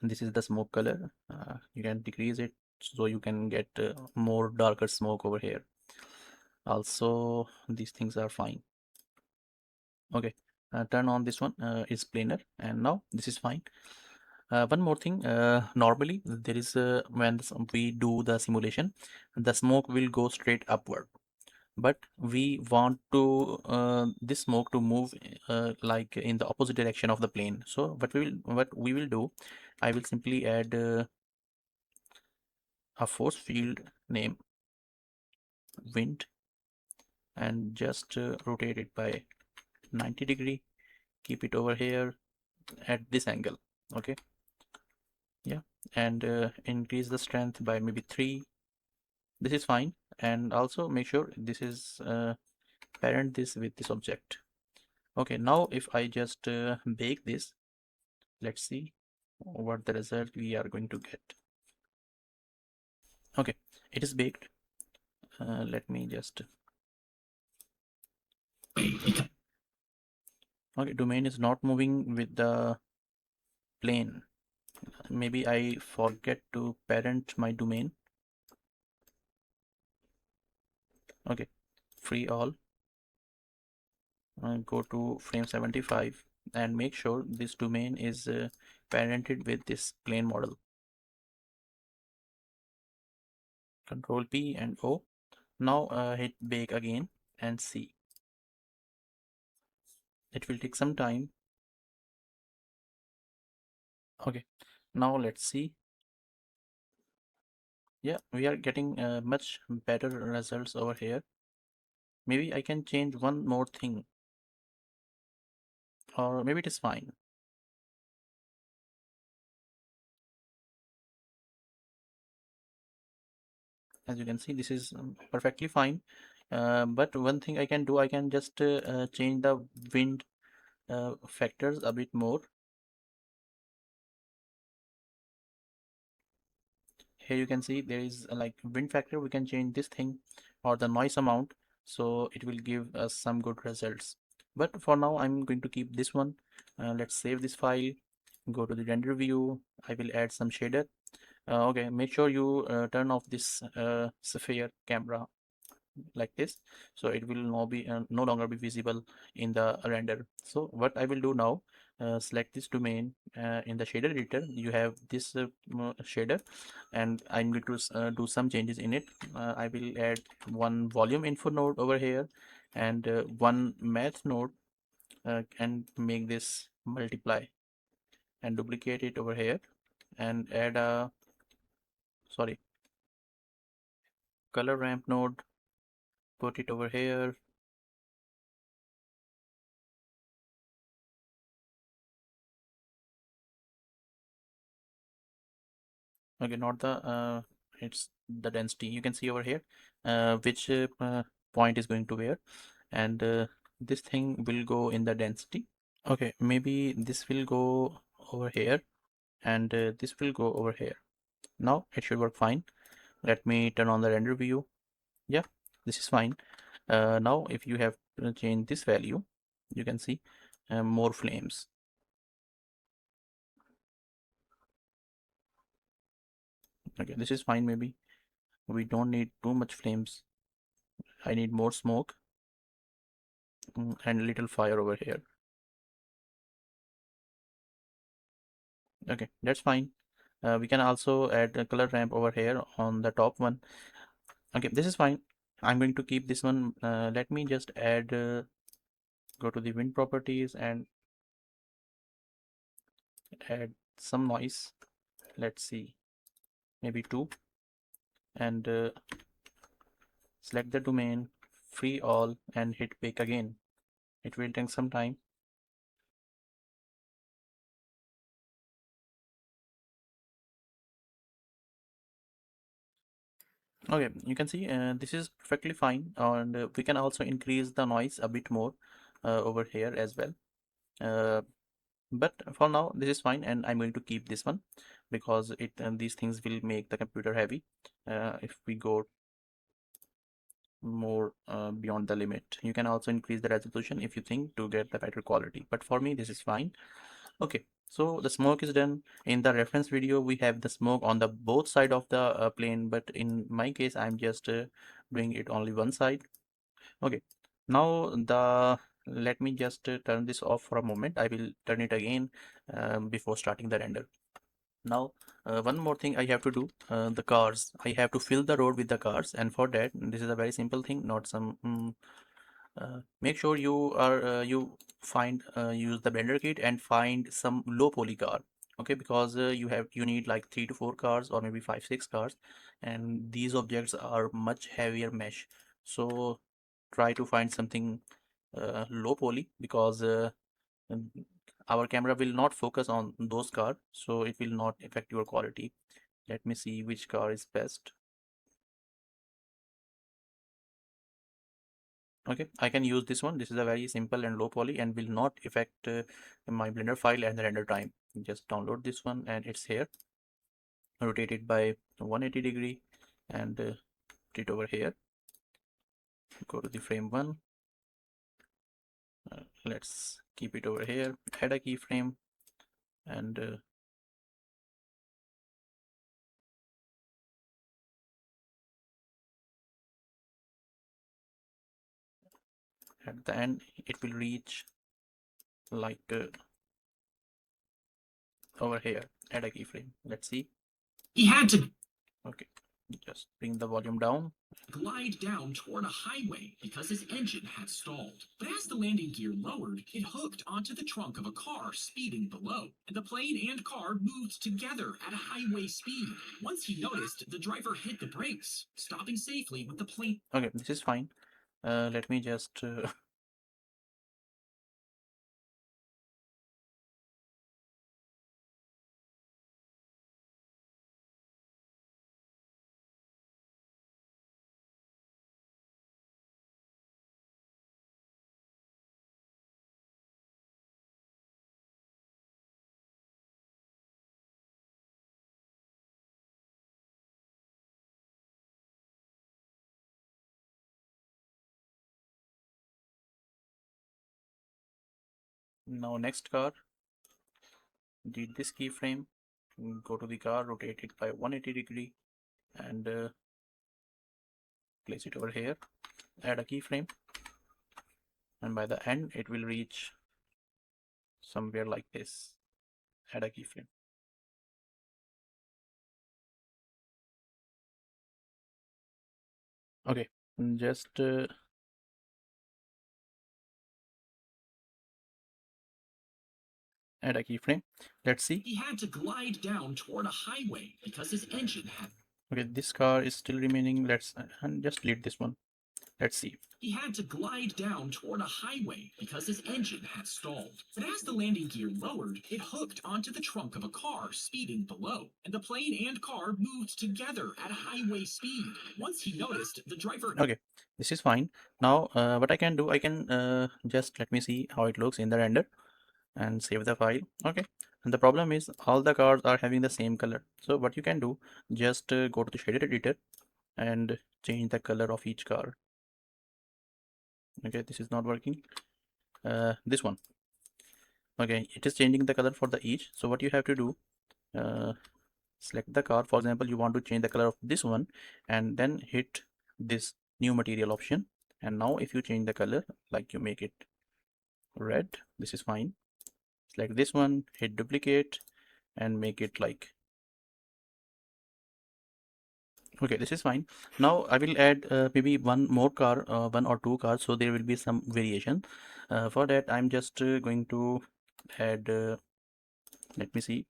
This is the smoke color. You can decrease it so you can get more darker smoke over here. Also these things are fine. Okay, turn on this one, is planar, and now this is fine. One more thing, normally there is when we do the simulation, the smoke will go straight upward, but we want to this smoke to move like in the opposite direction of the plane. So what we will do, I will simply add a force field name wind, and just rotate it by 90-degree, keep it over here at this angle. Okay, yeah, and increase the strength by maybe 3. This is fine, and also make sure this is parent this with this object. Okay, now if I just bake this, let's see what the result we are going to get. Okay, it is baked. Let me just okay, domain is not moving with the plane. Maybe I forget to parent my domain. Okay, free all, go to frame 75 and make sure this domain is parented with this plane model. Control P and O. Now hit bake again and see. It will take some time. Okay, now let's see. Yeah, we are getting much better results over here. Maybe I can change one more thing, or maybe it is fine. As you can see, this is perfectly fine. But one thing I can do, I can just change the wind factors a bit more. Here you can see there is like wind factor. We can change this thing or the noise amount, so it will give us some good results. But for now I'm going to keep this one. Let's save this file, go to the render view. I will add some shader. Okay, make sure you turn off this sphere camera like this, so it will no longer be visible in the render. So what I will do now, select this domain, in the shader editor you have this shader, and I'm going to do some changes in it. I will add one volume info node over here, and one math node, and make this multiply, and duplicate it over here, and add a sorry color ramp node, put it over here, Okay, not the it's the density. You can see over here which point is going to where, and this thing will go in the density. Okay, maybe this will go over here, and this will go over here. Now it should work fine. Let me turn on the render view. Yeah, this is fine. Now if you have changed this value, you can see more flames. Okay, this is fine. Maybe we don't need too much flames. I need more smoke and a little fire over here. Okay, that's fine. We can also add a color ramp over here on the top one. Okay, this is fine. I'm going to keep this one. Let me just add, go to the wind properties and add some noise. Let's see, maybe 2, and select the domain, free all, and hit bake again. It will take some time. Okay, you can see this is perfectly fine, and we can also increase the noise a bit more over here as well. But for now this is fine, and I'm going to keep this one because it these things will make the computer heavy if we go more beyond the limit. You can also increase the resolution if you think to get the better quality, but for me this is fine. Okay, so the smoke is done. In the reference video we have the smoke on the both side of the plane, but in my case I'm just doing it only one side. Okay, now let me just turn this off for a moment. I will turn it again before starting the render. Now one more thing I have to do, the cars. I have to fill the road with the cars, and for that this is a very simple thing, not some make sure you are find use the blender kit and find some low poly car. Okay, because you need like 3 to 4 cars or maybe 5 6 cars, and these objects are much heavier mesh. So try to find something low poly, because um, our camera will not focus on those cars, so it will not affect your quality. Let me see which car is best. Okay, I can use this one. This is a very simple and low poly and will not affect my blender file and the render time. Just download this one, and it's here. Rotate it by 180 degree and put it over here. Go to the frame 1. Let's keep it over here. Add a keyframe and at the end it will reach like over here. Add a keyframe. Let's see. He had to Okay, just bring the volume down. glide down toward a highway because his engine had stalled. But as the landing gear lowered, it hooked onto the trunk of a car speeding below, and the plane and car moved together at a highway speed. Once he noticed, the driver hit the brakes, stopping safely with the plane. Okay, this is fine. Let me just now next car. Delete this keyframe. Go to the car, rotate it by 180 degree, and place it over here. Add a keyframe, and by the end it will reach somewhere like this. Add a keyframe. Okay, just add a keyframe. Let's see. He had to glide down toward a highway because his engine had. Okay, this car is still remaining. Let's and just delete this one. Let's see. He had to glide down toward a highway because his engine had stalled. But as the landing gear lowered, it hooked onto the trunk of a car speeding below, and the plane and car moved together at a highway speed. Once he noticed, the driver... Okay, this is fine. Now, what I can do, I can just let me see how it looks in the render and save the file. Okay, and the problem is all the cars are having the same color. So what you can do, just go to the shader editor and change the color of each car. Okay, this is not working. This one. Okay, it is changing the color for the each. So what you have to do, uh, select the car. For example, you want to change the color of this one, and then hit this new material option. And now if you change the color, like you make it red, this is fine. Select this one, hit duplicate, and make it like, okay, this is fine. Now I will add maybe one more car, one or two cars, so there will be some variation. For that, I'm just going to add, let me see.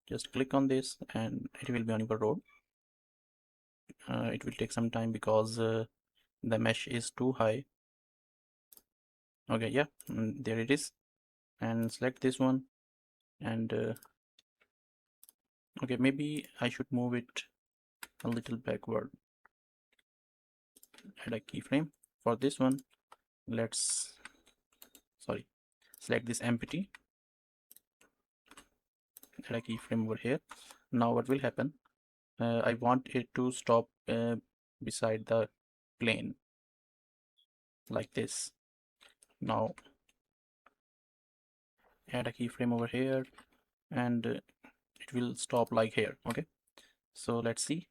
Just click on this and it will be on your road. It will take some time because the mesh is too high. Okay, yeah, there it is. And select this one, and okay, maybe I should move it a little backward. Add a keyframe for this one. Let's select this empty, add a keyframe over here. Now what will happen, I want it to stop beside the plane like this. Now add a keyframe over here, and it will stop like here. Okay, so let's see.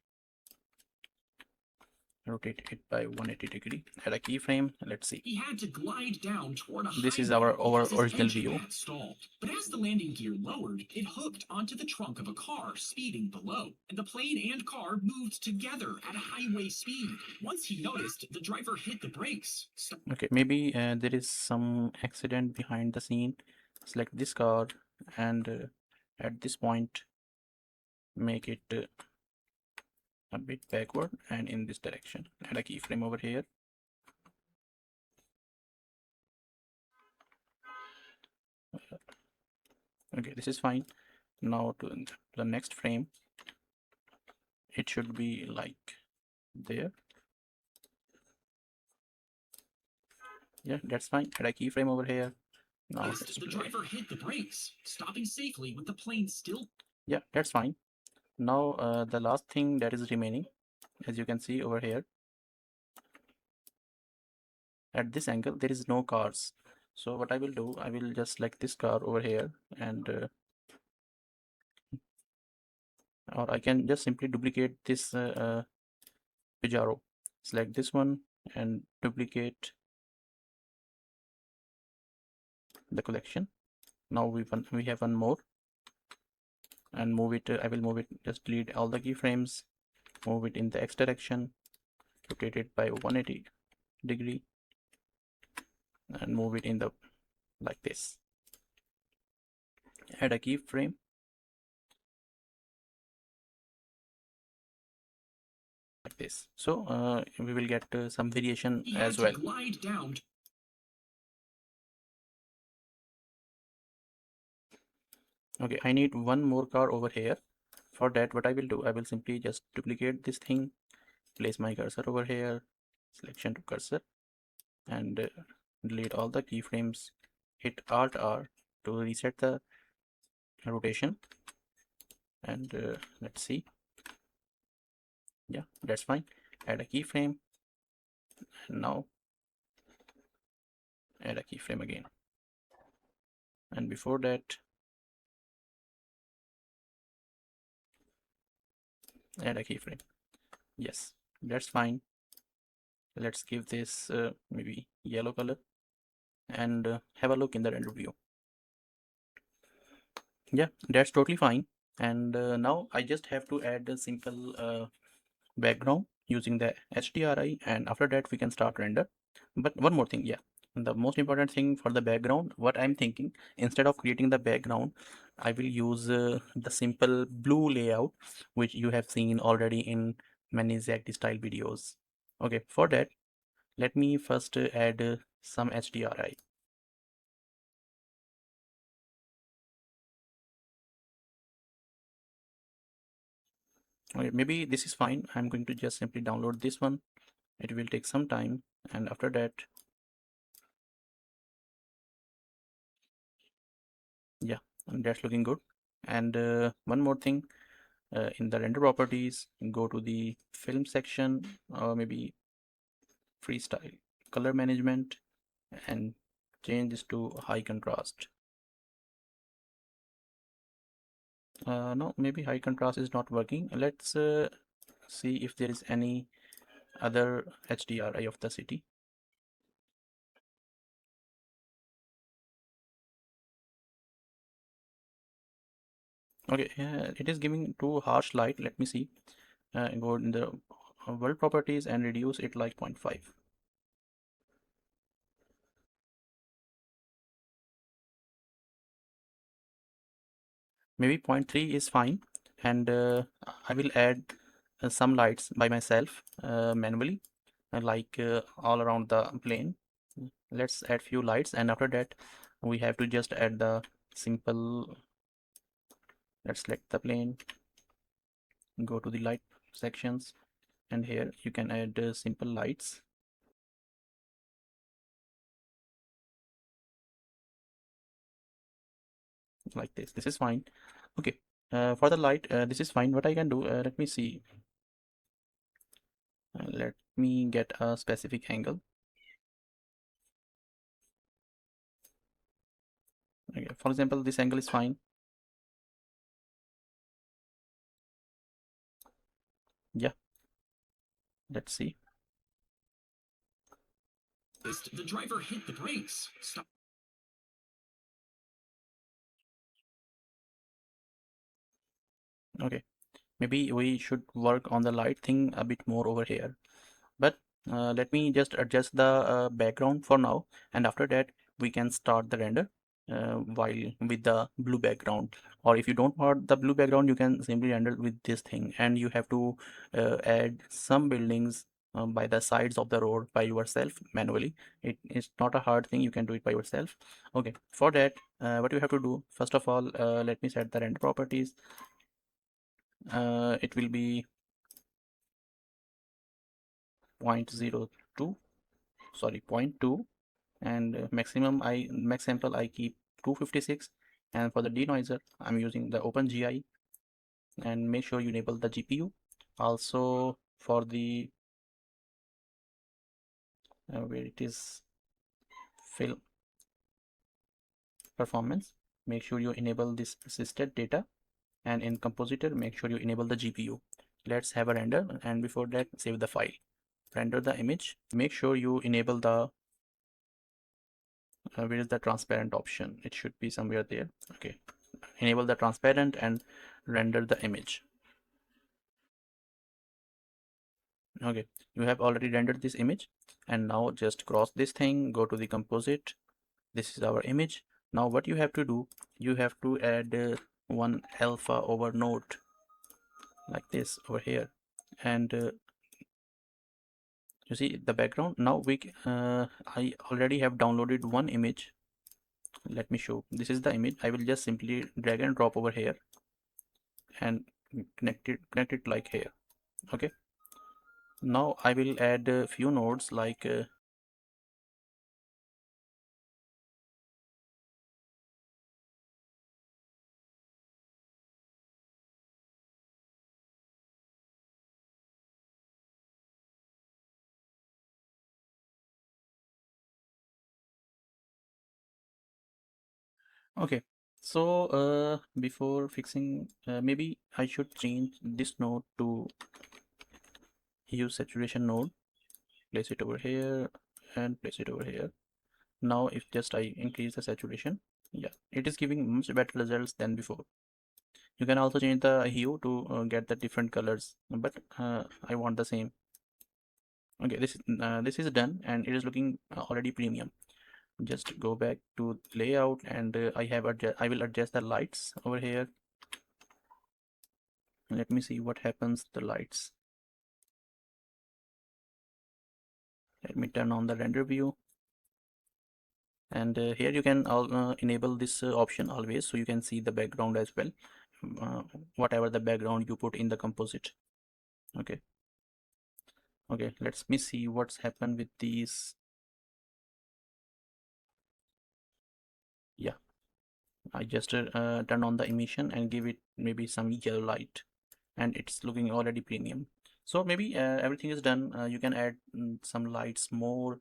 Rotate it by 180 degree, add a keyframe. Let's see. He had to glide down toward a This is highway our because his original engine view. had stalled. But as the landing gear lowered, it hooked onto the trunk of a car speeding below, and the plane and car moved together at a highway speed. Once he noticed, the driver hit the brakes. Okay, maybe there is some accident behind the scene. Select this car, and at this point make it a bit backward and in this direction. Add a keyframe over here. Okay, this is fine. Now to the next frame, it should be like there. Yeah, that's fine. Add a keyframe over here. Now The driver hit the brakes, stopping safely with the plane still. Yeah, that's fine. Now the last thing that is remaining, as you can see over here, at this angle there is no cars. So what I will do, I will just select this car over here, and or I can just simply duplicate this Pajero. Select this one and duplicate the collection. Now we have one more, and move it. I will move it. Just delete all the keyframes. Move it in the X direction. Rotate it by 180 degree, and move it in the like this. Add a keyframe. Like this. So we will get some variation as well. Glide down. Okay, I need one more car over here. For that, what I will do, I will simply just duplicate this thing, place my cursor over here, selection to cursor, and delete all the keyframes. Hit Alt R to reset the rotation, and let's see. Yeah, that's fine. Add a keyframe, and now add a keyframe again. And before that, add a keyframe. Yes, that's fine. Let's give this maybe yellow color, and have a look in the render view. Yeah, that's totally fine. And now I just have to add a simple background using the HDRI, and after that we can start render. But one more thing, yeah, the most important thing for the background, what I'm thinking, instead of creating the background, I will use the simple blue layout, which you have seen already in many Zack D style videos. Okay, for that, let me first add some HDRI. Okay, maybe this is fine. I'm going to just simply download this one. It will take some time, and after that, yeah, and that's looking good. And one more thing, in the render properties, go to the film section, or maybe freestyle color management, and change this to high contrast. No, maybe high contrast is not working. Let's see if there is any other HDRI of the city. Okay, it is giving too harsh light. Let me see. Go in the world properties and reduce it like 0.5. Maybe zero point 0.3 is fine. And I will add some lights by myself manually, like all around the plane. Let's add few lights, and after that we have to just add the simple. Let's select the plane, go to the light sections, and here you can add simple lights like this. This is fine. Okay, for the light, this is fine. What I can do, let me see. Let me get a specific angle. Okay, for example, this angle is fine. Yeah, let's see. The driver hit the brakes. Stop. Okay, maybe we should work on the light thing a bit more over here. But let me just adjust the background for now, and after that we can start the render while with the blue background. Or if you don't want the blue background, you can simply render with this thing, and you have to add some buildings by the sides of the road by yourself manually. It is not a hard thing, you can do it by yourself. Okay, for that what you have to do, first of all, let me set the render properties. It will be 0.02, sorry, 0.2, and max sample I keep 256, and for the denoiser I'm using the OpenGI. And make sure you enable the GPU. Also for the where it is film performance, make sure you enable this assisted data, and in compositor make sure you enable the GPU. Let's have a render, and before that save the file, render the image. Make sure you enable the where is the transparent option? It should be somewhere there. Okay, enable the transparent and render the image. Okay, you have already rendered this image, and now just cross this thing, go to the composite. This is our image. Now what you have to do, you have to add one alpha over node like this over here, and you see the background. Now I already have downloaded one image. Let me show. This is the image. I will just simply drag and drop over here and connect it like here. Okay, now I will add a few nodes like okay. So before fixing, maybe I should change this node to hue saturation node. Place it over here and place it over here. Now if just I increase the saturation, yeah, it is giving much better results than before. You can also change the hue to get the different colors, but I want the same. Okay, this is done, and it is looking already premium. just go back to layout, and I will adjust the lights over here. Let me see what happens to the lights. Let me turn on the render view, and here you can enable this option always, so you can see the background as well, uh, whatever the background you put in the composite. Okay, let's me see what's happened with these. Yeah, I just turn on the emission and give it maybe some yellow light, and it's looking already premium. So maybe everything is done. You can add some lights more,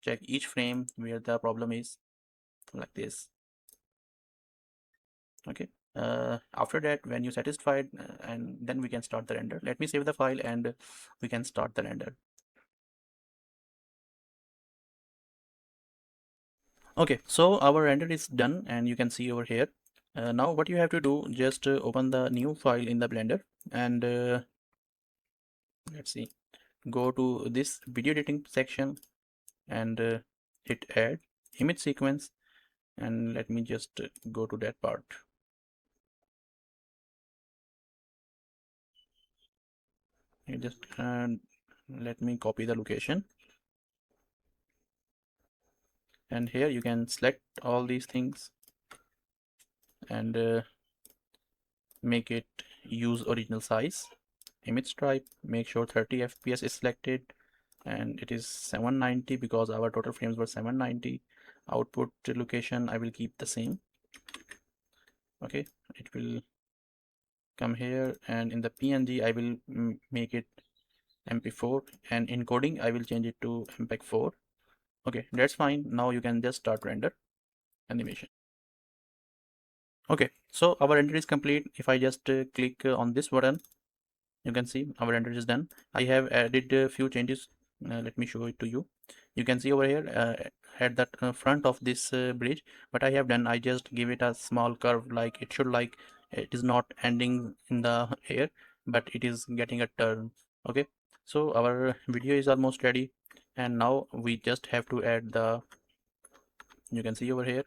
check each frame where the problem is, like this. Okay, after that, when you're satisfied, and then we can start the render. Let me save the file, and we can start the render. Okay, so our render is done, and you can see over here. Now what you have to do, just open the new file in the Blender, and let's see, go to this video editing section, and hit add image sequence, and let me just go to that part. You just let me copy the location, and here you can select all these things, and make it use original size. Image type, make sure 30 fps is selected, and it is 790 because our total frames were 790. Output location I will keep the same. Okay, it will come here, and in the PNG I will make it MP4, and encoding I will change it to MPEG-4. Okay, that's fine. Now you can just start render animation. Okay, so our render is complete. If I just click on this button, you can see our render is done. I have added a few changes. Let me show it to you. You can see over here at the front of this bridge, what I have done, I just give it a small curve, like it should, like it is not ending in the air, but it is getting a turn. Okay, so our video is almost ready, and now we just have to add the, you can see over here,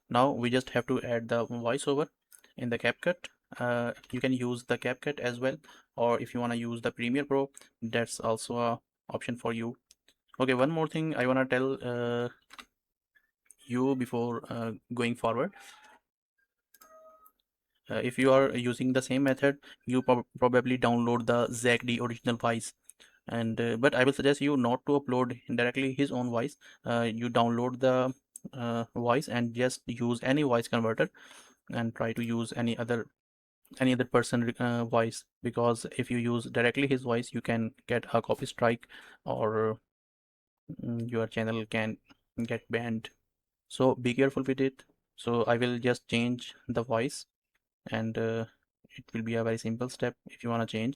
now we just have to add the voiceover in the CapCut. You can use the CapCut as well, or if you want to use the Premiere Pro, that's also a option for you. Okay, one more thing I want to tell you before going forward. If you are using the same method, you probably download the Zack D original voice, and but I will suggest you not to upload directly his own voice. You download the voice and just use any voice converter, and try to use any other person voice, because if you use directly his voice, you can get a copy strike, or your channel can get banned. So be careful with it. So I will just change the voice, and it will be a very simple step if you want to change.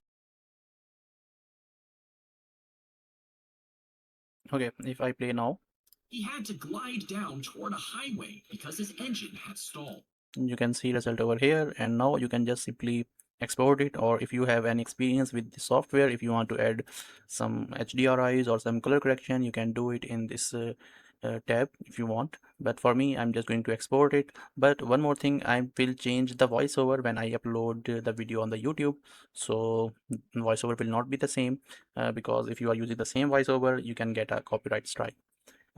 Okay, if I play now, He had to glide down toward a highway because his engine had stalled. you can see result over here, and now you can just simply export it, or if you have any experience with the software, if you want to add some HDRIs or some color correction, you can do it in this tab if you want. But for me, I'm just going to export it. But one more thing, I will change the voiceover when I upload the video on the YouTube, so voiceover will not be the same, because if you are using the same voiceover, you can get a copyright strike.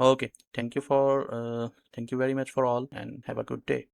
Okay, thank you very much for all, and have a good day.